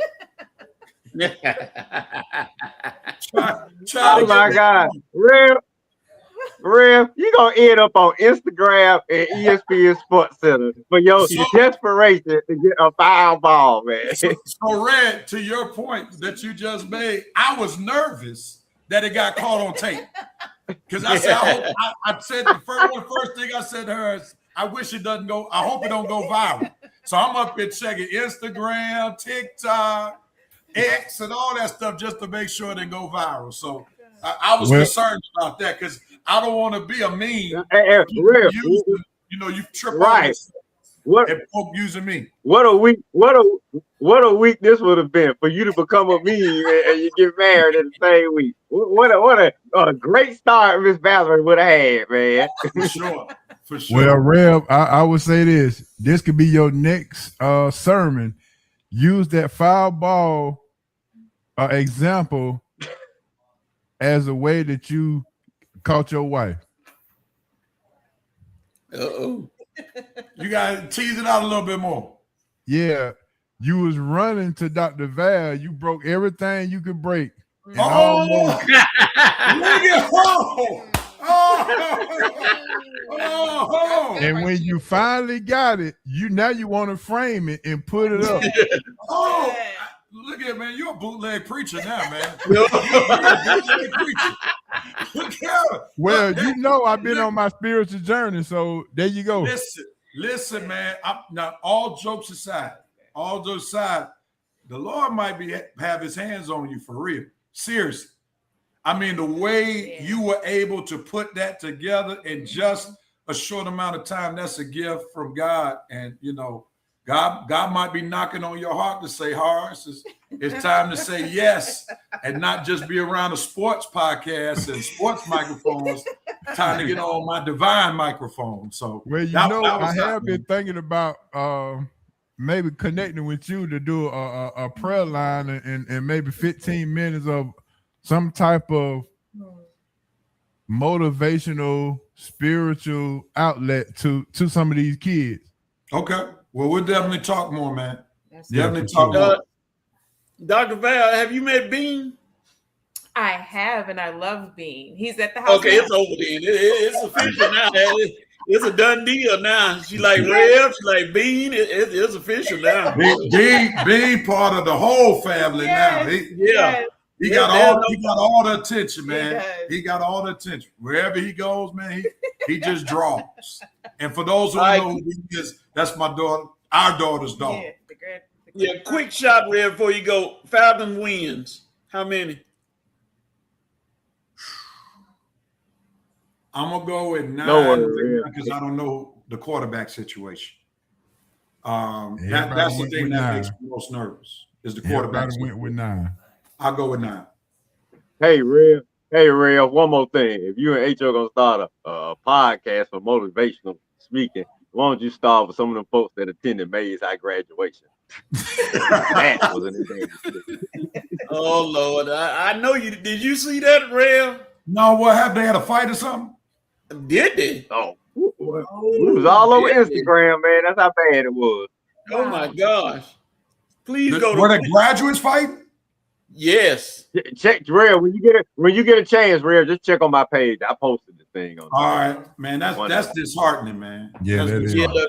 Oh my God, Rev, you gonna end up on Instagram and ESPN Sports Center for your desperation to get a foul ball, man. So, Red, to your point that you just made, I was nervous that it got caught on tape. Because I said, I said the first thing I said to her is, I wish it doesn't go, I hope it don't go viral. So I'm up here checking Instagram, TikTok, X, and all that stuff just to make sure it didn't go viral. So I was concerned about that because I don't want to be a meme. You trip right. and folk using me. What a week this would have been for you to become a meme and you get married in the same week. What a great start Miss Valerie would have had, man. For sure. Well, Rev, I would say this. This could be your next sermon. Use that foul ball example as a way that you caught your wife. Uh-oh. You got to tease it out a little bit more. Yeah. You was running to Dr. Val. You broke everything you could break. And almost. And when you finally got it, now you want to frame it and put it up. Look at it, man. You're a bootleg preacher now, man. You're a bootleg preacher. Well, I've been on my spiritual journey, so there you go. Listen, man. Now, all jokes aside, the Lord might have his hands on you for real. Seriously. I mean, the way you were able to put that together in just a short amount of time, that's a gift from God. And, God might be knocking on your heart to say, Horace, it's time to say yes and not just be around a sports podcast and sports microphones. Time to get on my divine microphone. So, I have been thinking about maybe connecting with you to do a prayer line and maybe 15 minutes of some type of motivational, spiritual outlet to some of these kids. Okay. Well, we'll definitely talk more, man. Definitely talk more. Dr. Val, have you met Bean? I have, and I love Bean. He's at the house. Okay, it's over then. It's official now. It's a done deal now. She like Rev, she like Bean. It's official now. Bean part of the whole family now. He got all the attention, man. He got all the attention. Wherever he goes, man, he just draws. And for those who know who he is, that's my daughter, our daughter's daughter. Quick shot, Rev, before you go. Falcons wins. How many? I'm gonna go with 9 because I don't know the quarterback situation. That's the thing that makes me most nervous is the quarterback. Went with 9. I'll go with 9. Hey, Rev, one more thing. If you and H.O. gonna start a podcast for motivational speaking, why don't you start with some of them folks that attended Mays High graduation? That was an advantage. Oh, Lord. I know you. Did you see that, Rev? No, what happened? They had a fight or something? Did they? Oh, it was all over Instagram, man. That's how bad it was. Oh, my gosh. Please go to. Were the graduates fighting? Yes. Check Rev when you get a chance, Rev. Just check on my page. I posted the thing on. All right, man. That's disheartening, man. Yeah, that is. It was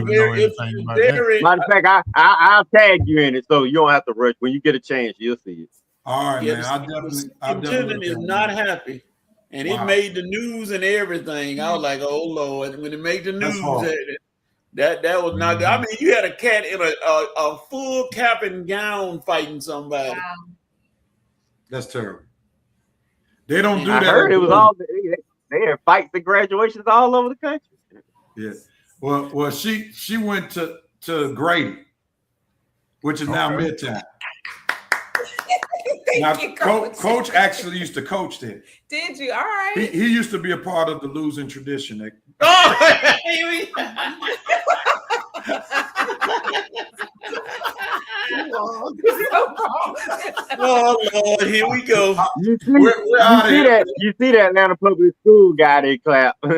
very. Matter of fact, I'll tag you in it so you don't have to rush. When you get a chance, you'll see it. All right, man. I definitely is not happy, and it made the news and everything. I was like, oh Lord! When it made the news, that was not good. I mean, you had a cat in a full cap and gown fighting somebody. Wow. That's terrible. They don't do that. I heard it was all they had fights at graduations all over the country. Yeah. Well, she went to Grady, which is now Midtown. Thank you, Coach actually used to coach there. Did you? All right. He used to be a part of the losing tradition. Oh Lord, here we go. You see that Atlanta public school guy they clap. All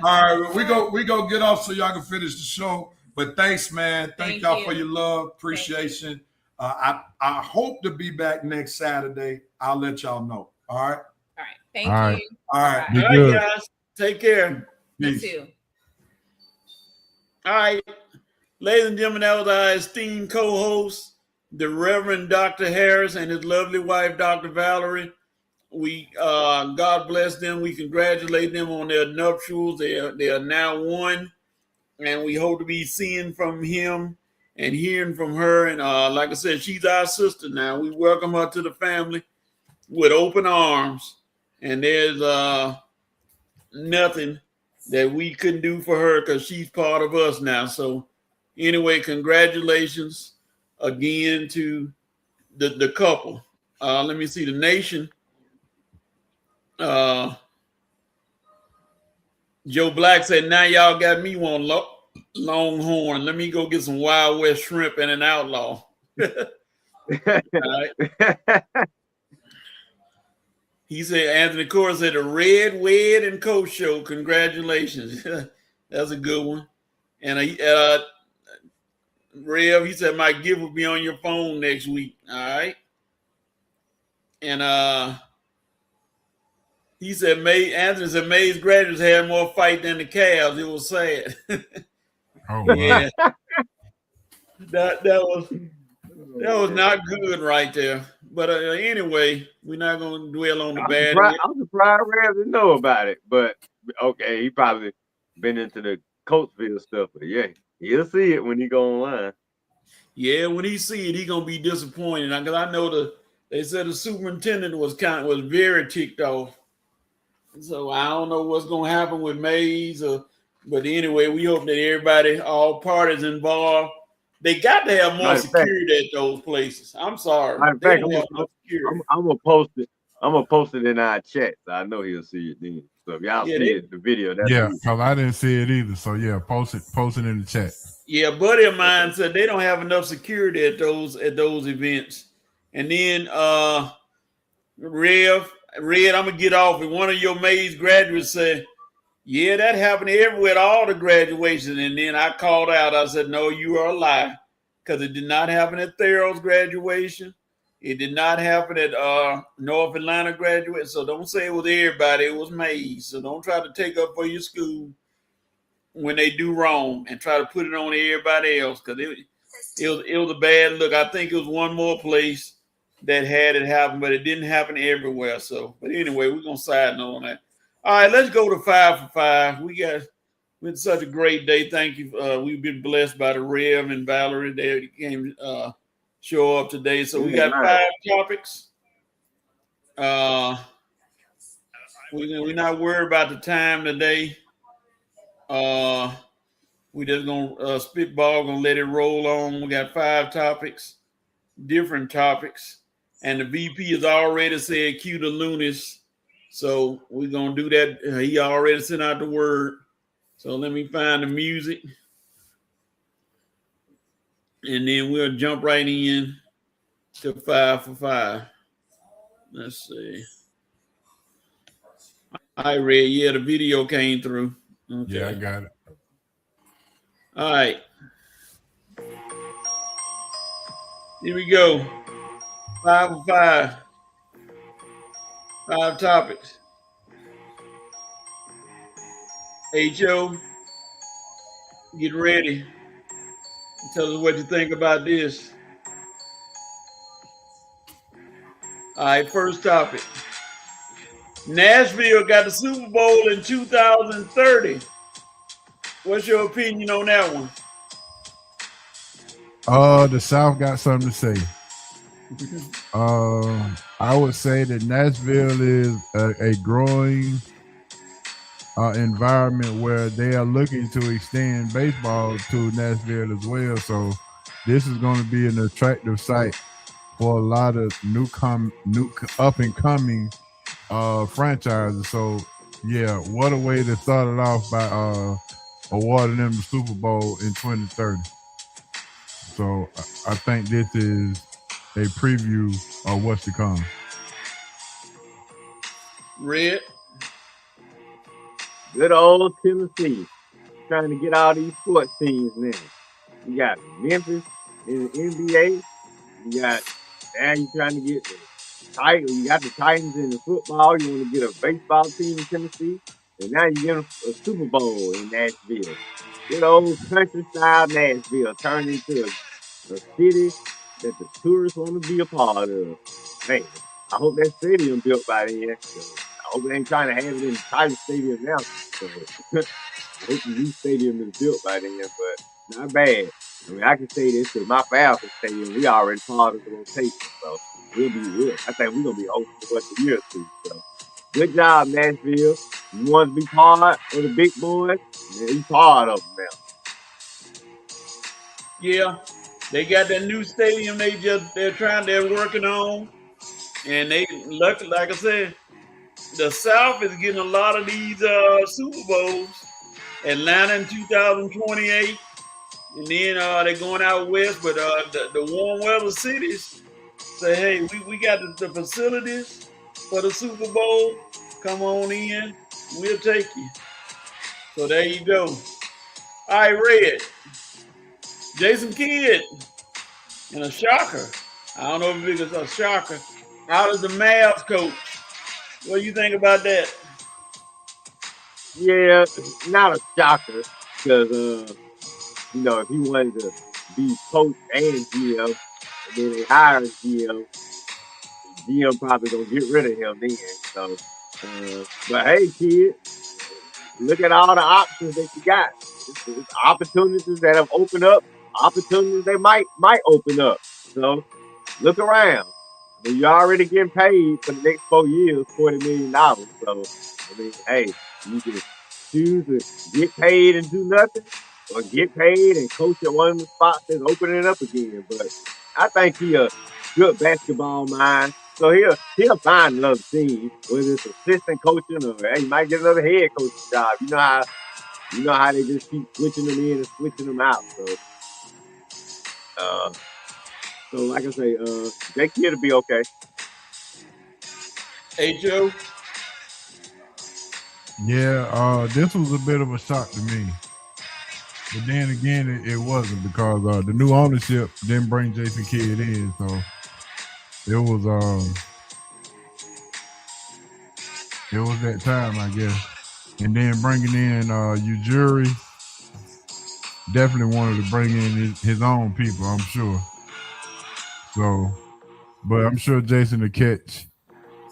right, we go get off so y'all can finish the show. But thanks, man. Thank y'all for your love, appreciation. I hope to be back next Saturday. I'll let y'all know. All right. All right. Thank All right. you. All right. Be All right, good. guys. Take care. You Peace. too. All right. Ladies and gentlemen, that was our esteemed co-host, the Reverend Dr. Harris and his lovely wife, Dr. Valerie. We God bless them. We congratulate them on their nuptials. They are now one, and we hope to be seeing from him and hearing from her. And like I said, she's our sister now. We welcome her to the family with open arms. And there's nothing that we couldn't do for her because she's part of us now. So anyway, congratulations again to the couple. Let me see the nation. Joe Black said, now y'all got me one Longhorn. Let me go get some Wild West shrimp and an outlaw. All right. He said, Anthony Core said, a Red, Wed, and Coach show. Congratulations. That's a good one. And Rev, he said, my gift will be on your phone next week. All right. And he said, Anthony said, May's graduates had more fight than the Cavs. It was sad. Oh, wow. Yeah. That was not good right there. But anyway, we're not going to dwell on the bad. I'm surprised Rev didn't know about it. But okay, he probably been into the Coatesville stuff. But yeah, he'll see it when he go online. Yeah, when he see it, he gonna be disappointed. Because I know they said the superintendent was very ticked off. So I don't know what's gonna happen with Mays. But anyway, we hope that everybody, all parties involved, they got to have more security at those places. I'm sorry. I'm gonna post it. I'm gonna post it in our chat, so I know he'll see it then. So if y'all see it, the video. Yeah, because I didn't see it either. So yeah, post it in the chat. Yeah, a buddy of mine said they don't have enough security at those events. And then Red, I'm gonna get off. And one of your Mays graduates said, yeah, that happened everywhere at all the graduations. And then I called out. I said, no, you are a lie. Because it did not happen at Thero's graduation. It did not happen at North Atlanta graduation. So don't say it was everybody. It was Mays. So don't try to take up for your school when they do wrong and try to put it on everybody else. Because it was a bad look. I think it was one more place that had it happen, but it didn't happen everywhere. So, but anyway, we're going to side note on that. All right, let's go to 5 for 5. We had such a great day. Thank you. We've been blessed by the Rev and Valerie. They came show up today. So we got 5 topics. We're not worried about the time today. We just gonna spitball, gonna let it roll on. We got 5 topics, different topics, and the VP has already said cue the Lunis. So we're going to do that. He already sent out the word. So let me find the music. And then we'll jump right in to 5 for 5. Let's see. I read, yeah, the video came through. Okay. Yeah, I got it. All right. Here we go. 5 for 5. 5 topics. H.O., get ready. Tell us what you think about this. All right, first topic. Nashville got the Super Bowl in 2030. What's your opinion on that one? The South got something to say. I would say that Nashville is a growing environment where they are looking to extend baseball to Nashville as well. So this is going to be an attractive site for a lot of new up and coming franchises. So yeah, what a way to start it off by awarding them the Super Bowl in 2030. So I think this is a preview of what's to come. Red. Good old Tennessee trying to get all these sports teams now. You got Memphis in the NBA. You got now you trying to get You got the Titans in the football. You want to get a baseball team in Tennessee, and now you get a Super Bowl in Nashville. Good old country style Nashville turned into a city that the tourists want to be a part of. Man, I hope that stadium built by then. I hope they ain't trying to have it in the Titan Stadium now. So I hope the new stadium is built by then, but not bad. I mean, I can say this because my Falcons Stadium, we already part of the rotation, so I think we're gonna be hosting the rest of the year too. So good job, Nashville. You want to be part of the big boys? Man, you part of them now. Yeah, they got that new stadium. They're working on, and they luckily, like I said, the South is getting a lot of these Super Bowls. Atlanta in 2028, and then they're going out west. But the warm weather cities say, hey, we got the facilities for the Super Bowl. Come on in, we'll take you. So there you go. All right, Red. Jason Kidd and a shocker. I don't know if it's a shocker. Out as the Mavs coach. What do you think about that? Yeah, not a shocker because if he wanted to be coach and GM, and then they hire a GM, GM probably gonna get rid of him then. So, but hey, kid, look at all the options that you got. It's opportunities that have opened up, opportunities they might open up. So look around. I mean, you're already getting paid for the next 4 years, $40 million. So I mean, hey, you can choose to get paid and do nothing, or get paid and coach at one of the spots that's opening up again. But I think he a good basketball mind. So he'll find another team, whether it's assistant coaching or hey, he might get another head coaching job. You know how they just keep switching them in and switching them out. So like I say, Jake here to be okay. Hey, Joe. Yeah, this was a bit of a shock to me. But then again, it wasn't because the new ownership didn't bring Jason Kidd in, so it was that time, I guess. And then bringing in Ujiri, definitely wanted to bring in his own people, I'm sure. So, but I'm sure Jason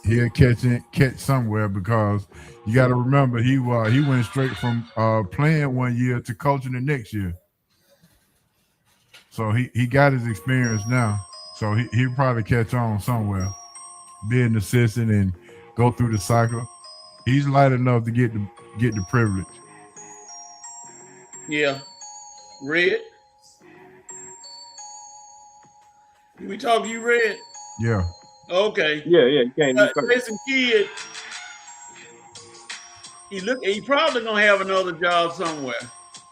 he'll catch somewhere because you got to remember he went straight from playing one year to coaching the next year. So he got his experience now. So he'll probably catch on somewhere, be an assistant and go through the cycle. He's light enough to get the privilege. Yeah. Red. Did we talk to you, Red? Yeah. Okay. Yeah, you can't do Jason Kidd, he probably gonna have another job somewhere,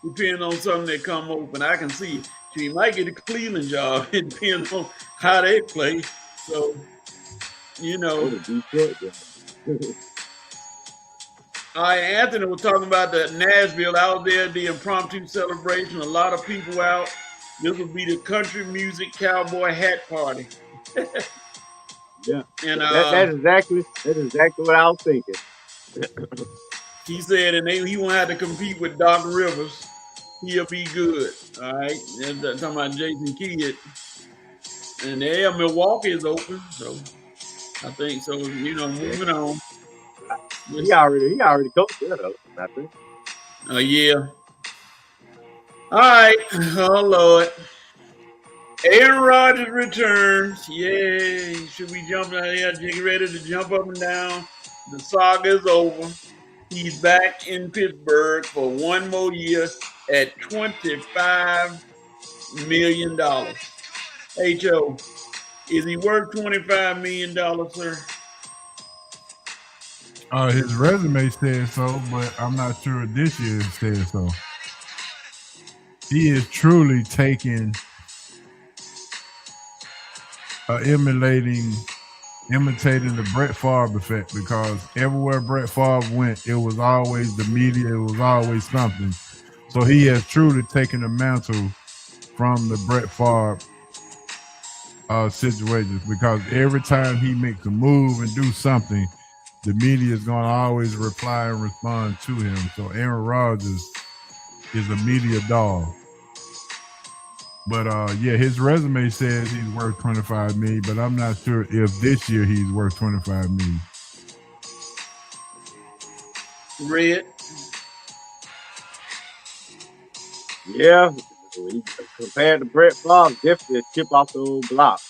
depending on something that come open. I can see it. So he might get a Cleveland job. It depends on how they play. So, Oh, the Detroit job. Anthony was talking about the Nashville out there, the impromptu celebration. A lot of people out. This will be the country music cowboy hat party. Yeah, And that's exactly what I was thinking. he said, and he won't have to compete with Doc Rivers. He'll be good. All right. And talking about Jason Kidd. And there, Milwaukee is open. So I think so. Moving on. He already coached there though, I think. Yeah. All right. Oh Lord. Aaron Rodgers returns. Yay. Should we jump out here? Get ready to jump up and down. The saga is over. He's back in Pittsburgh for one more year at $25 million. Hey, Joe, is he worth $25 million, sir? His resume says so, but I'm not sure this year says so. He is truly imitating the Brett Favre effect, because everywhere Brett Favre went, it was always the media, it was always something. So he has truly taken the mantle from the Brett Favre situations because every time he makes a move and do something, the media is going to always reply and respond to him. So Aaron Rodgers is a media dog. But yeah, his resume says he's worth 25 million, but I'm not sure if this year he's worth 25 million. Red. Yeah, compared to Brett Favre, definitely a chip off the old block.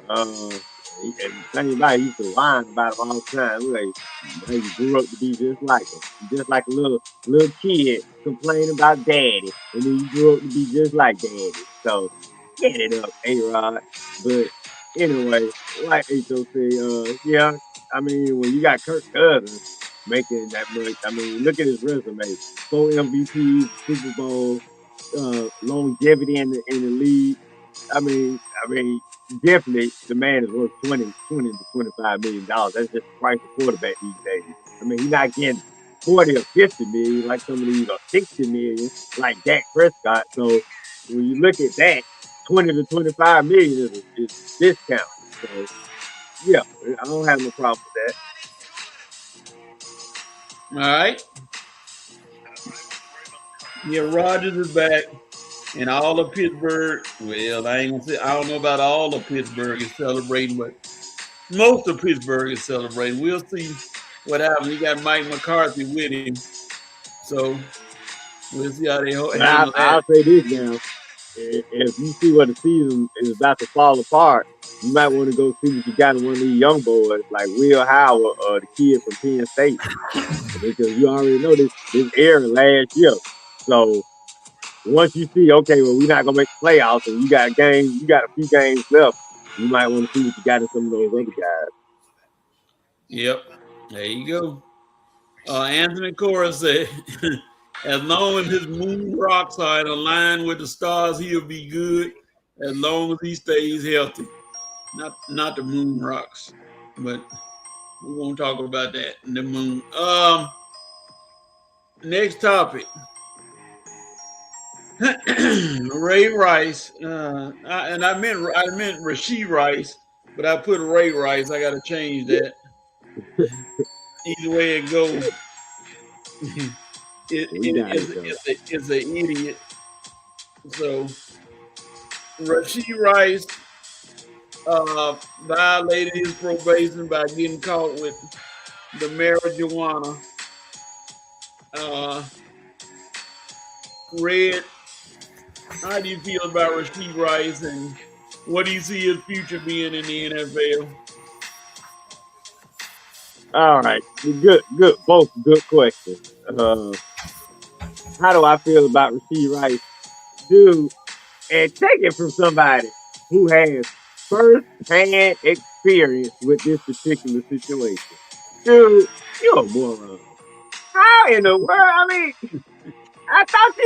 And the thing about it, he used to whine about him all the time. Like, he grew up to be just like him, just like a little kid complaining about daddy, and then you grew up to be just like daddy. So get it up, A-Rod. But anyway, like H.O. said, yeah, I mean, when you got Kirk Cousins making that much, I mean, look at his resume: 4 MVPs, Super Bowl, longevity in the league. I mean, definitely the man is worth 20 to $25 million. That's just the price of quarterback these days. I mean, he's not getting 40 or 50 million like some of these, or 60 million like Dak Prescott. So when you look at that, 20 to 25 million is a discount. So yeah, I don't have no problem with All right. Yeah, Rodgers is back. And all of Pittsburgh, well, I ain't gonna say I don't know about all of Pittsburgh is celebrating, but most of Pittsburgh is celebrating. We'll see what happens. You got Mike McCarthy with him, so we'll see how they that. handle I'll that. say this now. If you see what the season is about to fall apart, you might want to go see what you got in one of these young boys like Will Howard or the kid from Penn State, because you already know this era last year. So once you see, okay, well, we're not gonna make the playoffs, and you got a few games left, you might want to see what you got in some of those other guys. Yep, there you go. Anthony Cora said, as long as his moon rocks are in line with the stars, he'll be good. As long as he stays healthy, not the moon rocks, but we won't talk about that. The moon. Next topic. Ray Rice, I meant Rasheed Rice, but I put Ray Rice. I got to change that. Either way it goes, We got it though. it's an idiot. So Rasheed Rice violated his probation by getting caught with the marijuana. Red, how do you feel about Rasheed Rice, and what do you see his future being in the NFL? All right, both good questions. How do I feel about Rasheed Rice? Dude, and take it from somebody who has first-hand experience with this particular situation. Dude, you're a moron. How in the world? I mean, I thought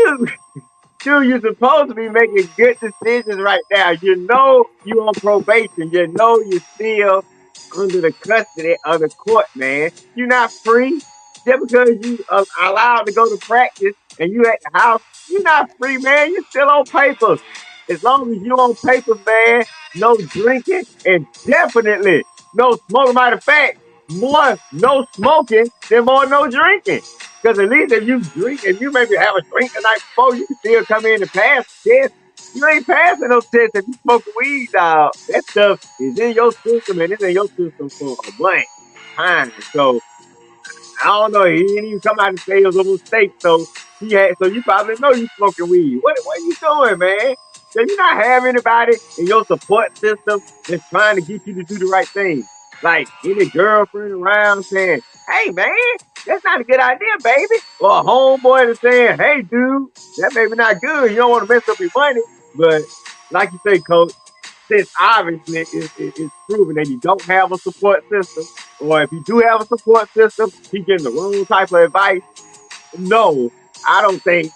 dude, you're supposed to be making good decisions right now. You know you on probation. You know you're still under the custody of the court, man. You're not free just because you are allowed to go to practice and you at the house. You're not free, man. You're still on paper. As long as you're on paper, man, no drinking and definitely no smoking. Matter of fact, more no smoking than more no drinking. Because at least if you maybe have a drink the night before, you can still come in and pass the test. You ain't passing those tests if you smoking weed, dog. That stuff is in your system, and it's in your system for a blank time. So I don't know. He didn't even come out and say it was a mistake. So you probably know you smoking weed. What are you doing, man? So you not have anybody in your support system that's trying to get you to do the right thing. Like any girlfriend around saying, "Hey, man, that's not a good idea, baby," or a homeboy that's saying, "Hey, dude, that maybe not good. You don't want to mess up your money." But like you say, coach, since obviously it's proven that you don't have a support system, or if you do have a support system, he's getting the wrong type of advice. No, I don't think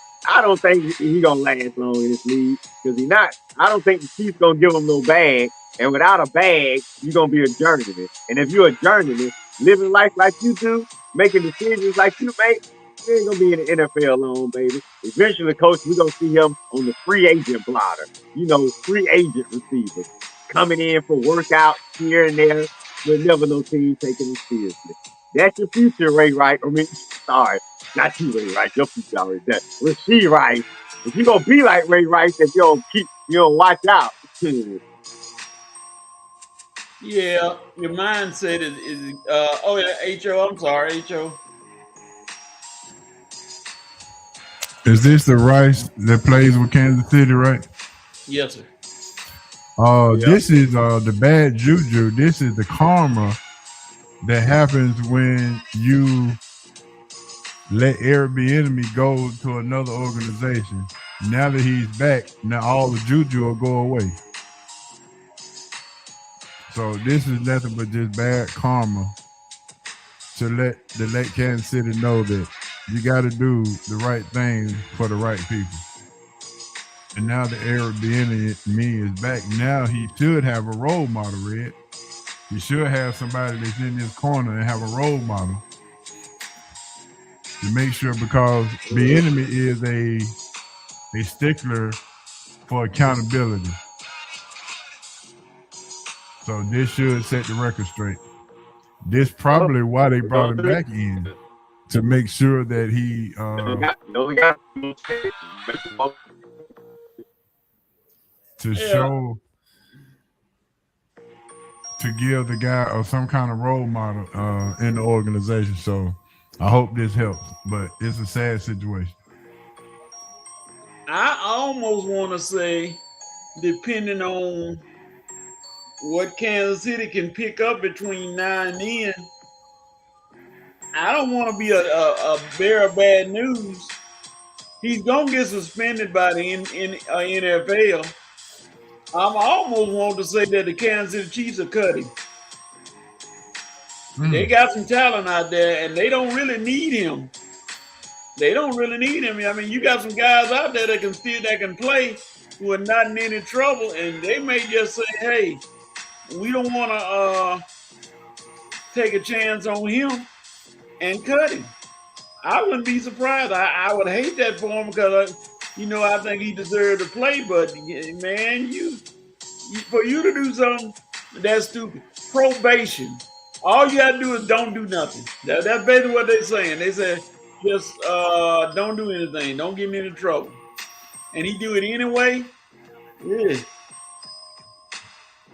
he gonna last long in this league because he not. I don't think the Chiefs gonna give him no bag, and without a bag, you're gonna be a journeyman. And if you're a journeyman, living life like you do, making decisions like you make, you ain't gonna be in the NFL long, baby. Eventually, coach, we're gonna see him on the free agent blotter. Free agent receiver. coming in for workouts here and there, but never no team taking it seriously. That's your future, Ray Rice. I mean, sorry, not you, Ray Rice. Your future already there. Rasheed Rice. If you gonna be like Ray Rice, if you don't watch out. Yeah, your mindset is oh yeah, HO. I'm sorry, HO. Is this the Rice that plays with Kansas City, right? Yes, sir. This is the bad juju. This is the karma that happens when you let Eric Bieniemy go to another organization. Now that he's back, now all the juju will go away. So this is nothing but just bad karma to let Kansas City know that you got to do the right thing for the right people. And now that Eric Bieniemy is back, now he should have a role model, Red. He should have somebody that's in his corner and have a role model to make sure, because Bieniemy is a stickler for accountability. So this should set the record straight. This probably why they brought him back in, to make sure that he show, to give the guy or some kind of role model in the organization. So I hope this helps, but it's a sad situation. I almost want to say, depending on what Kansas City can pick up between now and then, I don't want to be a bearer of bad news. He's gonna get suspended by the NFL. I'm almost want to say that the Kansas City Chiefs are cutting. They got some talent out there, and they don't really need him. They don't really need him. I mean, you got some guys out there that can play, who are not in any trouble, and they may just say, "Hey, we don't want to take a chance on him and cut him." I wouldn't be surprised. I would hate that for him, because I think he deserved to play. But man, for you to do something that's stupid, probation. All you gotta do is don't do nothing. That's basically what they're saying. They said just don't do anything, don't get me into trouble, and he do it anyway. Yeah.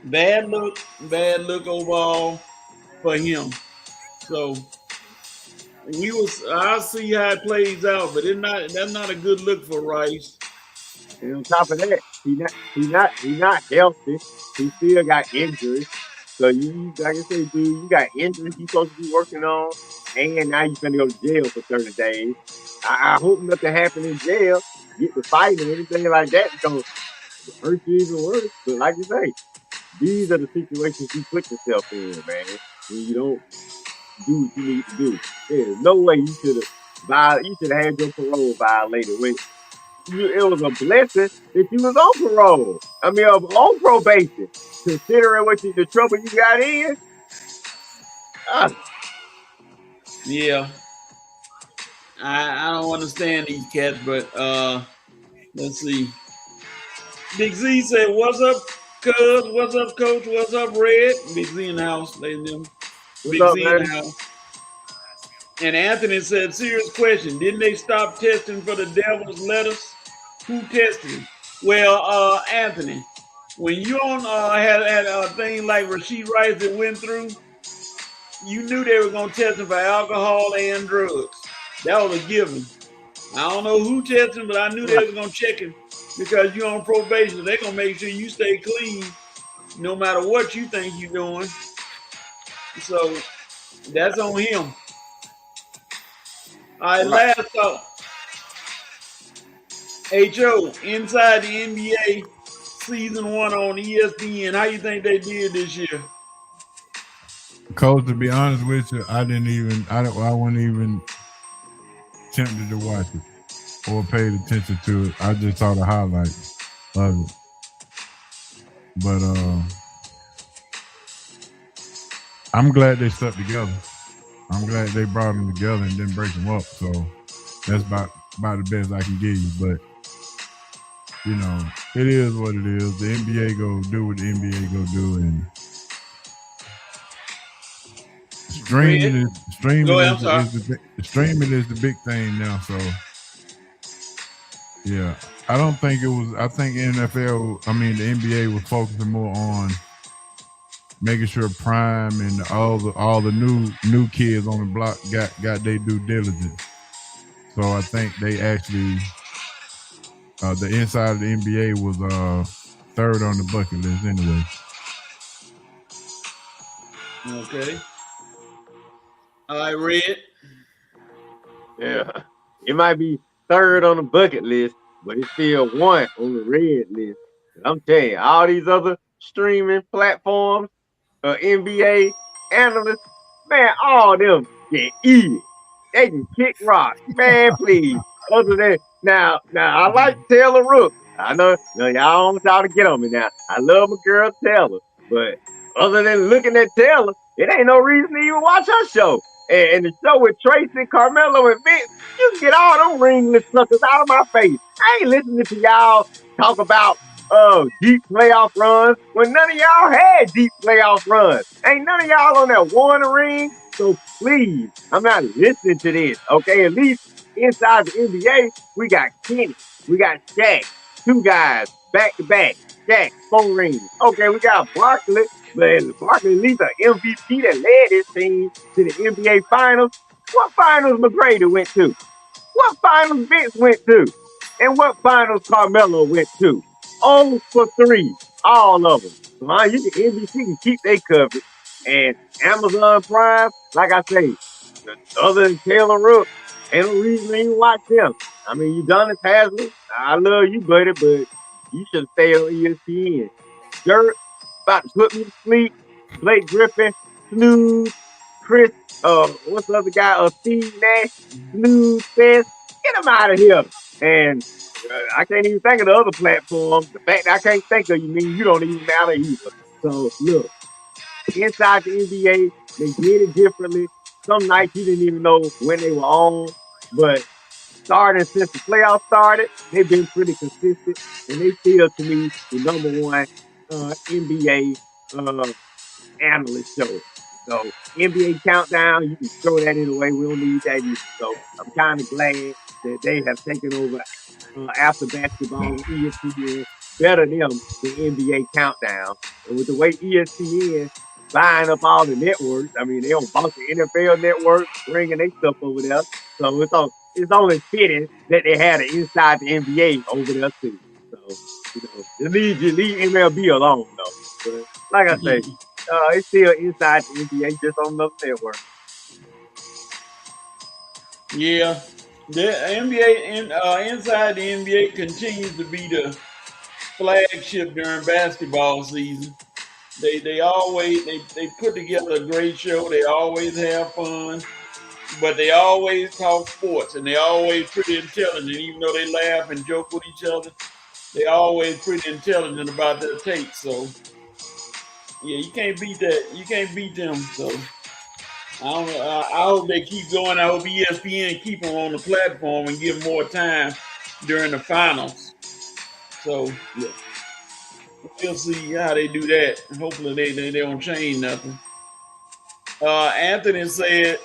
Bad look overall for him. So I'll see how it plays out, but that's not a good look for Rice. And on top of that, he's not healthy. He still got injuries. So you like I say, dude, you got injuries you supposed to be working on, and now you're gonna go to jail for 30 days. I hope nothing happened in jail. Get to fighting and anything like that, don't hurt you even worse. But like you say, these are the situations you put yourself in, man. When you don't do what you need to do. There's no way you should have had your parole violated. It was a blessing that you was on parole. I mean, on probation, considering the trouble you got in. Yeah, I don't understand these cats, but let's see. Big Z said, "What's up, cuz? What's up, coach? What's up, Red?" Big Z in the house, ladies and gentlemen. Big Z in the house. And Anthony said, "Serious question. Didn't they stop testing for the devil's lettuce? Who tested it?" Well, Anthony, when you had a thing like Rasheed Rice that went through, you knew they were going to test him for alcohol and drugs. That was a given. I don't know who tested him, but I knew they were going to check him, because you're on probation. They're going to make sure you stay clean no matter what you think you're doing. So that's on him. All right, last thought. HO, inside the NBA season 1 on ESPN, how you think they did this year? Coach, to be honest with you, I wasn't even tempted to watch it or paid attention to it. I just saw the highlights of it. But I'm glad they stuck together. I'm glad they brought them together and didn't break them up. So that's about the best I can give you. But It is what it is. The NBA go do what the NBA go do, and Red. Go streaming ahead. I'm sorry. streaming is the big thing now. So yeah, I don't think it was. I think NFL. I mean, the NBA was focusing more on making sure Prime and all the new kids on the block got their due diligence. So I think they actually the inside of the NBA was third on the bucket list anyway. Okay. All right, Red. Yeah. It might be third on the bucket list, but it's still one on the red list. I'm telling you, all these other streaming platforms, NBA analysts, man, all them can eat it. They can kick rock, man. Please. Other than now, I like Taylor Rooks. I know, no, y'all don't y'all to get on me now. I love my girl Taylor, but other than looking at Taylor, it ain't no reason to even watch her show. And the show with Tracy, Carmelo, and Vince, you can get all them ringless suckers out of my face. I ain't listening to y'all talk about deep playoff runs when none of y'all had deep playoff runs. Ain't none of y'all on that one ring. So please, I'm not listening to this. Okay, at least inside the NBA, we got Kenny, we got Shaq, two guys back to back. Shaq, 4 rings. Okay, we got Barkley, but Barkley at least an MVP that led his team to the NBA Finals. What finals McGrady went to? What finals Vince went to? And what finals Carmelo went to? 0 for 3, all of them. So you can NBC can keep their coverage. And Amazon Prime, like I say, other than Taylor Rooks, ain't no reason to even watch them. I mean, you done it, Hasley. I love you, buddy, but you should stay on ESPN. Dirt, about to put me to sleep. Blake Griffin, snooze. Chris, what's the other guy? Steve Nash, snooze fest. Get him out of here. And I can't even think of the other platform. The fact that I can't think of you means you don't even matter either. So look, inside the NBA, they did it differently. Some nights you didn't even know when they were on, but starting since the playoffs started, they've been pretty consistent, and they still, to me, the number one NBA analyst show. So NBA countdown, you can throw that in away. We don't need that either. So I'm kind of glad that they have taken over after basketball on ESPN better them than NBA countdown. And with the way ESPN buying up all the networks, I mean they don't bought the NFL network, bringing their stuff over there. So it's only fitting that they had it inside the NBA over there too. So leave MLB alone though. But like I say, it's still inside the NBA, just on another network. Yeah. The NBA inside the NBA continues to be the flagship during basketball season. They always they put together a great show. They always have fun, but they always talk sports, and they always pretty intelligent. Even though they laugh and joke with each other, they always pretty intelligent about their takes. So yeah, you can't beat that. You can't beat them. So I don't know. I hope they keep going. I hope ESPN keep them on the platform and give them more time during the finals. So yeah, we'll see how they do that. Hopefully they don't change nothing. Anthony said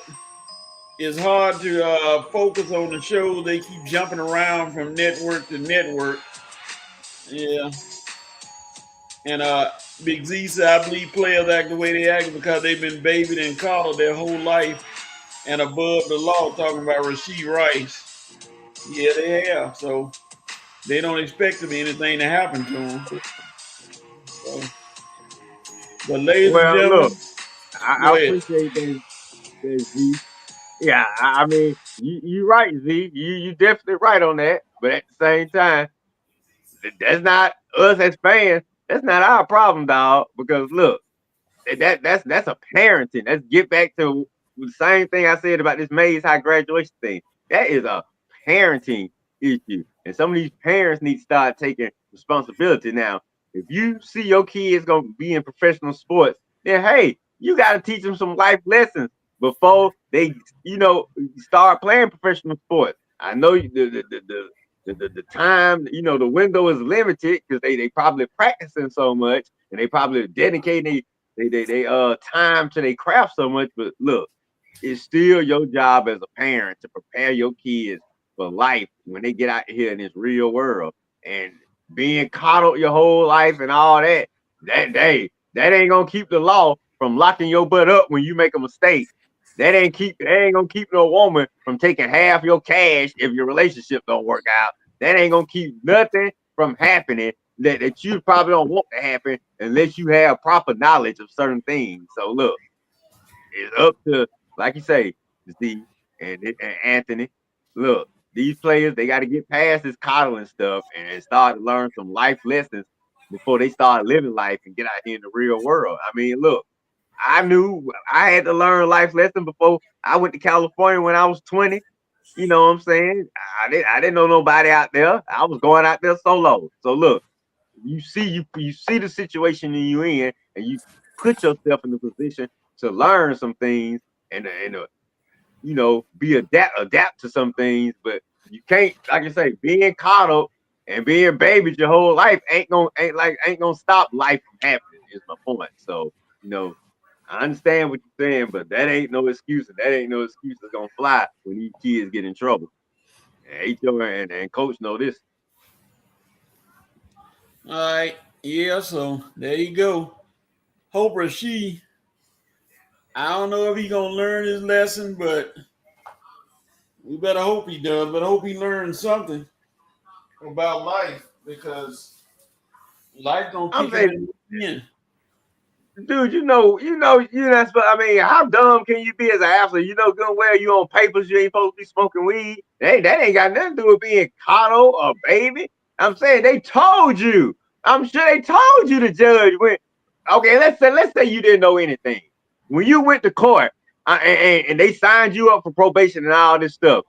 it's hard to focus on the show. They keep jumping around from network to network. Yeah. And Big Z said, I believe players act the way they act because they've been babied and coddled their whole life and above the law, talking about Rasheed Rice. Yeah, they have. So they don't expect to be anything to happen to them. So, but ladies and Well, gentlemen, look, I go ahead. appreciate that Z. Yeah, I mean, you right, Z. You definitely right on that. But at the same time, that's not us as fans. That's not our problem, dog. Because look, that's a parenting. Let's get back to the same thing I said about this Maze High graduation thing. That is a parenting issue, and some of these parents need to start taking responsibility now. If you see your kids gonna be in professional sports, then hey, you got to teach them some life lessons before they, start playing professional sports. I know the time, the window is limited because they probably practicing so much and they probably dedicating they time to their craft so much. But look, it's still your job as a parent to prepare your kids for life when they get out here in this real world. And being coddled your whole life and all that, that ain't gonna keep the law from locking your butt up when you make a mistake. That ain't gonna keep no woman from taking half your cash if your relationship don't work out. That ain't gonna keep nothing from happening that you probably don't want to happen unless you have proper knowledge of certain things. So look, it's up to, like you say, Z and Anthony. Look, these players, they got to get past this coddling stuff and start to learn some life lessons before they start living life and get out here in the real world. I mean, look, I knew I had to learn life lesson before I went to California when I was 20. You know what I'm saying? I didn't know nobody out there. I was going out there solo. So look, you see the situation you in, and you put yourself in the position to learn some things and be adapt to some things, but you can't, like I say, being caught up and being babied your whole life ain't gonna stop life from happening, is my point. So, I understand what you're saying, but that ain't no excuse, and that ain't no excuse that's gonna fly when these kids get in trouble. And HO and coach know this. All right. Yeah, so there you go. Hope Rasheed, I don't know if he gonna learn his lesson, but we better hope he does. But I hope he learns something about life, because life gonna I'm kick him saying, in. dude, that's. I mean, how dumb can you be as an athlete? You know good and well you on papers, you ain't supposed to be smoking weed. That ain't got nothing to do with being coddled or baby. I'm saying they told you. I'm sure they told you, the judge, when. Okay, let's say you didn't know anything when you went to court, and they signed you up for probation and all this stuff.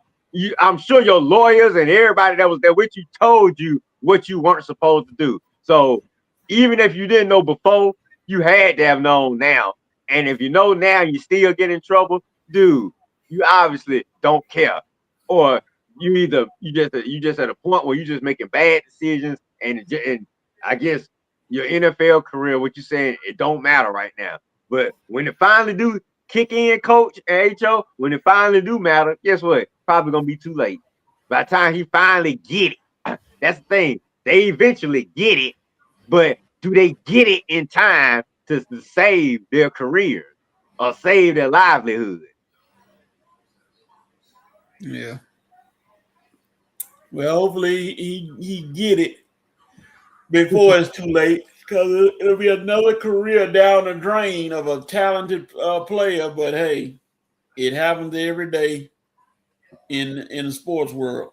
I'm sure your lawyers and everybody that was there with you told you what you weren't supposed to do. So even if you didn't know before, you had to have known now. And if you know now and you still get in trouble, dude, you obviously don't care. Or you just at a point where you're just making bad decisions, and I guess your NFL career, what you're saying, it don't matter right now. But when it finally do kick in, coach and HO, when it finally do matter, guess what? Probably gonna be too late. By the time he finally get it, that's the thing. They eventually get it, but do they get it in time to save their careers or save their livelihood? Yeah. Well, hopefully he get it before it's too late, because it'll be another career down the drain of a talented player. But hey, it happens every day in the sports world.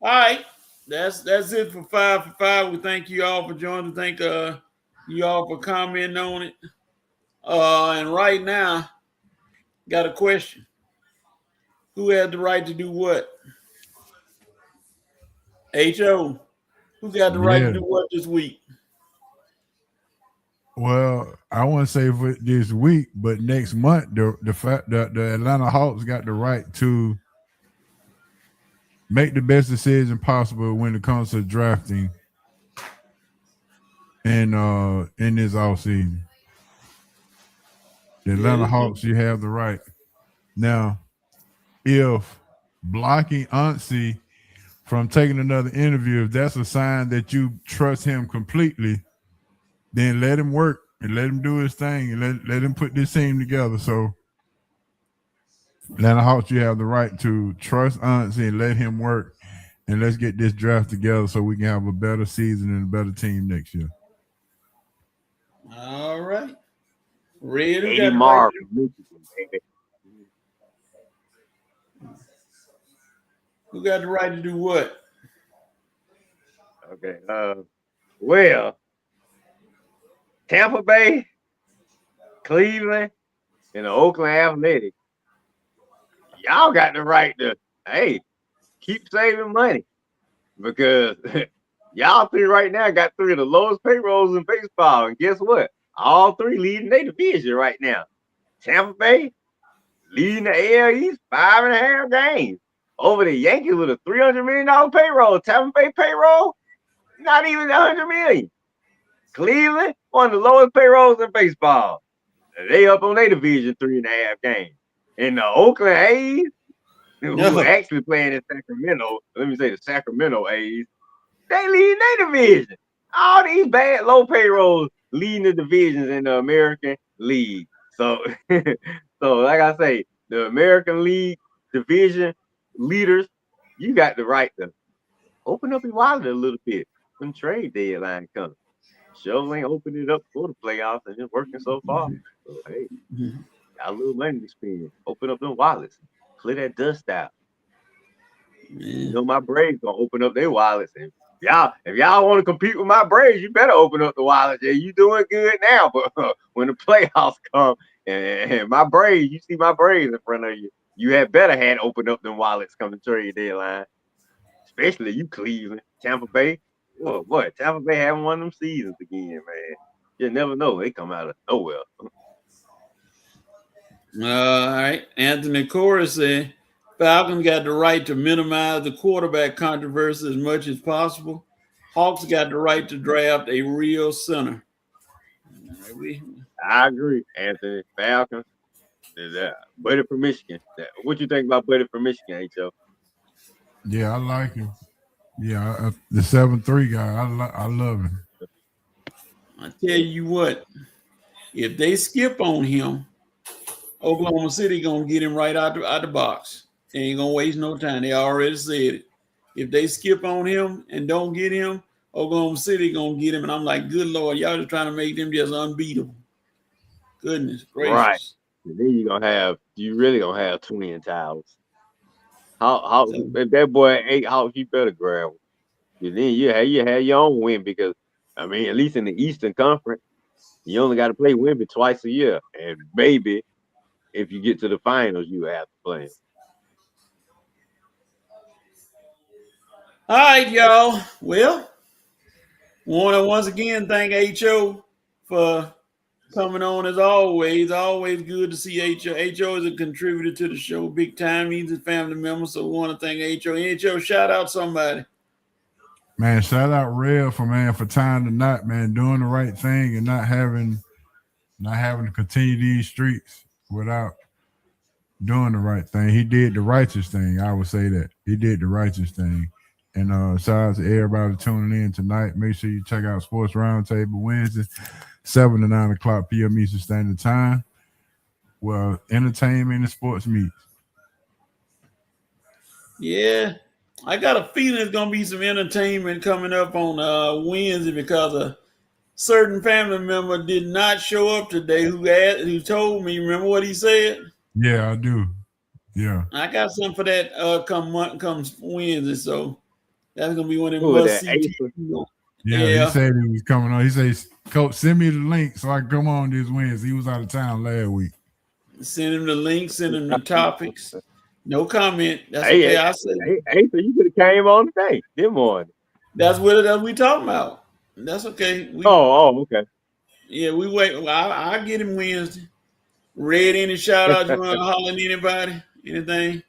All right, that's it for 5 for 5. We thank you all for joining. Thank you all for commenting on it. And right now, got a question: who had the right to do what? HO, who got the right to Yeah. do what this week? Well, I wouldn't say for this week, but next month, the Atlanta Hawks got the right to make the best decision possible when it comes to drafting in this offseason. The Atlanta Hawks, you have the right. Now, if blocking Ansi from taking another interview, if that's a sign that you trust him completely, then let him work and let him do his thing and let him put this team together. So, Atlanta Hawks, you have the right to trust Ansi and let him work, and let's get this draft together so we can have a better season and a better team next year. All right. Red, who Eddie got the right Marr to do? from Michigan, baby. Who got the right to do what? Okay. Well, Tampa Bay, Cleveland, and the Oakland Athletics, y'all got the right to, hey, keep saving money, because y'all three right now got three of the lowest payrolls in baseball. And guess what? All three leading their division right now. Tampa Bay leading the AL East 5.5 games. over the Yankees with a $300 million payroll. Tampa Bay payroll, not even $100 million. Cleveland, one of the lowest payrolls in baseball. They up on their division 3.5 games. And the Oakland A's, who are actually playing in Sacramento, let me say the Sacramento A's, they lead their division. All these bad low payrolls leading the divisions in the American League. So, so like I say, the American League division leaders, you got the right to open up your wallet a little bit when trade deadline comes. Show ain't opened it up for the playoffs and it's working so far. So hey, got a little money to spend. Open up them wallets, clear that dust out. You know my Braves gonna open up their wallets, and if y'all want to compete with my Braves, you better open up the wallets. Yeah, you doing good now, but when the playoffs come and my Braves, you see my Braves in front of you, you had better had opened up them wallets come the trade deadline. Especially you, Cleveland, Tampa Bay. Oh boy, Tampa Bay having one of them seasons again, man. You never know; they come out of nowhere. All right. Anthony Cora said Falcons got the right to minimize the quarterback controversy as much as possible. Hawks got the right to draft a real center. I agree, Anthony. Falcons. Buddy from Michigan. What you think about Buddy from Michigan, H.O.? Yeah, I like him. Yeah, the 7'3" guy, I love him. I tell you what, if they skip on him, Oklahoma City gonna get him right out the box. They ain't gonna waste no time. They already said it. If they skip on him and don't get him, Oklahoma City gonna get him. And I'm like, good Lord, y'all just trying to make them just unbeatable. Goodness gracious. Right. And then you really gonna have twin towers. How if that boy ain't Hawks, you better grab him. And then you have your own win because I mean, at least in the Eastern Conference, you only got to play Wemby twice a year, and maybe if you get to the finals, you have to play him. All right, y'all. Well, want to once again thank H.O. for coming on as always. Always good to see H.O. H.O. is a contributor to the show big time. He's a family member, so we want to thank H.O. H.O., shout out somebody. Man, shout out Rev for tying the knot, man, doing the right thing and not having to continue these streaks without doing the right thing. He did the righteous thing. I would say that. He did the righteous thing. And shout out to everybody tuning in tonight. Make sure you check out Sports Roundtable Wednesday, 7 to 9 o'clock p.m. Eastern Standard Time. Well, entertainment and sports meets. Yeah. I got a feeling there's going to be some entertainment coming up on Wednesday because a certain family member did not show up today who told me, remember what he said? Yeah, I do. Yeah. I got something for that comes Wednesday, so that's going to be one of them Who was must that, see. Yeah, he said he was coming on. He said, Coach, send me the link so I can come on this Wednesday. He was out of town last week. Send him the link, send him the topics. No comment. That's Hey, okay. I said so you could have came on today. Good morning. that's what we talking about. That's okay. Okay. Yeah, we wait. I'll get him Wednesday. Red, any shout out you want to holler at anybody? Anything?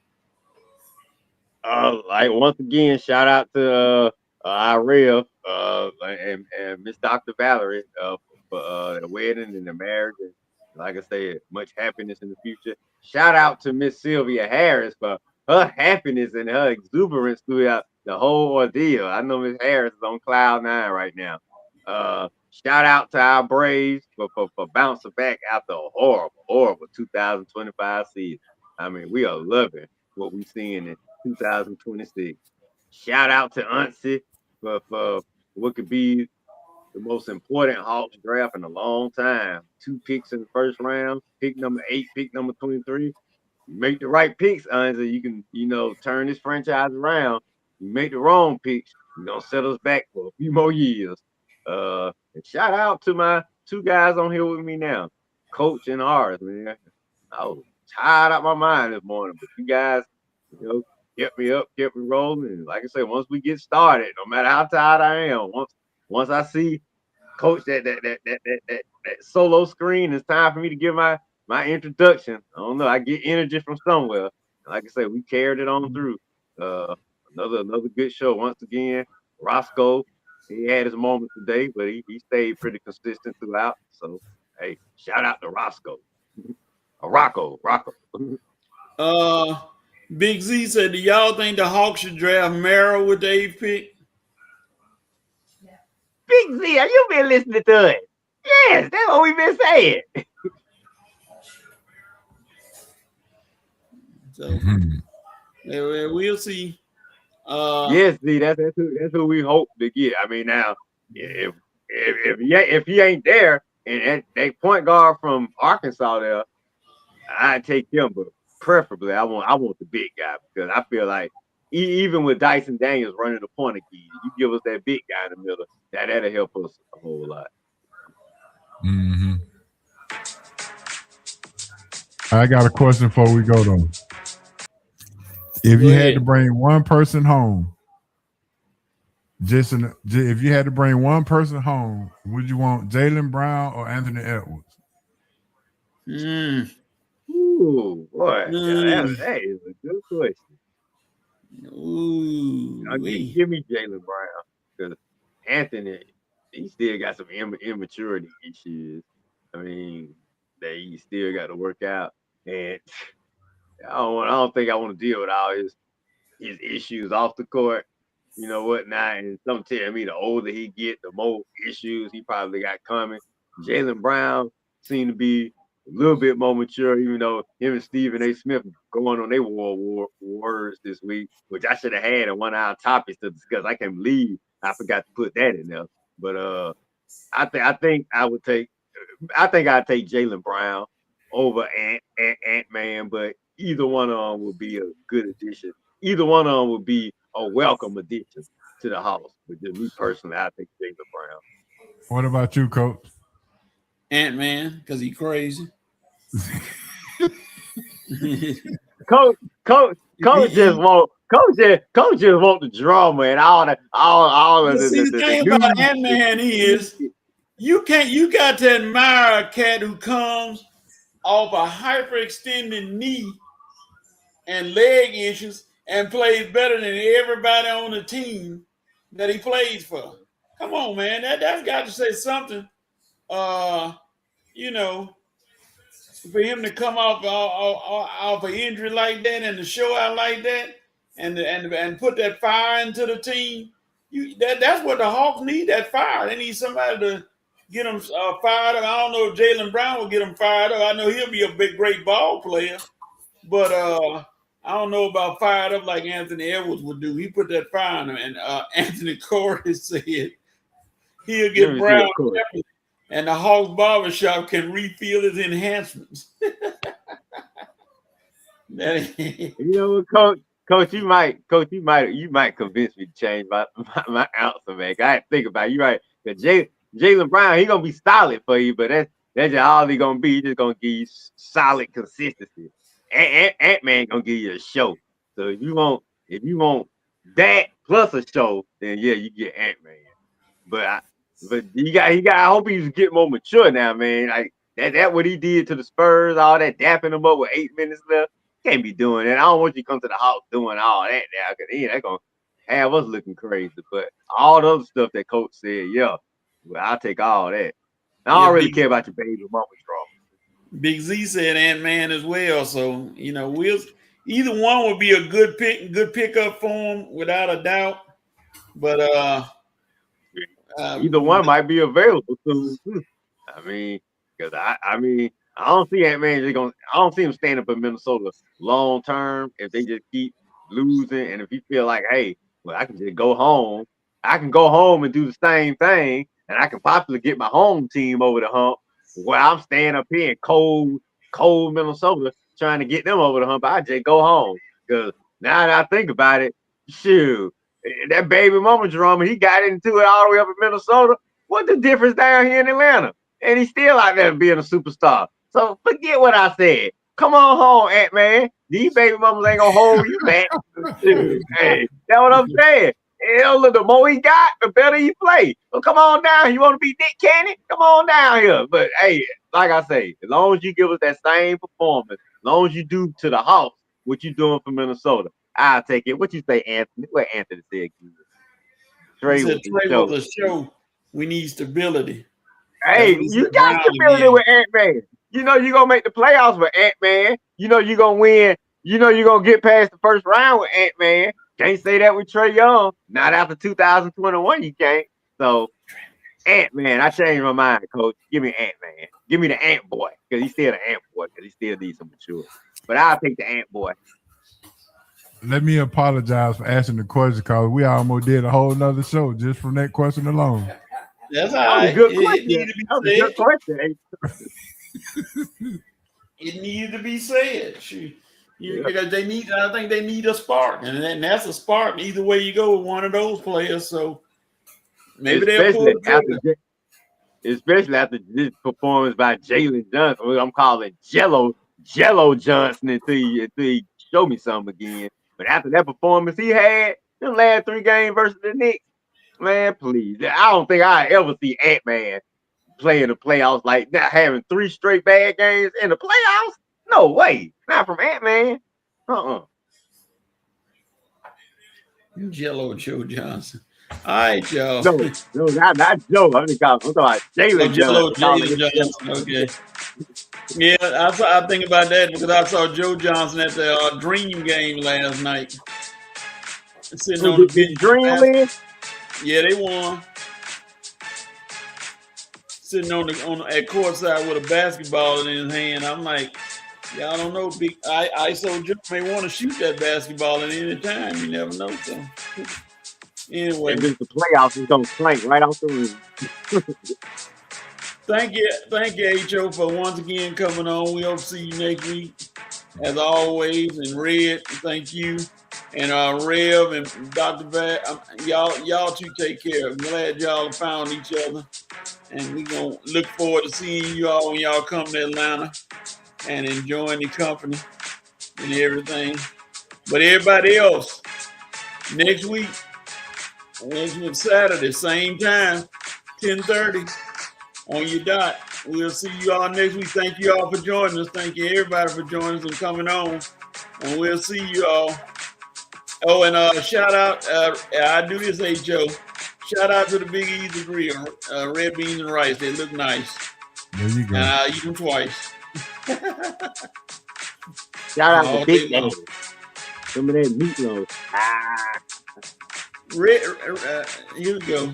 Like once again, shout out to Irel and Miss Dr. Valerie for the wedding and the marriage. And like I said, much happiness in the future. Shout out to Miss Sylvia Harris for her happiness and her exuberance throughout the whole ordeal. I know Miss Harris is on cloud 9 right now. Shout out to our Braves for bouncing back after a horrible 2025 season. I mean, we are loving what we're seeing in 2026. Shout out to Unsi for what could be the most important Hawks draft in a long time. 2 picks in the first round, pick number 8, pick number 23. You make the right picks, Unsi, you can, turn this franchise around. You make the wrong picks, you're gonna set us back for a few more years. And shout out to my 2 guys on here with me now, Coach and Horace, man. I was tired out my mind this morning, but you guys, kept me up, kept me rolling. And like I said, once we get started, no matter how tired I am, once I see Coach that solo screen, it's time for me to give my introduction. I don't know, I get energy from somewhere. And like I said, we carried it on through. Uh, another good show once again. Roscoe, he had his moments today, but he stayed pretty consistent throughout. So hey, shout out to Roscoe. Rocco. Uh, Big Z said, "Do y'all think the Hawks should draft Merrill with the 8th pick?" Big Z, have you been listening to it? Yes, that's what we've been saying. So we'll see. Yes, Z, that's who we hope to get. I mean, now if he ain't there and that point guard from Arkansas there, I'd take him, but preferably I want the big guy because I feel like even with Dyson Daniels running the point again, you give us that big guy in the middle, that'll help us a whole lot. Mm-hmm. I got a question before we go though. If you had to bring one person home, if you had to bring one person home, would you want Jaylen Brown or Anthony Edwards? Ooh, boy, that is a good question. Give me Jaylen Brown because Anthony, he still got some immaturity issues. I mean, that he still got to work out, and I don't think I want to deal with all his issues off the court. You know what now? And some tell me the older he get, the more issues he probably got coming. Jaylen Brown seemed to be a little bit more mature, even though him and Stephen A. Smith going on their words this week, which I should have had in one of our topics to discuss. I can't believe I forgot to put that in there. But I think I'd take Jaylen Brown over Ant-Man, but either one of them would be a good addition. Either one of them would be a welcome addition to the house. But just me personally, I think Jaylen Brown. What about you, Coach? Ant-Man, because he crazy. Coach just want the drama and all of the thing about Ant-Man is you got to admire a cat who comes off a hyperextended knee and leg issues and plays better than everybody on the team that he plays for. Come on, man. That's got to say something. You know, for him to come off an injury like that and to show out like that and put that fire into the team, that's what the Hawks need, that fire. They need somebody to get them fired up. I don't know if Jaylen Brown will get them fired up. I know he'll be a great ball player, but I don't know about fired up like Anthony Edwards would do. He put that fire in him, and Anthony Corey said he'll get Brown and the Hawks barbershop can refill his enhancements. You know what, Coach, you might convince me to change my answer, man. I had to think about it. You're right. Jaylen Brown, he gonna be solid for you, but that's just all he gonna be. He's just gonna give you solid consistency. Ant-Man gonna give you a show. So if you want that plus a show, then yeah, you get Ant-Man. But he got. I hope he's getting more mature now, man. Like that what he did to the Spurs, all that dapping them up with 8 minutes left. Can't be doing that. I don't want you to come to the house doing all that now, because that's gonna have us looking crazy. But all the other stuff that Coach said, yeah, well, I'll take all that. I don't really care about your baby mama drama. Big Z said Ant-Man as well. So, either one would be a good pickup for him without a doubt. But either one might be available soon. I mean, because I don't see Ant-Man I don't see him staying up in Minnesota long term if they just keep losing. And if you feel like, hey, well, I can just go home. I can go home and do the same thing, and I can possibly get my home team over the hump while I'm staying up here in cold Minnesota trying to get them over the hump. I just go home. Because now that I think about it, shoot, that baby mama drama, he got into it all the way up in Minnesota. What's the difference down here in Atlanta? And he's still out there being a superstar. So forget what I said. Come on home, Ant-Man. These baby mamas ain't gonna hold you back. Hey, that's what I'm saying. Hell, look, the more he got, the better he play. So come on down. You want to be Nick Cannon? Come on down here. But hey, like I say, as long as you give us that same performance, as long as you do to the house what you doing for Minnesota, I'll take it. What you say, Anthony? What Anthony said? He Trey said with the Trey show. with a show. We need stability. That's Hey, what he you said. got Brown stability again. with Ant-Man. You know you're gonna make the playoffs with Ant-Man. You know you're gonna win. You know you're gonna get past the first round with Ant-Man. Can't say that with Trey Young. Not after 2021, you can't. So Ant-Man, I changed my mind, coach. Give me Ant-Man. Give me the Ant Boy. Because he's still the Ant Boy, because he still needs some mature. But I'll take the Ant Boy. Let me apologize for asking the question because we almost did a whole nother show just from that question alone. That's all That was a right. good It question. needed to be That was a said. good question. It needed to be said. Because they need. I think they need a spark, and that's a spark. Either way you go with one of those players, so maybe they'll pull the trigger. Especially after this performance by Jalen Johnson. I'm calling Jello Johnson until he show me something again. But after that performance he had, the last 3 games versus the Knicks, man, please. I don't think I ever see Ant-Man play in the playoffs like that, having 3 straight bad games in the playoffs. No way. Not from Ant-Man. Jello Joe Johnson. All right, y'all. No, not Joe. I'm talking about Jalen Jello Johnson. Jalen Johnson. Okay. Yeah, I think about that because I saw Joe Johnson at the Dream game last night. Sitting on the Did bench. Dream win? Yeah, they won. Sitting on at courtside with a basketball in his hand. I'm like, y'all don't know. ISO Joe may want to shoot that basketball at any time. You never know. So anyway, If it's the playoffs, it's gonna clank right off the rim. thank you, HO, for once again coming on. We hope to see you next week, as always. And Red, thank you, and Rev and Dr. Vat, y'all two take care. I'm glad y'all found each other, and we gonna look forward to seeing you all when y'all come to Atlanta and enjoying the company and everything. But everybody else, next week Saturday, same time, 10:30 on your dot. We'll see you all next week. Thank you all for joining us. Thank you everybody for joining us and coming on. And we'll see you all. Oh, and shout out, I do this, HO. Shout out to the Big Easy Grill, red beans and rice. They look nice. There you go. And I eat them twice. Shout out to Big Daddy. Some of that meatloaf. Here we go.